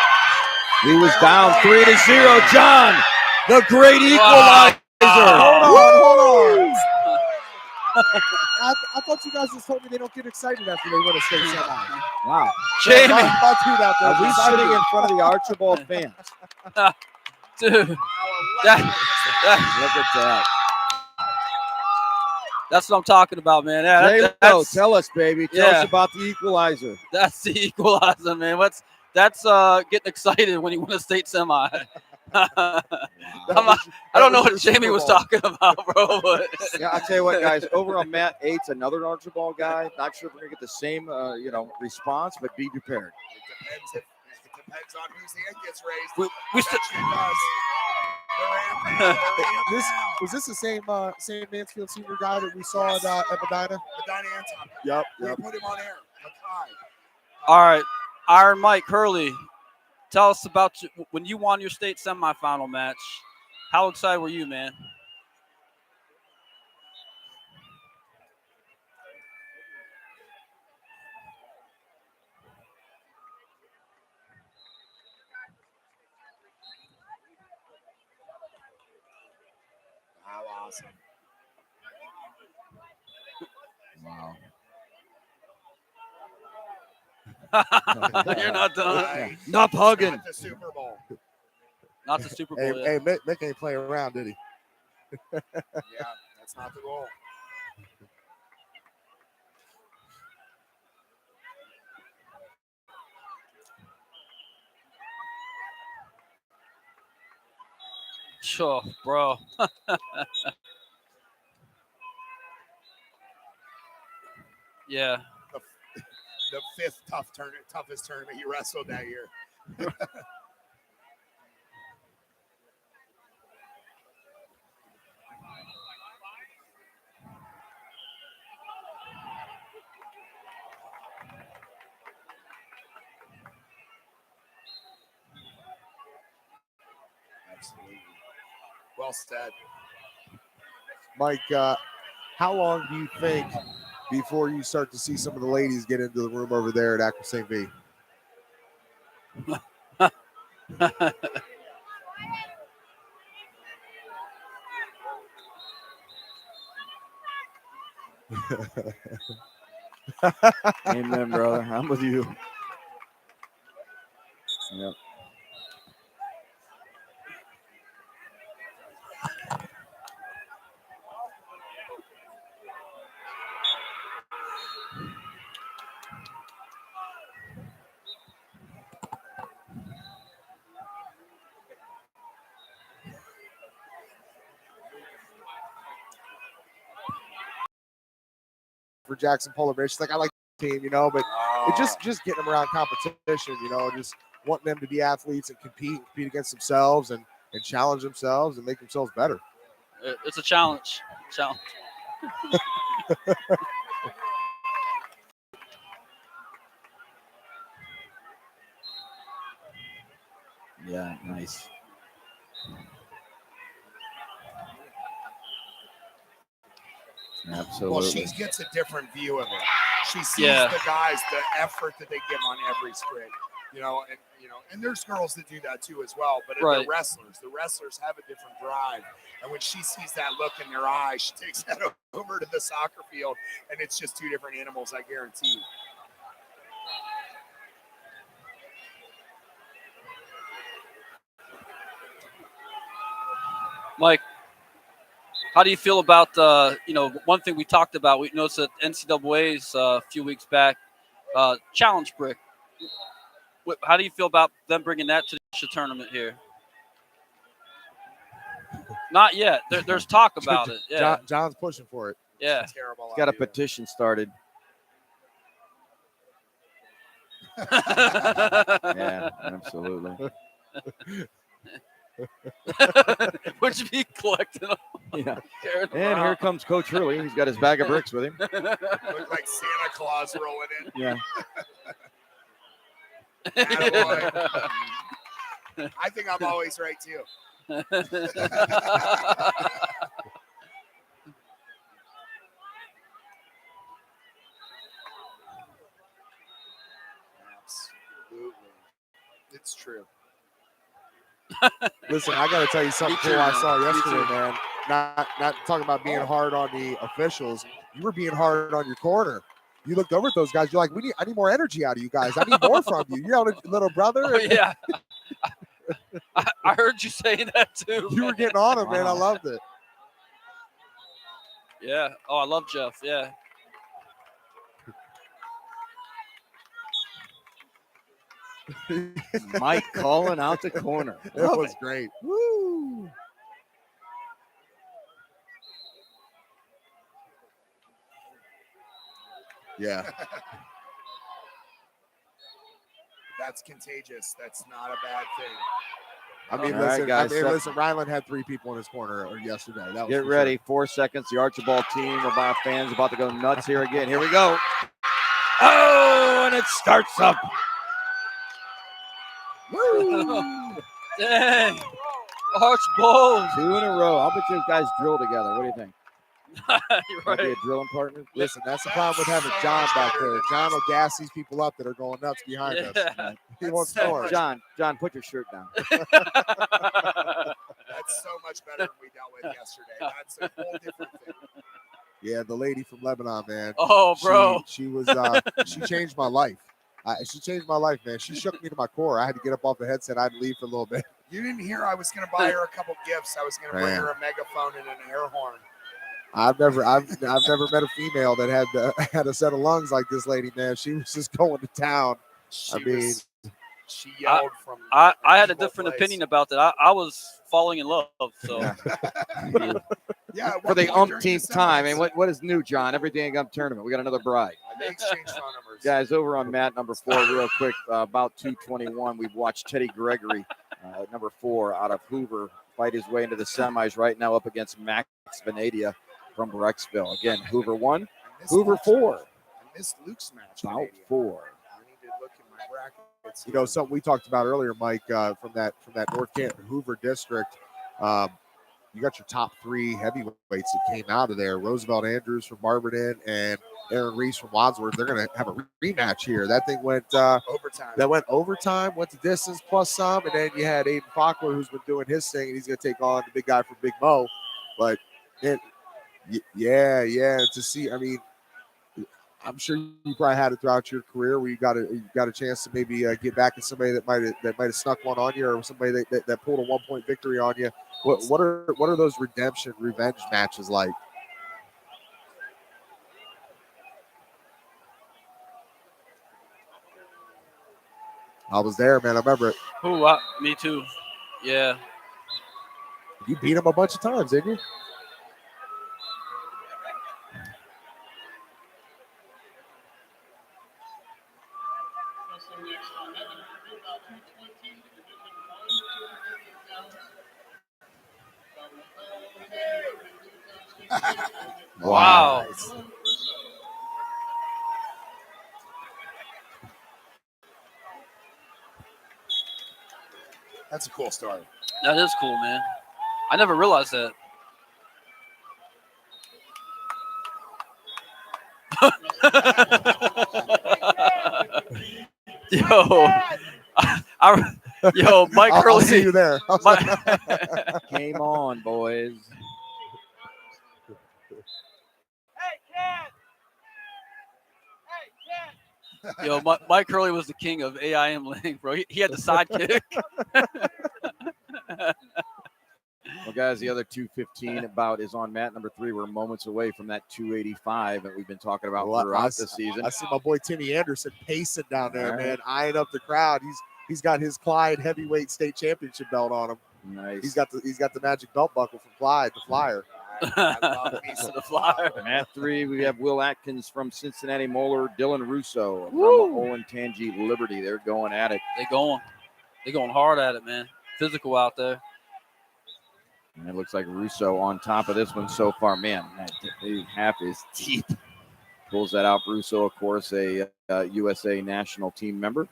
He was down 3-0. John, the great equalizer. Hold on. I thought you guys just told me they don't get excited after they win a state semi. Wow. Jamie. Are we sitting in front of the Archibald fans? Dude. Look at that. That's what I'm talking about, man. Tell us, baby. Tell us about the equalizer. That's the equalizer, man. That's getting excited when you win a state semi. I don't know what Jamie was talking about, bro. But yeah, I'll tell you what, guys. Over on mat 8's another Archibald guy. Not sure if we're gonna get the same, response, but be prepared. It depends on whose hand gets raised. We still Was this the same Mansfield Senior guy that we saw at Medina? Medina and Tom. Yep. We put him on air. Mackay. All right, Iron Mike Hurley, tell us about when you won your state semifinal match. How excited were you, man? How awesome. Wow. You're not done. Right. Stop It's hugging. not the Super Bowl. Not the Super Hey, Bowl hey, yet. Mick ain't playing around, did he? Yeah, that's not the goal. Sure, bro. Yeah. The fifth toughest tournament he wrestled that year. Absolutely. Well said. Mike, how long do you think before you start to see some of the ladies get into the room over there at Aqua St. V? Amen, brother. I'm with you. Yep. For Jackson Polar Bear, she's like, I like the team, but it just getting them around competition, just wanting them to be athletes and compete against themselves and challenge themselves and make themselves better. It's a challenge. Yeah, nice. Absolutely. Well, she gets a different view of it. She sees Yeah. the guys, the effort that they give on every sprint. And there's girls that do that too as well. But Right. the wrestlers have a different drive. And when she sees that look in their eyes, she takes that over to the soccer field, and it's just two different animals, I guarantee. Mike, how do you feel about one thing we talked about? We noticed that NCAA's a few weeks back, challenge brick. How do you feel about them bringing that to the tournament here? Not yet. There's talk about it. Yeah. John's pushing for it. Yeah. It's a terrible Got a idea. petition started. Yeah, absolutely. Would you be collecting them? Yeah. Carrying them And here around? comes Coach Hurley. He's got his bag of bricks with him. Look like Santa Claus rolling in. Yeah. Attaboy. I think I'm always right too. Absolutely. It's true. Listen, I got to tell you something cool I saw yesterday, man. Not talking about being hard on the officials. You were being hard on your corner. You looked over at those guys. You're like, I need more energy out of you guys. I need more from you. You're a little brother. Oh, yeah. I heard you saying that too. You were getting on him, man. I loved it. Yeah. Oh, I love Jeff. Yeah. Mike calling out the corner. It was great. Woo! Yeah. That's contagious. That's not a bad thing. I mean, All right, listen, guys, listen, Ryland had 3 people in his corner yesterday. That was Get for ready. 4 seconds. The Archibald team of our fans about to go nuts here again. Here we go. Oh, and it starts up. Sure. Woo! Dang. Arch Bowles. 2 in a row. I'll bet you guys drill together. What do you think? You're Might be a right. drilling partner. Listen, that's the problem with having John back there. John will gas these people up that are going nuts behind us. Yeah. He wants so more. much- John, put your shirt down. That's so much better than we dealt with yesterday. That's a whole different thing. Yeah, the lady from Lebanon, man. Oh, bro. She was she changed my life. She changed my life, man. She shook me to my core. I had to get up off the headset. I had to leave for a little bit. You didn't hear I was going to buy her a couple gifts. I was going to bring Man. her a megaphone and an air horn. I've never met a female that had a set of lungs like this lady, man. She was just going to town. She yelled from. I had a evil different place. opinion about that. I was falling in love. So Yeah, For the during umpteenth the time. semis. And what is new, John? Everything up tournament. We got another bride. They exchanged phone numbers. Guys, over on mat number 4, real quick, about 2:21, we've watched Teddy Gregory, number 4, out of Hoover, fight his way into the semis right now up against Max Venadia from Brecksville. Again, Hoover 1, I missed Hoover Luke's- 4. I missed Luke's match. About Canadian. 4. I need to look in my brackets. You know, something we talked about earlier, Mike, from that North Canton Hoover district. You got your top 3 heavyweights that came out of there: Roosevelt Andrews from Barberton and Aaron Reese from Wadsworth. They're going to have a rematch here. That thing went overtime. went to distance plus some, and then you had Aiden Faulkner, who's been doing his thing, and he's going to take on the big guy from Big Mo. But yeah, to see, I mean, I'm sure you probably had it throughout your career where you got a chance to maybe get back at somebody that might have snuck one on you, or somebody that pulled a 1-point victory on you. What are those revenge matches like? I was there, man. I remember it. me too. Yeah. You beat him a bunch of times, didn't you? Wow. That's a cool story. That is cool, man. I never realized that. Mike I'll Curley. see you there. Game on, boys. Mike Curley was the king of AIM Link, bro. He had the sidekick. Well, guys, the other 215 bout is on mat number 3. We're moments away from that 285 that we've been talking about throughout the season. I see my boy Timmy Anderson pacing down there, All right. man, eyeing up the crowd. He's got his Clyde heavyweight state championship belt on him. Nice. He's got the magic belt buckle from Clyde, the Flyer. I love a piece of The Flyer. Mat 3, we have Will Atkins from Cincinnati Moeller, Dylan Russo from Olentangy Liberty. They're going at it. They're going hard at it, man. Physical out there. And it looks like Russo on top of this one so far. Man, that half is deep. Pulls that out. Russo, of course, a USA national team member.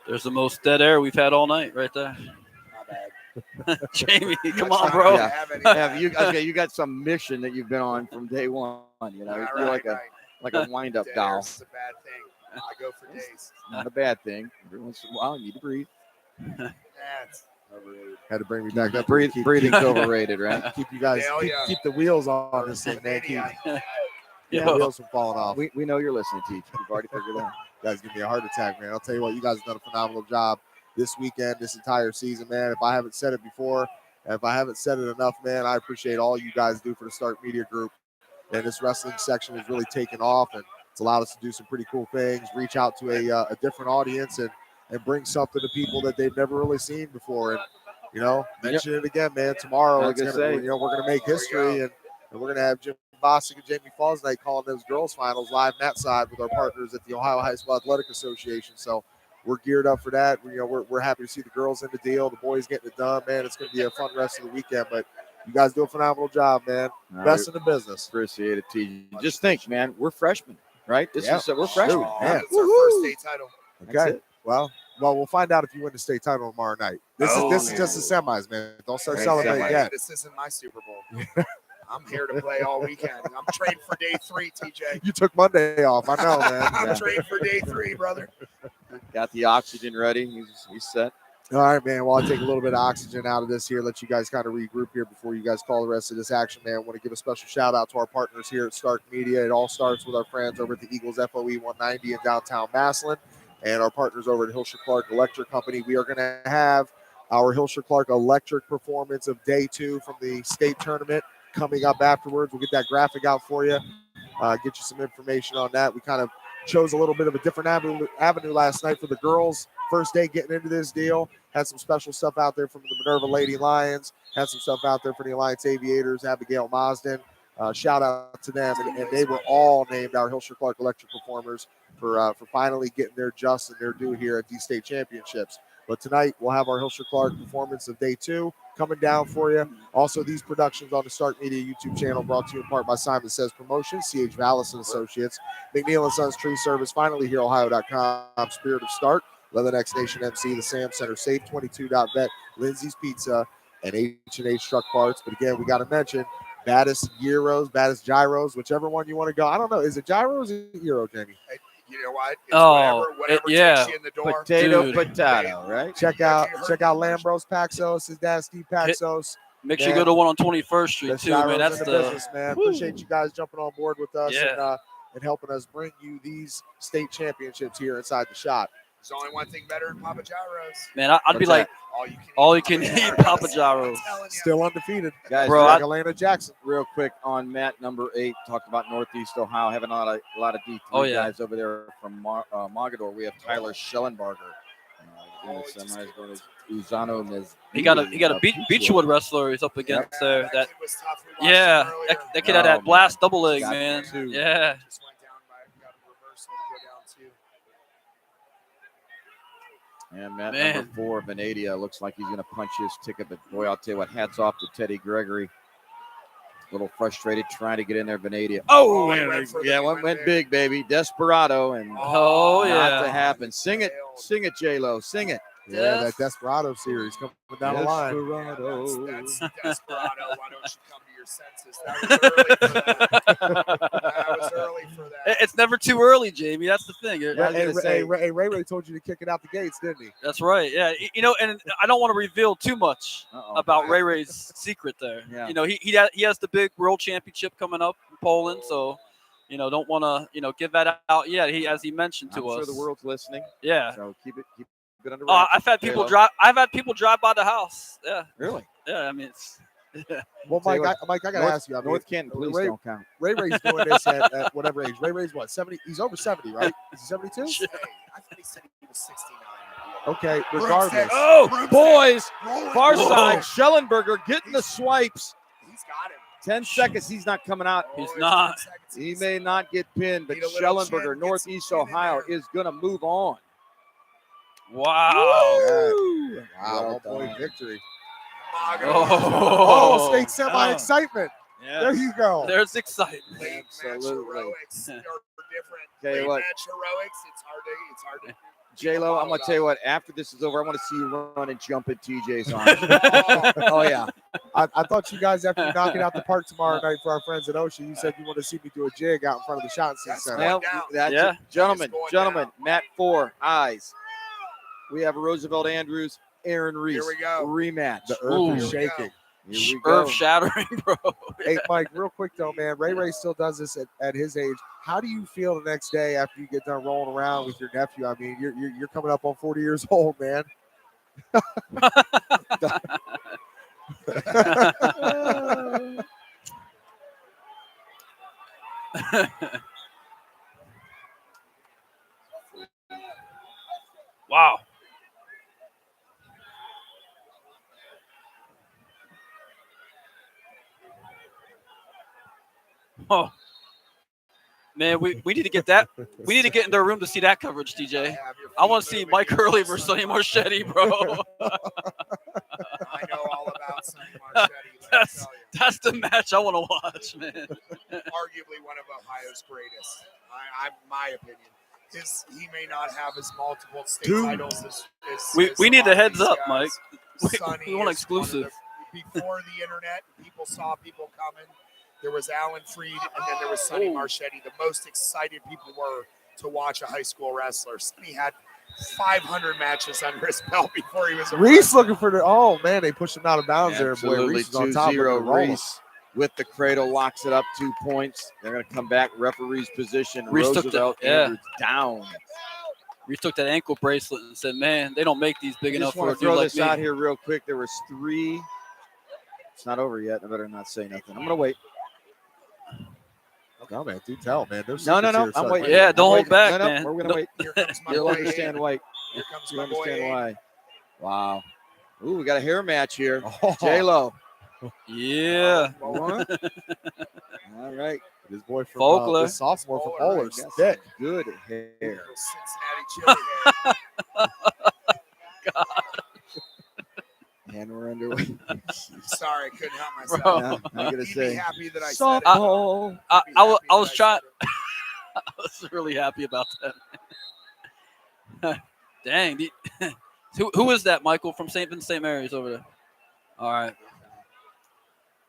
There's the most dead air we've had all night right there. My bad. Jamie, come on, bro. I don't have any- You got some mission that you've been on from day one. You know, Yeah, you're right. like a wind-up Dead doll. air's a bad thing. I go for days. Not a bad thing. Every once in a while, you need to breathe. That's overrated. Had to bring me back up. Breathing's overrated, right? Keep you guys Hell yeah. keep the wheels on this thing, man. Keep Maniac. the Yo, wheels from falling off. We know you're listening, Teach. We've already figured it out. You guys give me a heart attack, man. I'll tell you what, you guys have done a phenomenal job this weekend, this entire season, man. If I haven't said it before, if I haven't said it enough, man, I appreciate all you guys do for the Start Media Group. And this wrestling section has really taken off, and it's allowed us to do some pretty cool things, reach out to a different audience and bring something to people that they've never really seen before. And, you know, mention it again, man. Tomorrow, Like I say. we're going to make There we history, go. and we're going to have Jim Bostic and Jamie Fausnight calling those girls finals live mat side with our partners at the Ohio High School Athletic Association. So we're geared up for that. We're happy to see the girls in the deal, the boys getting it done, man. It's going to be a fun rest of the weekend, but you guys do a phenomenal job, man. All Best right. in the business. Appreciate it, Teach. Just think, man, we're freshmen, right? Yeah. We're freshmen. Shoot, Oh, man. it's our first state title. That's Okay. it. Well, we'll find out if you win the state title tomorrow night. This is just the semis, man. Don't start Hey, celebrating semis. yet. This isn't my Super Bowl. I'm here to play all weekend. I'm trained for day 3, TJ. You took Monday off. I know, man. I'm trained for day 3, brother. Got the oxygen ready. He's set. All right, man. Well, I'll take a little bit of oxygen out of this here, let you guys kind of regroup here before you guys call the rest of this action, man. I want to give a special shout out to our partners here at Stark Media. It all starts with our friends over at the Eagles FOE 190 in downtown Massillon and our partners over at Hilscher Clark Electric Company. We are going to have our Hilscher Clark Electric performance of day 2 from the state tournament coming up afterwards. We'll get that graphic out for you, get you some information on that. We kind of chose a little bit of a different avenue last night for the girls. First day getting into this deal. Had some special stuff out there from the Minerva Lady Lions. Had some stuff out there for the Alliance Aviators, Abigail Mosden. Shout out to them. And they were all named our Hilscher Clark Electric performers for finally getting their just and their due here at these state championships. But tonight we'll have our Hilscher Clark performance of day 2 coming down for you. Also, these productions on the Stark Media YouTube channel brought to you in part by Simon Says Promotions, C.H. Vallis and Associates, McNeil & Sons Tree Service, Finally Here Ohio.com, Spirit of Stark, Leatherneck Nation MC, the Sam Center, Safe 22.vet, Lindsay's Pizza, and H&H Truck Parts. But again, we got to mention baddest gyros, baddest gyros, whichever one you want to go. I don't know. Is it gyros or is it gyro, Jamie? You know what? It's whatever yeah. takes you in the door. Potato, right? Check out Lambros Paxos, his dad Steve Paxos. Make sure you go to one on 21st Street too, man. That's the business, man. Woo. Appreciate you guys jumping on board with us Yeah. and helping us bring you these state championships here inside the Schott. There's only one thing better than Papa Gyros. Man, I'd be What's like, All you can eat Papa Gyros. I'm telling you. Still undefeated, Guys, Bro, like Atlanta Jackson. real quick on Matt number 8, talked about Northeast Ohio, having a lot of D3 Oh, yeah. guys over there from Mogador. We have Tyler Schellenbarger. In the semis going to Uzano Mez. He got a Beechwood wrestler he's up against there. That That kid was tough. We watched yeah, him earlier. that kid had that Oh, blast double leg, Got man. two. Yeah. Just went down by got a reversal to go down 2. And Matt Man. number 4, Venadia, looks like he's going to punch his ticket. But boy, I'll tell you what, hats off to Teddy Gregory. A little frustrated trying to get in there, Venadia. Oh, he went for yeah, the- one went big, baby. Desperado, and Oh, not to yeah. happen. Sing it, J-Lo, sing it. Yeah, that Desperado series coming down the line. That's Desperado. Why don't you come to your senses? That was early for that. It's never too early, Jamie. That's the thing. Yeah, I was gonna say- Ray told you to kick it out the gates, didn't he? That's right. Yeah. You know, and I don't want to reveal too much Uh-oh. about Ray Ray's secret there. Yeah. You know, he has the big world championship coming up in Poland, so don't want to give that out yet. As he mentioned to I'm us. sure the world's listening, Yeah. so keep it under wraps. I've had people J-Lo. drive by the house. Yeah. Really? Yeah. I mean, it's. Well, Tell you Mike, I got to ask you. I mean, North Canton, please Ray- don't count. Ray Ray's doing this at whatever age. Ray Ray's what, 70? He's over 70, right? Is he 72? Hey, I thought he said he was 69. Okay, regardless. Oh, boys, Rolling. far Whoa. side, Schellenberger getting the swipes. He's got him. 10 seconds, he's not coming out. He's it's not. 10 seconds. He may not get pinned, but Need a little Schellenberger, chin, get Northeast some chin in Ohio, there. is going to move on. Wow. Wow, Well 1 point done. victory. Oh. State semi excitement. There you go. There's excitement. Late match Absolutely. heroics are different. Tell you Late what. match heroics, it's hard to. J-Lo, I'm going to tell you what, after this is over, I want to see you run and jump at TJ's arms. Oh, yeah. I thought you guys, after you knock it out the park tomorrow night for our friends at OHSAA, you said you want to see me do a jig out in front of the Shot That's Center. going Well, down. that's Yeah. it. Gentlemen, It's going down. Matt 4, eyes. We have Roosevelt Andrews, Aaron Reese. Here we go. Rematch. The earth Ooh. is Here we shaking. Here we go. Earth shattering, bro. Hey, Mike, real quick though, man. Ray still does this at his age. How do you feel the next day after you get done rolling around with your nephew? I mean, you're coming up on 40 years old, man. Wow. Oh. Man, we need to get that. We need to get in their room to see that coverage, TJ. I want to see Mike Hurley versus Sonny Marchetti, bro. I know all about Sonny Marchetti. Let me tell you. That's the match I want to watch, man. Arguably one of Ohio's greatest. My opinion. he may not have as multiple state Dude. titles as We a need lot the of heads these up, guys. Mike. Sonny We want is one of exclusive. before the internet, people saw people coming. There was Alan Freed, and then there was Sonny Marchetti. The most excited people were to watch a high school wrestler. Sonny had 500 matches under his belt before he was a Reese wrestler. looking for the. Oh man, they pushed him out of bounds there. Boy, Absolutely, Reese is on top of 2-0 the Reese. Reese with the cradle, locks it up 2 points. They're going to come back. Referee's position. Reese took Roosevelt Andrews down. Reese took that ankle bracelet and said, "Man, they don't make these big I enough just for a want to dude throw like this me." out here real quick. There was 3. It's not over yet. I better not say nothing. I'm going to wait. No man, do tell man. There's No. secrets here, I'm son. waiting. Yeah, I'm don't hold waiting. back, No, man. we're going to wait. Here comes my You'll boy understand Aiden. why. Here comes You my boy understand Aiden. why. Wow. Ooh, we got a hair match here. Oh, J-Lo. Yeah. What? All right. his boy from Folkler. the sophomore from Bowler, Bowler's Got some thick. good hair. Cincinnati chili hair. And we're underway. Sorry, I couldn't help myself. Bro. Now, I'm going to He'd be say. happy that I said it. Softball. I He'd be happy was that I trying. said it. I was really happy about that. Dang. Who is that, Michael, from St. Mary's over there? All right.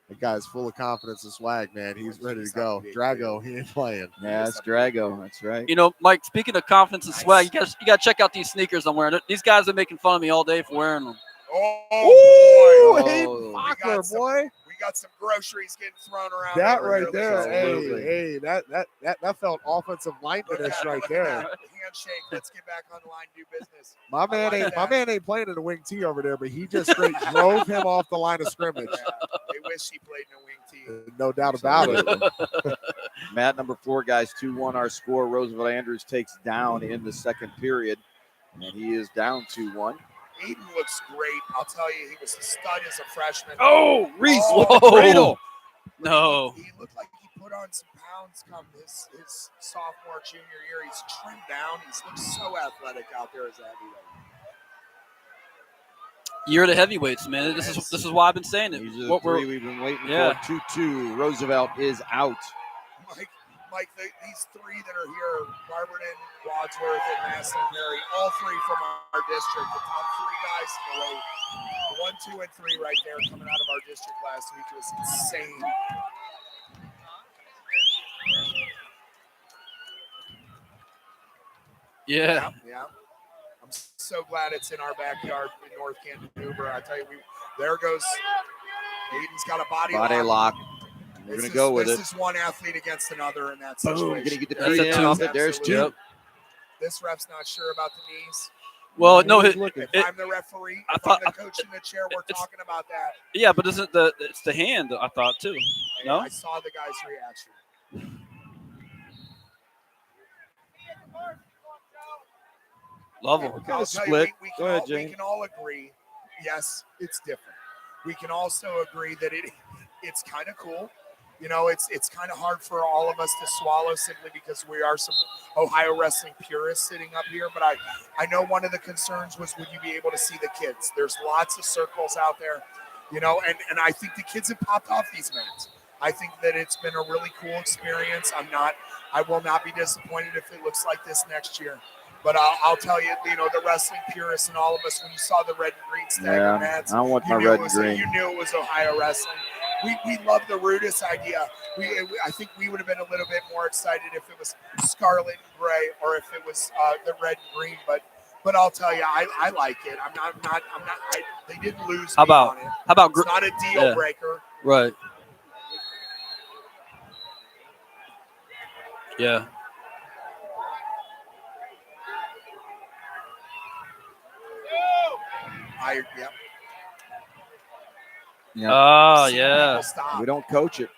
The guy's full of confidence and swag, man. He's ready to go. Drago, he ain't playing. Yeah, it's Drago. That's right. You know, Mike, speaking of confidence and Nice. swag, you got to check out these sneakers I'm wearing. These guys are making fun of me all day for wearing them. Oh, boy. Hayden Oh. Faulkner, boy. We got some groceries getting thrown around. That over right here, there, ladies and Absolutely. that felt offensive linemanish right there. Handshake. Let's get back on the line and do business. My man ain't playing in the wing tee over there, but he just straight drove him off the line of scrimmage. Yeah, they wish he played in a wing tee. No doubt about it. Matt, number 4, guys, 2-1 our score. Roosevelt Andrews takes down in the second period, and he is down 2-1. Aiden looks great. I'll tell you, he was a stud as a freshman. Oh, Reese Oh. with the cradle. No. He looked like he put on some pounds come his sophomore, junior year. He's trimmed down. He's looked so athletic out there as a heavyweight. You're the heavyweights, man. This is why I've been saying it. These are the What 3 we're we've been waiting Yeah. for. 2-2. Roosevelt is out. Mike, these 3 that are here, Barberton, Wadsworth, and Massey Perry, all 3 from our district, the top 3 guys in the weight. 1, 2, and 3 right there coming out of our district last week was insane. yeah. Yeah. I'm so glad it's in our backyard in North Canton, Uber. I tell you, there goes. Aiden's got a body lock. We're going to go with it. This is one athlete against another in that Boom. situation. Going to get the That's feet a in two. off it. There's 2. Absolutely. This ref's not sure about the knees. Well, no, He's it, looking. If I'm the referee, I if thought- I'm the coach in the chair, we're it's- talking about that. yeah, but isn't it's the hand? I thought too. And No? I saw the guy's reaction. Love him. Kind I'll of tell you, split. we Go can ahead, all, Jane. we can all agree, yes, it's different. We can also agree that it's kind of cool. You know, it's kind of hard for all of us to swallow simply because we are some Ohio wrestling purists sitting up here. But I know one of the concerns was, would you be able to see the kids? There's lots of circles out there, you know, and I think the kids have popped off these mats. I think that it's been a really cool experience. I will not be disappointed if it looks like this next year. But I'll tell you, you know, the wrestling purists and all of us, when you saw the red and green stagger mats, I want you my knew red it and was green. You knew it was Ohio wrestling. We love the Rudis idea. I think we would have been a little bit more excited if it was scarlet and gray or if it was the red and green. But I'll tell you, I like it. I'm not. They didn't lose. How me about- on it. How about It's not a deal yeah. breaker. right? Yeah. Yeah. Yeah. Oh See yeah. people stop. We don't coach it.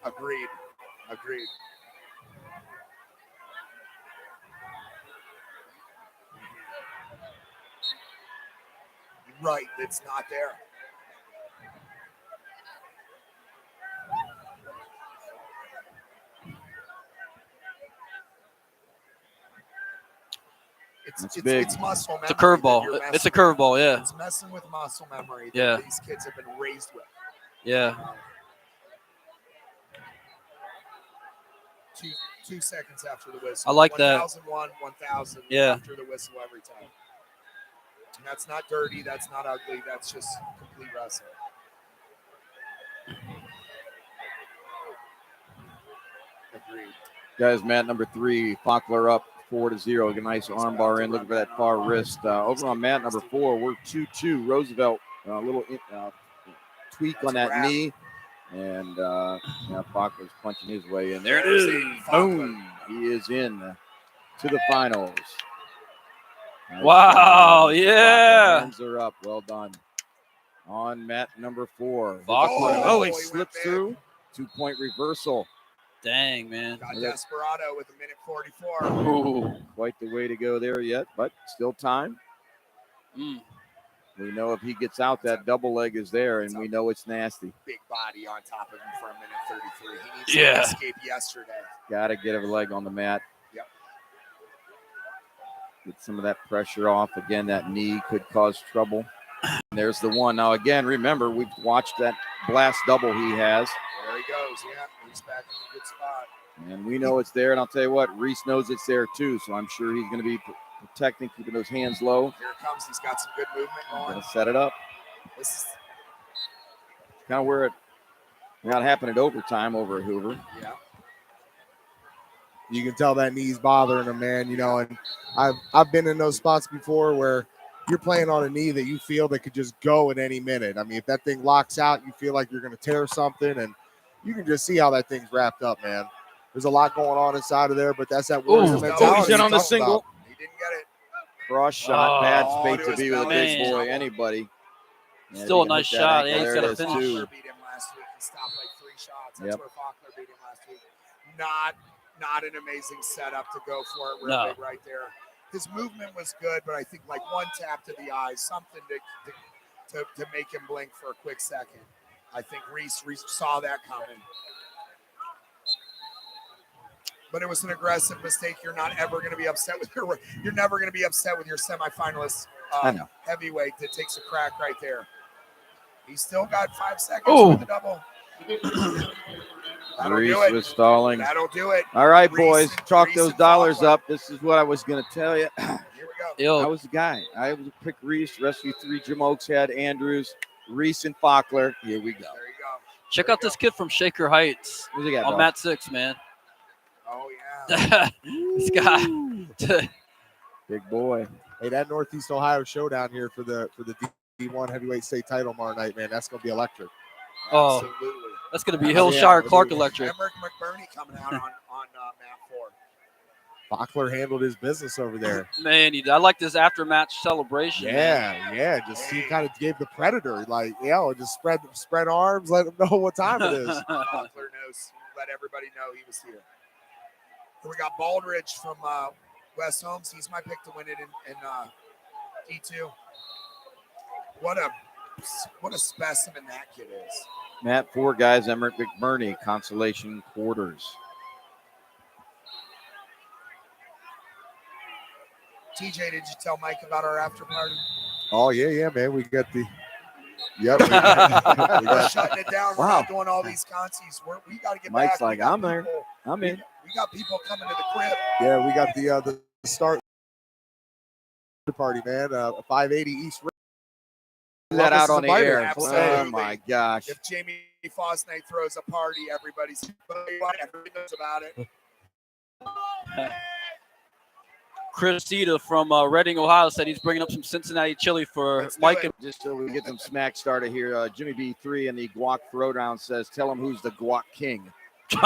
Agreed. Right, it's not there. It's big. It's muscle memory. It's a curveball. that you're It's a messing with. curveball. Yeah. It's messing with muscle memory that Yeah. these kids have been raised with. Yeah. 2 seconds after the whistle. I like that. 1001, 1000 Yeah. after the whistle every time. And that's not dirty. That's not ugly. That's just complete wrestling. Agreed. Guys, mat number 3, Faulkner up 4-0. Get a nice armbar in. Looking for that far wrist. Over on mat number 4, we're 2-2. Roosevelt, a little tweak on that knee. And Faulkner's punching his way in. There it is. Boom. He is in to the finals. Nice Wow, shot. yeah. Hands are up. Well done. On mat number 4. Faulkner. Oh, he he slipped went through. 2-point reversal. Dang, man. Got Desperado with 1:44. Ooh. Quite the way to go there yet, but still time. Mm. We know if he gets out, that double leg is there, and we know it's nasty. Big body on top of him for 1:33. He needs Yeah. to escape yesterday. Got to get a leg on the mat. Yep. Get some of that pressure off. Again, that knee could cause trouble. And there's the one. Now, again, remember, we've watched that blast double he has. There he goes. Yeah, he's back in a good spot. And we know it's there. And I'll tell you what, Reese knows it's there too. So I'm sure he's going to be protecting, keeping those hands low. Here it comes. He's got some good movement Going going. to set it up. This is, Kind of where it not happened at overtime over at Hoover. yeah. You can tell that knee's bothering him, man. You know, and I've been in those spots before where you're playing on a knee that you feel that could just go at any minute. I mean, if that thing locks out, you feel like you're going to tear something, and you can just see how that thing's wrapped up, man. There's a lot going on inside of there, but that's that warrior mentality. He's in on the you talked single. about. He didn't get it. Cross shot, bad Oh, fate to to his be with a belly. big boy, anybody. And Still if a he nice can hit that shot. ankle, Yeah, he's there gotta it is, finish. too. Faulkner beat him last week. He stopped like 3 shots. That's Yep. where Faulkner beat him last week. Not an amazing setup to go for it. Real No. big right there. His movement was good, but I think like one tap to the eyes, something to make him blink for a quick second. I think Reese saw that coming. But it was an aggressive mistake. You're not ever going to be upset with you're never going to be upset with your semifinalist I know. heavyweight that takes a crack right there. He's still got 5 seconds Oh. with the double. That'll Reese do it. was stalling. That'll do it. All right, Reese boys, and- chalk Reese those and dollars Faulkner. up. This is what I was going to tell you. Here we go. Yo, I was the guy. I was pick Reese. Rest of you 3, Jim Oakeshead, Andrews, Reese, and Faulkner. Here we go. There you go. check out this kid from Shaker Heights Who's he got? on dog? mat 6, man. Oh yeah. This guy. Big boy. Hey, that Northeast Ohio showdown here for the D1 heavyweight state title tomorrow night, man. That's going to be electric. Oh. Absolutely. That's going to be Yeah, Hillshire yeah, Clark yeah. Electric. Emmerich McBurney coming out on map 4. Faulkner handled his business over there. Man, I like this after-match celebration. man. Yeah. Just he kind of gave the predator, like, just spread arms, let him know what time it is. Faulkner knows. Let everybody know he was here. Then we got Baldridge from West Holmes. He's my pick to win it in D2. What a specimen that kid is. Mat 4, guys. Emmerich McBurney, consolation quarters. TJ, did you tell Mike about our after party? Oh, yeah, man. We got the Yep. We're shutting it down. We're Wow. not doing all these concies. We got to get Mike's back. We like, got I'm there. people- I'm in. We got people coming to the crib. Yeah, we got the start party, man. 580 East. That out on the Invited. air. Absolutely. Oh my gosh. If Jamie Fausnight throws a party, everybody knows about it. Chris Tita from Reading, Ohio, said he's bringing up some Cincinnati chili for Let's do Mike. it. And Just so we get some smack started here, Jimmy B3 in the guac throwdown says, tell him who's the guac king. So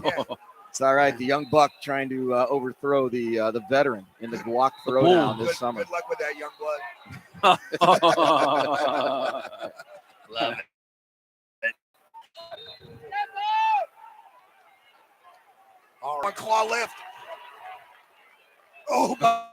Yeah. it's all right. The young buck trying to overthrow the veteran in the guac throwdown this summer. Good luck with that, young blood. Love it. All right. One claw lift. Oh, God.